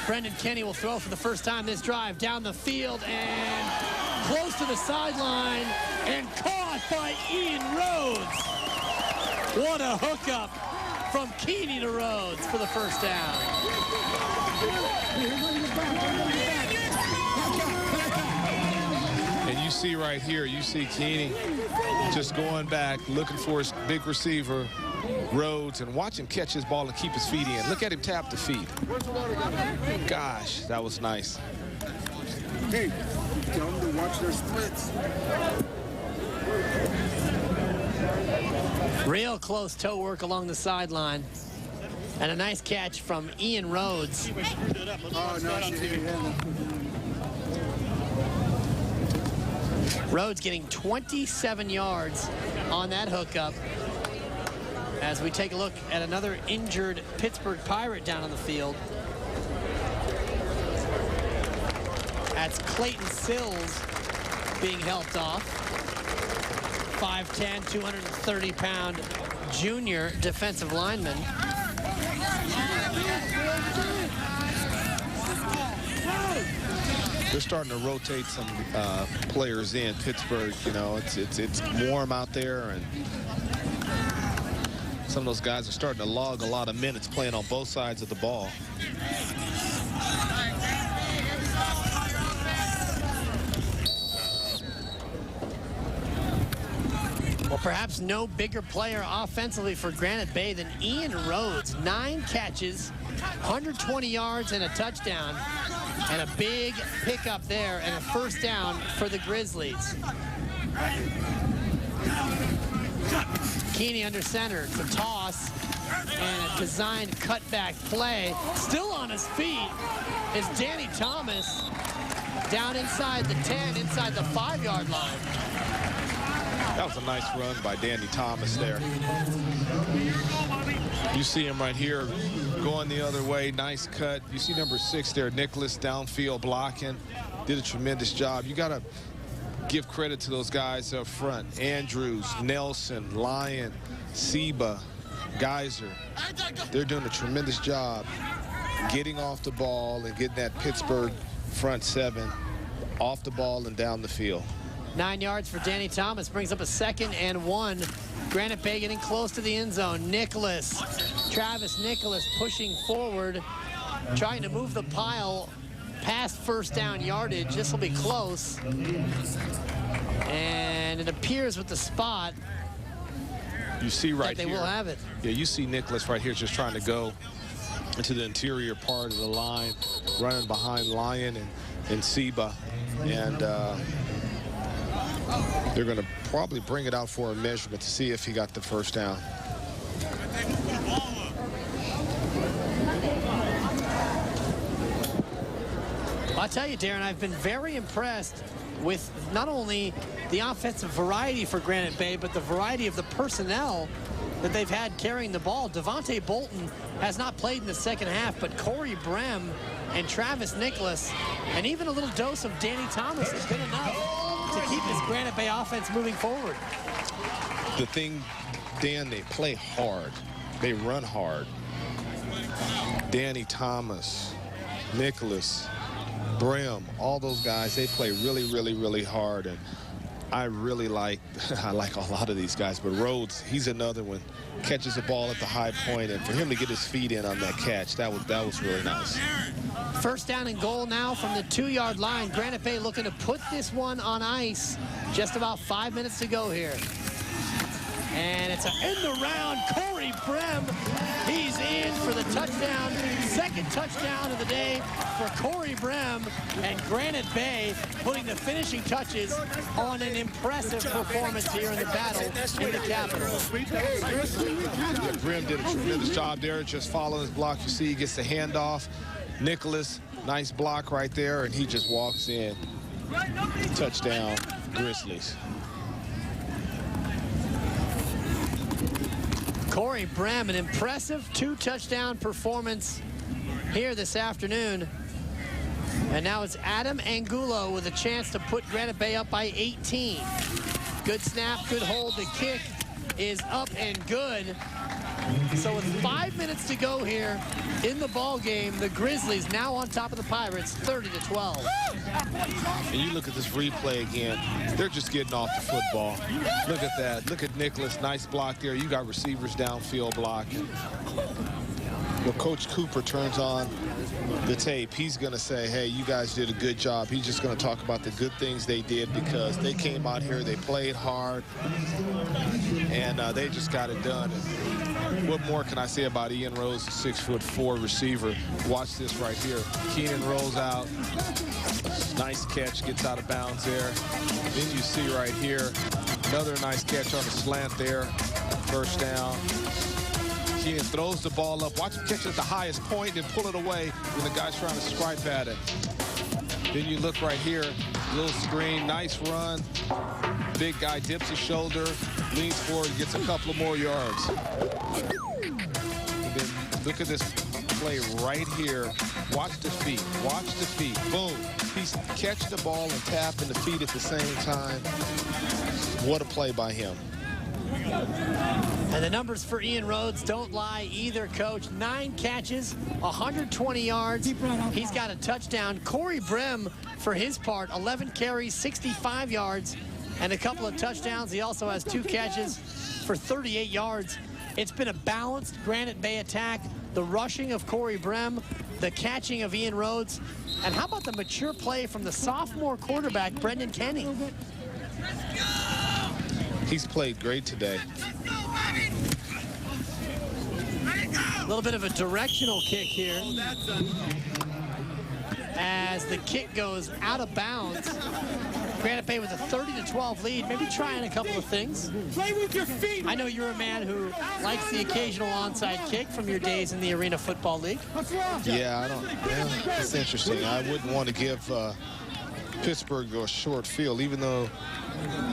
Brendan Kenny will throw for the first time this drive down the field and close to the sideline and caught by Ian Rhodes. What a hookup from Keeney to Rhodes for the 1st down. And you see right here, you see Keeney just going back, looking for his big receiver, Rhodes, and watch him catch his ball and keep his feet in. Look at him tap the feet. Gosh, that was nice. Hey, tell them to watch their splits. Real close toe work along the sideline. And a nice catch from Ian Rhodes. Oh, no, Rhodes getting 27 yards on that hookup. As we take a look at another injured Pittsburgh Pirate down on the field. That's Clayton Sills being helped off. 5'10", 230-pound junior defensive lineman. They're starting to rotate some players in Pittsburgh. It's warm out there, and some of those guys are starting to log a lot of minutes playing on both sides of the ball. Well, perhaps no bigger player offensively for Granite Bay than Ian Rhodes. 9 catches, 120 yards and a touchdown, and a big pickup there and a 1st down for the Grizzlies. Keeney under center. It's a toss and a designed cutback play. Still on his feet is Danny Thomas down inside the 10, inside the 5-yard line. That was a nice run by Danny Thomas there. You see him right here going the other way. Nice cut. You see number 6 there, Nicholas, downfield blocking. Did a tremendous job. You got to give credit to those guys up front. Andrews, Nelson, Lyon, Seba, Geyser. They're doing a tremendous job getting off the ball and getting that Pittsburgh front 7 off the ball and down the field. 9 yards for Danny Thomas, brings up a 2nd and 1. Granite Bay getting close to the end zone. Travis Nicholas pushing forward, trying to move the pile past 1st down yardage. This will be close. And it appears with the spot you see right that they here, will have it. Yeah, you see Nicholas right here just trying to go into the interior part of the line, running behind Lyon and Seba. And they're going to probably bring it out for a measurement to see if he got the 1st down. I'll tell you, Darren, I've been very impressed with not only the offensive variety for Granite Bay, but the variety of the personnel that they've had carrying the ball. Devontae Bolton has not played in the 2nd half, but Corey Brem and Travis Nicholas, and even a little dose of Danny Thomas has been enough to keep this Granite Bay offense moving forward. The thing, Dan, they play hard. They run hard. Danny Thomas, Nicholas, Brim, all those guys, they play really, really, really hard. And I really like, I like a lot of these guys, but Rhodes, he's another one. Catches the ball at the high point, and for him to get his feet in on that catch, that was really nice. First down and goal now from the 2-yard line. Granite Bay looking to put this one on ice. Just about 5 minutes to go here. And it's an end around. Corey Brem, he's in for the touchdown. Second touchdown of the day for Corey Brem, and Granite Bay putting the finishing touches on an impressive performance here in the battle in the Capitol. Brem did a tremendous job there, just following his block. You see he gets the handoff. Nicholas, nice block right there, and he just walks in. Touchdown, Grizzlies. Corey Brem, an impressive 2-touchdown performance here this afternoon. And now it's Adam Angulo with a chance to put Granite Bay up by 18. Good snap, good hold. The kick is up and good. So with 5 minutes to go here in the ball game, the Grizzlies now on top of the Pirates, 30-12. And you look at this replay again, they're just getting off the football. Look at that. Look at Nicholas. Nice block there. You got receivers downfield blocking. Well, Coach Cooper turns on the tape. He's going to say, hey, you guys did a good job. He's just going to talk about the good things they did because they came out here, they played hard, and they just got it done. And what more can I say about Ian Rose, a 6'4" receiver? Watch this right here. Keenan rolls out. Nice catch, gets out of bounds there. Then you see right here, another nice catch on the slant there. First down. Keenan throws the ball up. Watch him catch it at the highest point and pull it away when the guy's trying to stripe at it. Then you look right here, little screen, nice run. Big guy dips his shoulder, leans forward, gets a couple of more yards. And then look at this play right here. Watch the feet, watch the feet. Boom. He's catch the ball and tap in the feet at the same time. What a play by him. And the numbers for Ian Rhodes don't lie either, Coach. 9 catches, 120 yards. He's got a touchdown. Corey Brem, for his part, 11 carries, 65 yards, and a couple of touchdowns. He also has 2 catches for 38 yards. It's been a balanced Granite Bay attack. The rushing of Corey Brem, the catching of Ian Rhodes, and how about the mature play from the sophomore quarterback, Brendan Kenny? He's played great today. A little bit of a directional kick here as the kick goes out of bounds. Granite Bay with a 30-12 lead, maybe trying a couple of things. Play with your feet. I know you're a man who likes the occasional onside kick from your days in the Arena Football League. Yeah, it's interesting. I wouldn't want to give Pittsburgh a short field, even though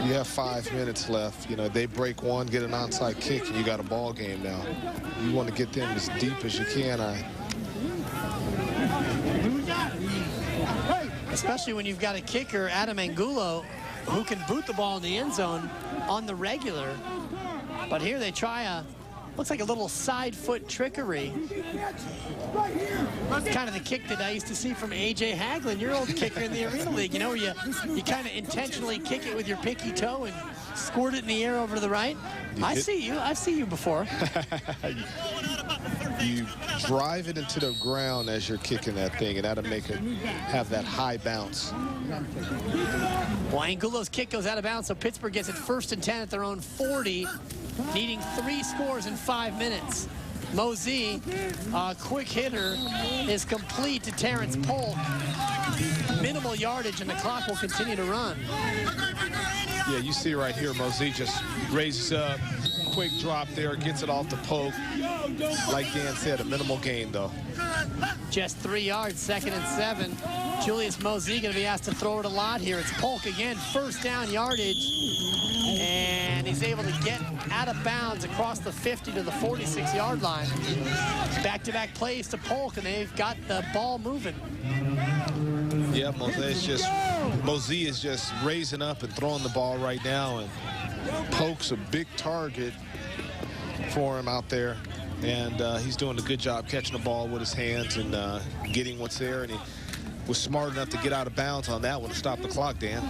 you have 5 minutes left. You know, they break one, get an onside kick, and you got a ball game now. You want to get them as deep as you can. Especially when you've got a kicker, Adam Angulo, who can boot the ball in the end zone on the regular. But here they try looks like a little side foot trickery. Kind of the kick that I used to see from A.J. Haglin, your old kicker in the Arena League. You know, where you kind of intentionally kick it with your pinky toe and squirt it in the air over to the right. I've seen you before. You drive it into the ground as you're kicking that thing, and that'll make it have that high bounce. Well, Angulo's kick goes out of bounds, so Pittsburgh gets it 1st and 10 at their own 40, needing 3 scores in 5 minutes. Mosey, quick hitter, is complete to Terrence Polk. Minimal yardage, and the clock will continue to run. Yeah, you see right here, Mosey just raises up, quick drop there, gets it off the Polk. Like Dan said, a minimal gain, though. Just 3 yards, 2nd and 7. Julius Mosey going to be asked to throw it a lot here. It's Polk again, first down yardage. And he's able to get out of bounds across the 50 to the 46-yard line. Back-to-back plays to Polk, and they've got the ball moving. Yeah, Mosey is just raising up and throwing the ball right now, and Polk's a big target for him out there, and he's doing a good job catching the ball with his hands and getting what's there, and he was smart enough to get out of bounds on that one to stop the clock, Dan.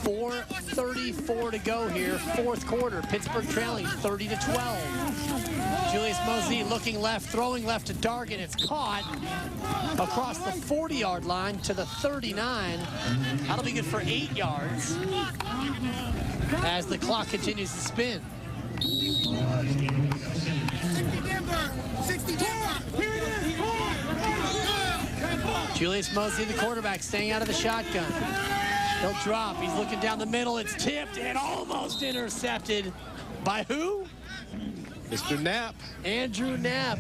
4:34 to go here, fourth quarter. Pittsburgh trailing 30-12. Julius Mosey looking left, throwing left to Dargan. It's caught across the 40-yard line to the 39. That'll be good for 8 yards as the clock continues to spin. Julius Mosey, the quarterback, staying out of the shotgun. He'll drop. He's looking down the middle. It's tipped and almost intercepted by who? Mr. Knapp. Andrew Knapp.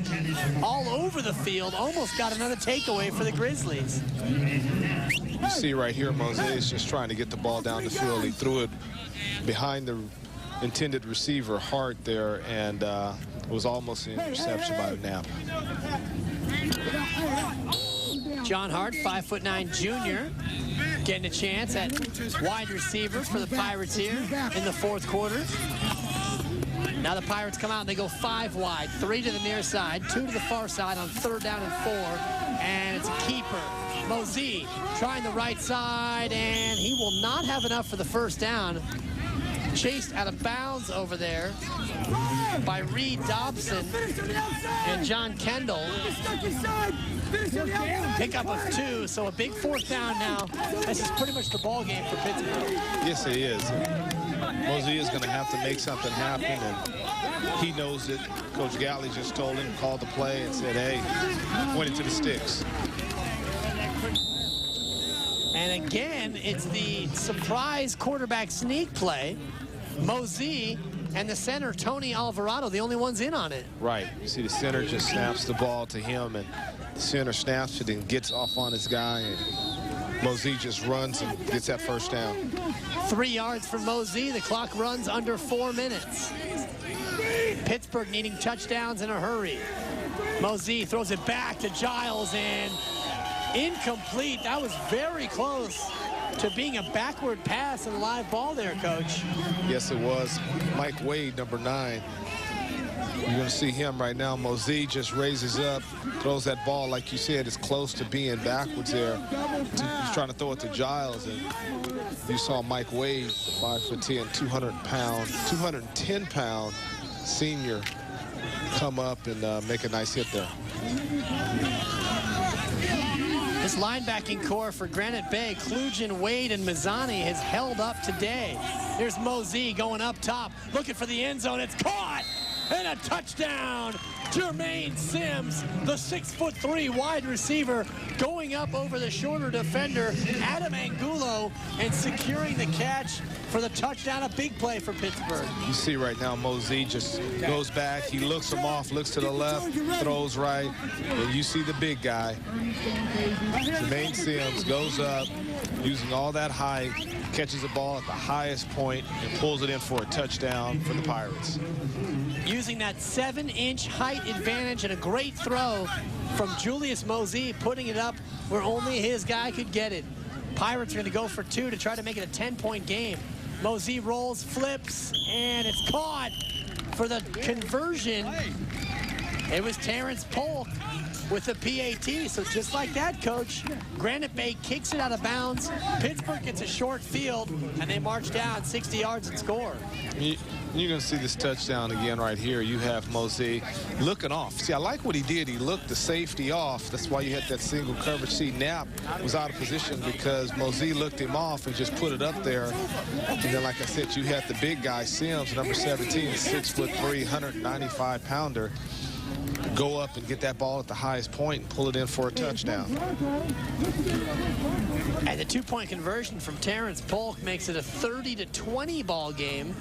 All over the field. Almost got another takeaway for the Grizzlies. You see right here, Mosey is just trying to get the ball down the field. He threw it behind the intended receiver, Hart, there, and it was almost an interception by Knapp. John Hart, 5'9" junior, getting a chance at wide receiver for the Pirates here in the fourth quarter. Now the Pirates come out and they go 5 wide, 3 to the near side, 2 to the far side on 3rd down and 4, and it's a keeper. Mosey trying the right side, and he will not have enough for the first down. Chased out of bounds over there by Reed Dobson and John Kendall. Pickup of 2, so a big 4th down now. This is pretty much the ball game for Pittsburgh. Yes, it is. Mosey is going to have to make something happen, and he knows it. Coach Galley just told him, called the play, and said, hey, point it to the sticks. And again, it's the surprise quarterback sneak play. Mosey and the center, Tony Alvarado, the only ones in on it. Right. You see the center just snaps the ball to him, and the center snaps it and gets off on his guy, and Mosey just runs and gets that first down. 3 yards for Mosey. The clock runs under 4 minutes. Pittsburgh needing touchdowns in a hurry. Mosey throws it back to Giles, and incomplete. That was very close to being a backward pass and a live ball there, Coach. Yes, it was. Mike Wade, number 9. You're going to see him right now. Mosey just raises up, throws that ball, like you said, is close to being backwards there. He's trying to throw it to Giles, and you saw Mike Wade, 5'10", 210-pound senior, come up and make a nice hit there. This linebacking core for Granite Bay, Klugen, Wade, and Mazzani has held up today. Here's Mosey going up top, looking for the end zone. It's caught, and a touchdown. Jermaine Sims, the 6'3" wide receiver, going up over the shorter defender, Adam Angulo, and securing the catch for the touchdown. A big play for Pittsburgh. You see right now, Mosey just goes back. He looks him off, looks to the left, throws right, and you see the big guy. Jermaine Sims goes up, using all that height, catches the ball at the highest point, and pulls it in for a touchdown for the Pirates. Using that 7-inch height advantage and a great throw from Julius Mosey, putting it up where only his guy could get it. Pirates are going to go for 2 to try to make it a 10-point game. Mosey rolls, flips, and it's caught for the conversion. It was Terrence Polk with the PAT. So just like that, Coach, Granite Bay kicks it out of bounds. Pittsburgh gets a short field, and they march down 60 yards and score. You're going to see this touchdown again right here. You have Mosey looking off. See, I like what he did. He looked the safety off. That's why you had that single coverage. See, Knapp was out of position because Mosey looked him off and just put it up there. And then, like I said, you had the big guy, Sims, number 17, 6'3", 195-pounder, go up and get that ball at the highest point and pull it in for a touchdown. And the 2-point conversion from Terrence Polk makes it a 30-20 ball game.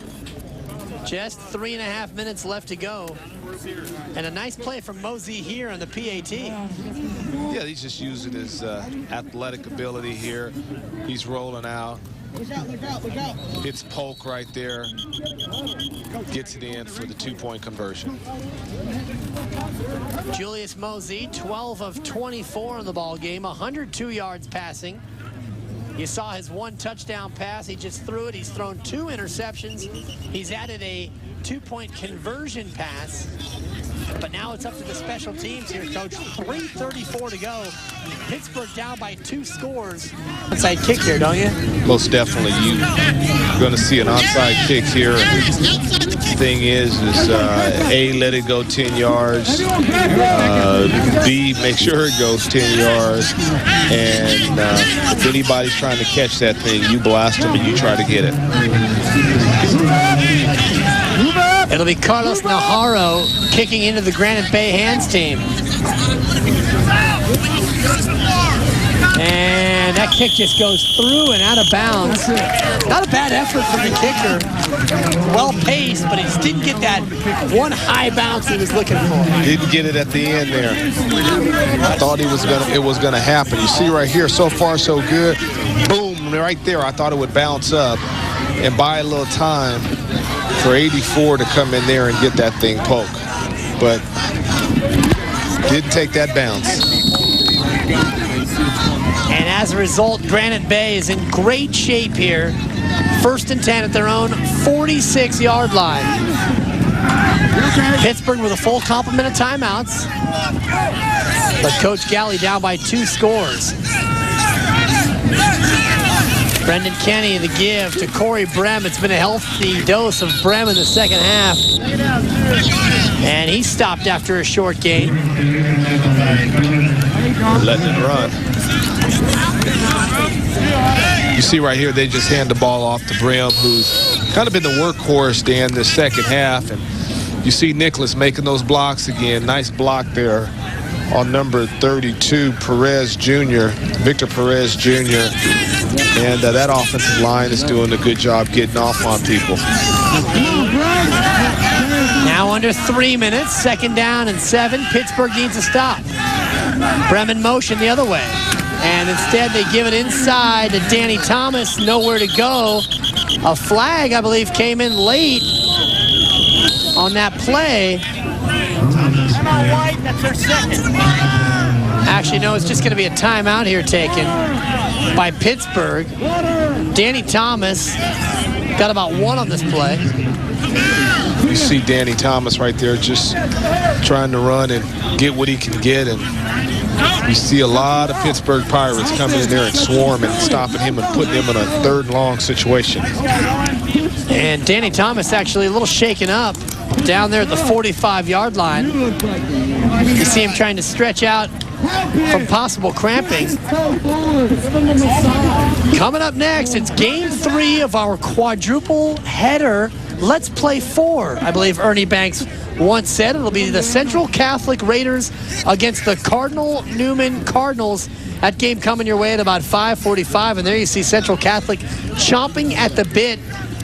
Just 3.5 minutes left to go. And a nice play from Mosey here on the PAT. Yeah, he's just using his athletic ability here. He's rolling out. Look out, look out, look out. Hits Polk right there. Gets it in for the 2-point conversion. Julius Mosey, 12 of 24 in the ball game, 102 yards passing. You saw his 1 touchdown pass. He just threw it. He's thrown 2 interceptions. He's added a 2-point conversion pass. But now it's up to the special teams here, Coach. 3:34 to go. Pittsburgh down by 2 scores. Onside kick here, don't you? Most definitely. You're going to see an onside kick here. Thing is A, let it go 10 yards. B, make sure it goes 10 yards. And if anybody's trying to catch that thing, you blast them and you try to get it. It'll be Carlos Najarro kicking into the Granite Bay Hands team. And that kick just goes through and out of bounds. Not a bad effort from the kicker. Well paced, but he just didn't get that one high bounce he was looking for. Didn't get it at the end there. I thought it was gonna happen. You see right here, so far so good. Boom, right there. I thought it would bounce up and buy a little time for 84 to come in there and get that thing poke. But didn't take that bounce. And as a result, Granite Bay is in great shape here. 1st and 10 at their own 46-yard line. Pittsburgh with a full complement of timeouts. But Coach Galley down by 2 scores. Brendan Kenny, the give to Corey Brem. It's been a healthy dose of Brem in the second half. And he stopped after a short gain. Letting it run. You see right here, they just hand the ball off to Brem, who's kind of been the workhorse there in the second half. And you see Nicholas making those blocks again. Nice block there on number 32, Perez Jr., Victor Perez Jr. And that offensive line is doing a good job getting off on people. Now under 3 minutes, 2nd down and 7. Pittsburgh needs a stop. Bremen motion the other way. And instead they give it inside to Danny Thomas, nowhere to go. A flag, I believe, came in late on that play. That's their second. Actually, no, it's just going to be a timeout here taken by Pittsburgh. Danny Thomas got about 1 on this play. You see Danny Thomas right there just trying to run and get what he can get. And you see a lot of Pittsburgh Pirates coming in there and swarming and stopping him and putting him in a 3rd and long situation. And Danny Thomas actually a little shaken up down there at the 45-yard line. You see him trying to stretch out from possible cramping. Coming up next, it's game 3 of our quadruple header. Let's play 4, I believe Ernie Banks once said. It'll be the Central Catholic Raiders against the Cardinal Newman Cardinals. That game coming your way at about 5:45, and there you see Central Catholic chomping at the bit,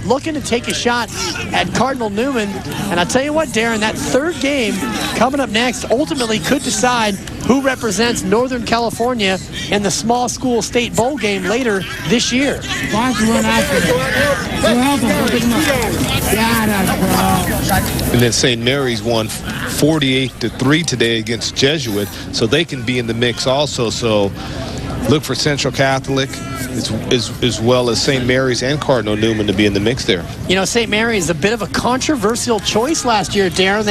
looking to take a shot at Cardinal Newman. And I'll tell you what, Darren, that 3rd game coming up next ultimately could decide who represents Northern California in the small school state bowl game later this year. And then St. Mary's won 48-3 today against Jesuit, so they can be in the mix also. So look for Central Catholic as well as St. Mary's and Cardinal Newman to be in the mix there. You know, St. Mary's, a bit of a controversial choice last year, Darren.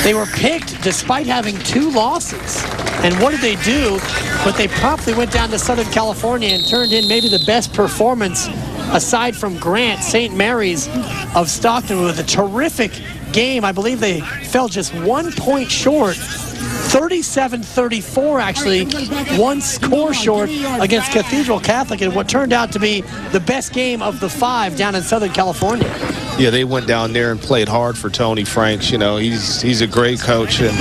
They were picked despite having 2 losses. And what did they do? But they promptly went down to Southern California and turned in maybe the best performance aside from Grant, St. Mary's of Stockton, with a terrific game. I believe they fell just 1 point short. 37-34, actually, 1 score short against Cathedral Catholic in what turned out to be the best game of the 5 down in Southern California. Yeah, they went down there and played hard for Tony Franks. You know, he's a great coach. And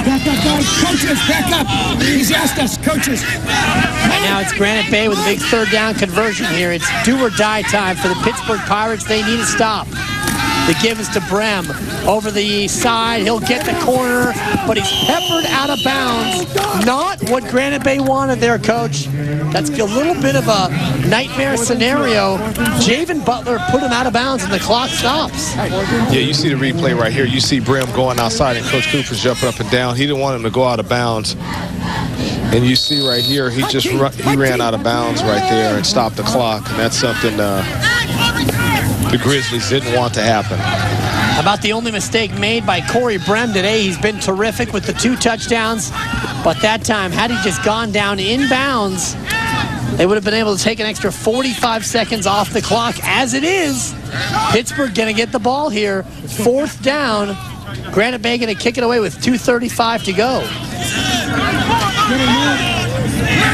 Coaches, back up. He's asked us, coaches. Right now it's Granite Bay with a big 3rd down conversion here. It's do or die time for the Pittsburgh Pirates. They need a stop. The give is to Brem. Over the side, he'll get the corner, but he's peppered out of bounds. Not what Granite Bay wanted there, Coach. That's a little bit of a nightmare scenario. Javen Butler put him out of bounds, and the clock stops. Yeah, you see the replay right here. You see Brem going outside, and Coach Cooper's jumping up and down. He didn't want him to go out of bounds. And you see right here, he ran out of bounds right there and stopped the clock. And that's something the Grizzlies didn't want to happen. About the only mistake made by Corey Brem today. He's been terrific with the 2 touchdowns. But that time, had he just gone down in bounds, they would have been able to take an extra 45 seconds off the clock. As it is, Pittsburgh going to get the ball here. 4th down. Granite Bay going to kick it away with 2:35 to go.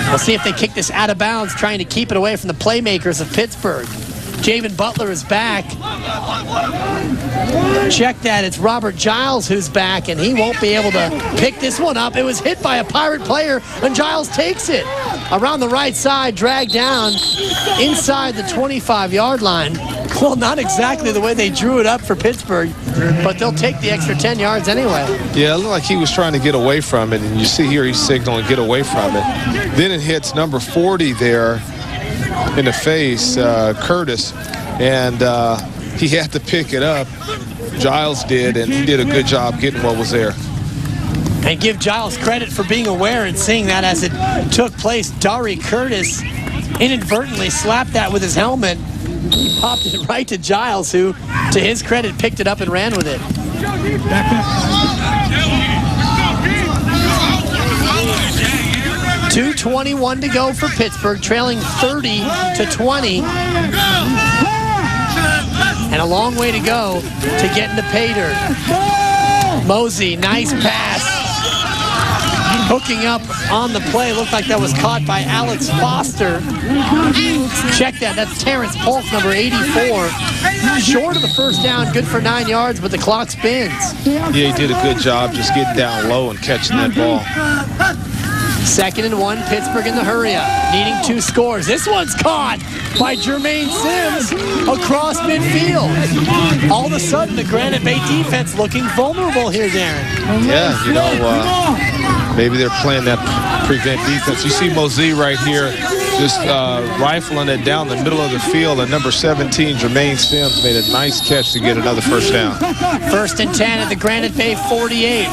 We'll see if they kick this out of bounds, trying to keep it away from the playmakers of Pittsburgh. Javen Butler is back. Check that. It's Robert Giles who's back, and he won't be able to pick this one up. It was hit by a Pirate player, and Giles takes it around the right side, dragged down inside the 25-yard line. Well, not exactly the way they drew it up for Pittsburgh, but they'll take the extra 10 yards anyway. Yeah, it looked like he was trying to get away from it, and you see here he's signaling get away from it. Then it hits number 40 there in the face, Curtis, and he had to pick it up. Giles did, and he did a good job getting what was there. And give Giles credit for being aware and seeing that as it took place. Dari Curtis inadvertently slapped that with his helmet. He popped it right to Giles, who, to his credit, picked it up and ran with it. 2:21 to go for Pittsburgh, trailing 30-20. And a long way to go to get into pay dirt. Mosey, nice pass. Hooking up on the play. Looked like that was caught by Alex Foster. Check that. That's Terrence Polk, number 84. Short of the 1st down. Good for 9 yards, but the clock spins. Yeah, he did a good job just getting down low and catching that ball. 2nd and 1, Pittsburgh in the hurry-up, needing 2 scores. This one's caught by Jermaine Sims across midfield. All of a sudden, the Granite Bay defense looking vulnerable here, Darren. Yeah, you know, maybe they're playing that prevent defense. You see Mosey right here just rifling it down the middle of the field, and number 17, Jermaine Sims, made a nice catch to get another 1st down. 1st and 10 at the Granite Bay 48.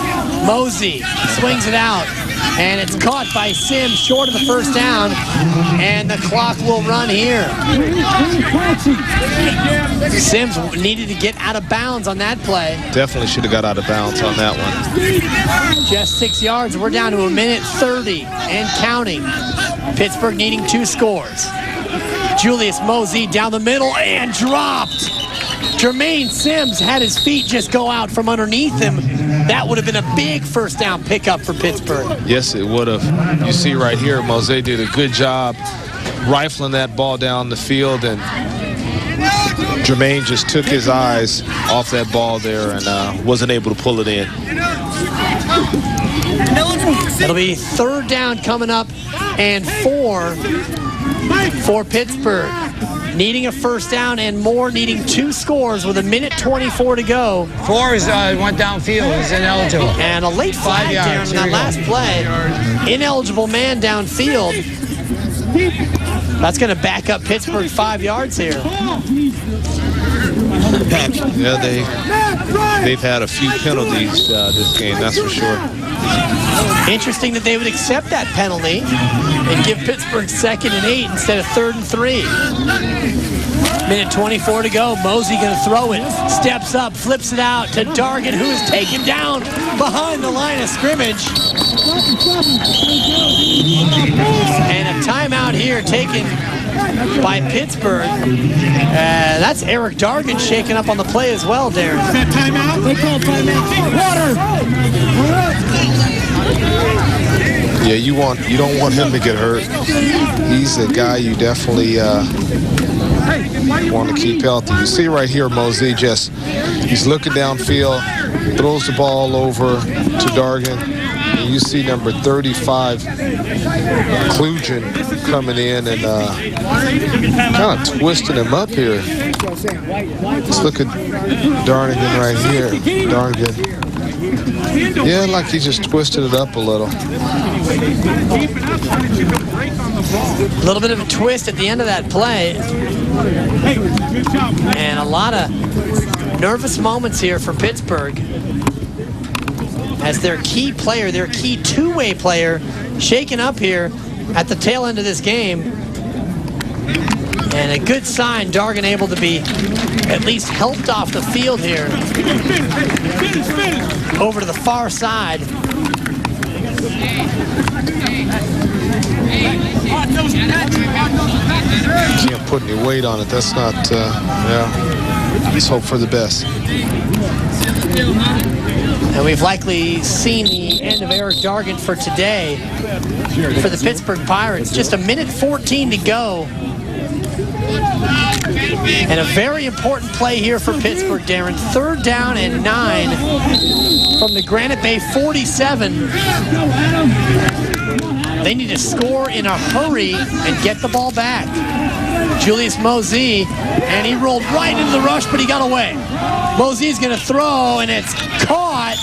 Mosey swings it out, and it's caught by Sims short of the 1st down, and the clock will run here. Sims needed to get out of bounds on that play. Definitely should have got out of bounds on that one. Just 6 yards. We're down to 1:30 and counting. Pittsburgh needing 2 scores. Julius Mosey down the middle and dropped. Jermaine Sims had his feet just go out from underneath him. That would have been a big 1st down pickup for Pittsburgh. Yes, it would have. You see right here, Mosey did a good job rifling that ball down the field, and Jermaine just took his eyes off that ball there and wasn't able to pull it in. It'll be 3rd down coming up and 4 for Pittsburgh. Needing a 1st down and more, needing 2 scores with 1:24 to go. 4 went downfield. He's ineligible. And a late flag there in that last play. Ineligible man downfield. That's going to back up Pittsburgh 5 yards here. Yeah, they've had a few penalties this game, that's for sure. Interesting that they would accept that penalty and give Pittsburgh 2nd and 8 instead of 3rd and 3. 1:24 to go. Mosey going to throw it. Steps up, flips it out to Dargan, who is taken down behind the line of scrimmage. And a timeout here taken by Pittsburgh. That's Eric Dargan shaking up on the play as well, Darren. Is that timeout? They call timeout. Yeah, you don't want him to get hurt. He's a guy you definitely want to keep healthy. You see right here, Mosey he's looking downfield, throws the ball over to Dargan, And you see number 35, Klugen, coming in and kind of twisting him up here. Let's look at Darnigan right here. Darnigan. Yeah, like he just twisted it up a little. A little bit of a twist at the end of that play. And a lot of nervous moments here for Pittsburgh as their key player, their key two-way player, shaken up here at the tail end of this game. And a good sign, Dargan able to be at least helped off the field here. Over to the far side. Can't put any weight on it. That's not, yeah. Let's hope for the best. And we've likely seen the end of Eric Dargan for today for the Pittsburgh Pirates. Just a minute 14 to go. And a very important play here for Pittsburgh, Darren. 3rd down and 9 from the Granite Bay 47. They need to score in a hurry and get the ball back. Julius Mosey, and he rolled right into the rush, but he got away. Mosey's going to throw, and it's caught.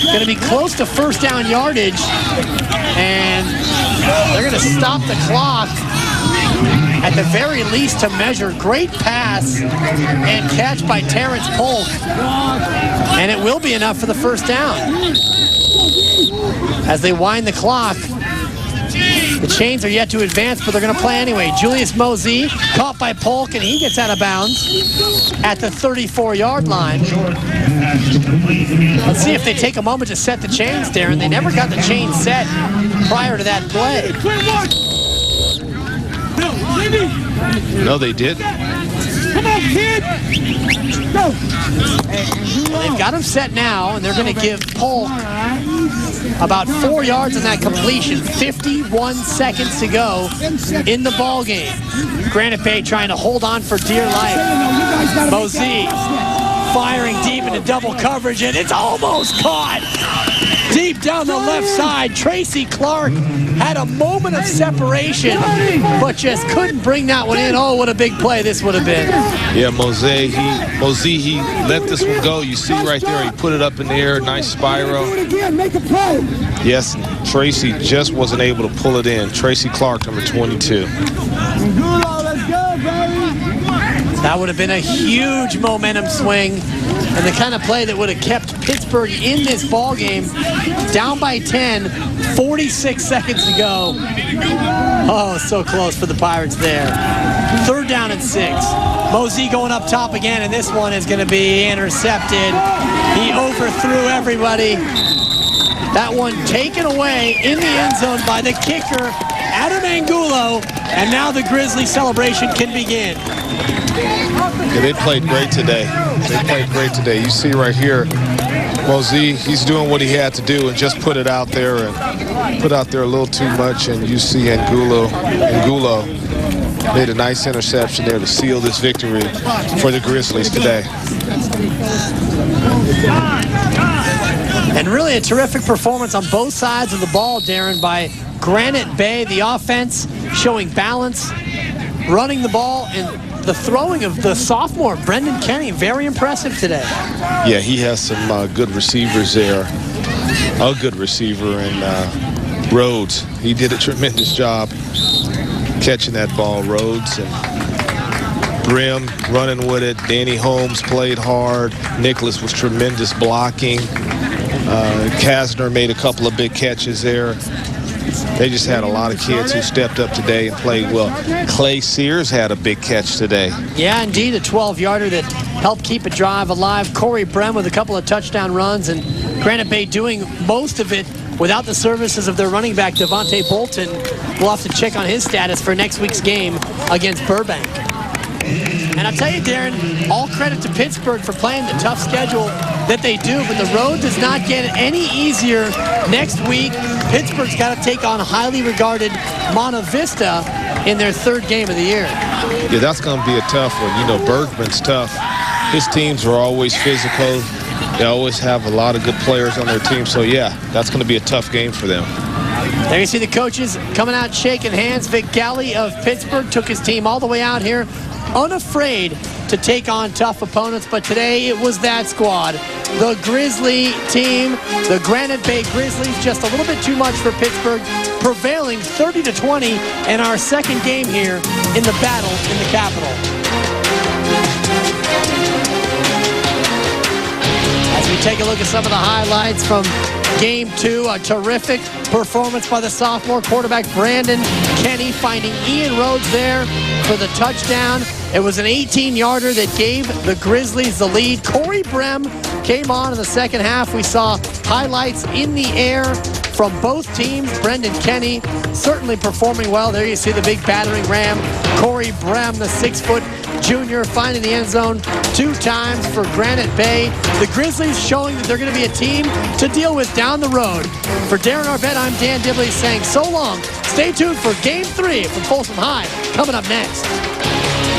Going to be close to 1st down yardage, and they're going to stop the clock at the very least to measure. Great pass and catch by Terrence Polk, and it will be enough for the 1st down. As they wind the clock, the Chains are yet to advance, but they're going to play anyway. Julius Mosey caught by Polk, and he gets out of bounds at the 34-yard line. Let's see if they take a moment to set the chains, Darren. They never got the chains set prior to that play. No, they didn't. Come on, kid! Go! Well, they've got him set now, and they're going to give Polk about 4 yards on that completion. 51 seconds to go in the ball game. Granite Bay trying to hold on for dear life. Mosey firing deep into double coverage, and it's almost caught. Deep down the left side, Tracy Clark had a moment of separation, but just couldn't bring that one in. Oh, what a big play this would have been. Yeah, Mosey, he let this one go. You see right there, he put it up in the air, nice spiral. Yes, Tracy just wasn't able to pull it in. Tracy Clark, number 22. That would have been a huge momentum swing and the kind of play that would have kept Pittsburgh in this ball game. Down by 10, 46 seconds to go. Oh, so close for the Pirates there. 3rd down and 6. Mosey going up top again, and this one is going to be intercepted. He overthrew everybody. That one taken away in the end zone by the kicker, Adam Angulo, and now the Grizzly celebration can begin. Yeah, they played great today. They played great today. You see right here, Mosey, he's doing what he had to do and just put it out there and put out there a little too much. And you see Angulo made a nice interception there to seal this victory for the Grizzlies today. And really a terrific performance on both sides of the ball, Darren, by Granite Bay. The offense showing balance, running the ball, and the throwing of the sophomore, Brendan Kenny, very impressive today. Yeah, he has some good receivers there. A good receiver in Rhodes. He did a tremendous job catching that ball, Rhodes. And Brim running with it. Danny Holmes played hard. Nicholas was tremendous blocking. Kasner made a couple of big catches there. They just had a lot of kids who stepped up today and played well. Clay Sears had a big catch today. Yeah, indeed, a 12-yarder that helped keep a drive alive. Corey Brem with a couple of touchdown runs, and Granite Bay doing most of it without the services of their running back, Devontae Bolton. We'll have to check on his status for next week's game against Burbank. And I'll tell you, Darren, all credit to Pittsburgh for playing the tough schedule that they do, but the road does not get any easier next week. Pittsburgh's got to take on highly regarded Monta Vista in their 3rd game of the year. Yeah, that's going to be a tough one. You know, Bergman's tough. His teams are always physical. They always have a lot of good players on their team. So, yeah, that's going to be a tough game for them. There you see the coaches coming out shaking hands. Vic Galley of Pittsburgh took his team all the way out here, unafraid to take on tough opponents. But today it was that squad. The Grizzly team, the Granite Bay Grizzlies, just a little bit too much for Pittsburgh, prevailing 30-20 in our second game here in the battle in the Capitol. As we take a look at some of the highlights from Game 2, a terrific performance by the sophomore quarterback Brandon Kenny, finding Ian Rhodes there for the touchdown. It was an 18-yarder that gave the Grizzlies the lead. Corey Brem came on in the second half. We saw highlights in the air from both teams. Brendan Kenny certainly performing well. There you see the big battering ram. Corey Brem, the 6-foot junior, finding the end zone 2 times for Granite Bay. The Grizzlies showing that they're going to be a team to deal with down the road. For Darren Arvett, I'm Dan Dibley saying so long. Stay tuned for Game 3 from Folsom High coming up next.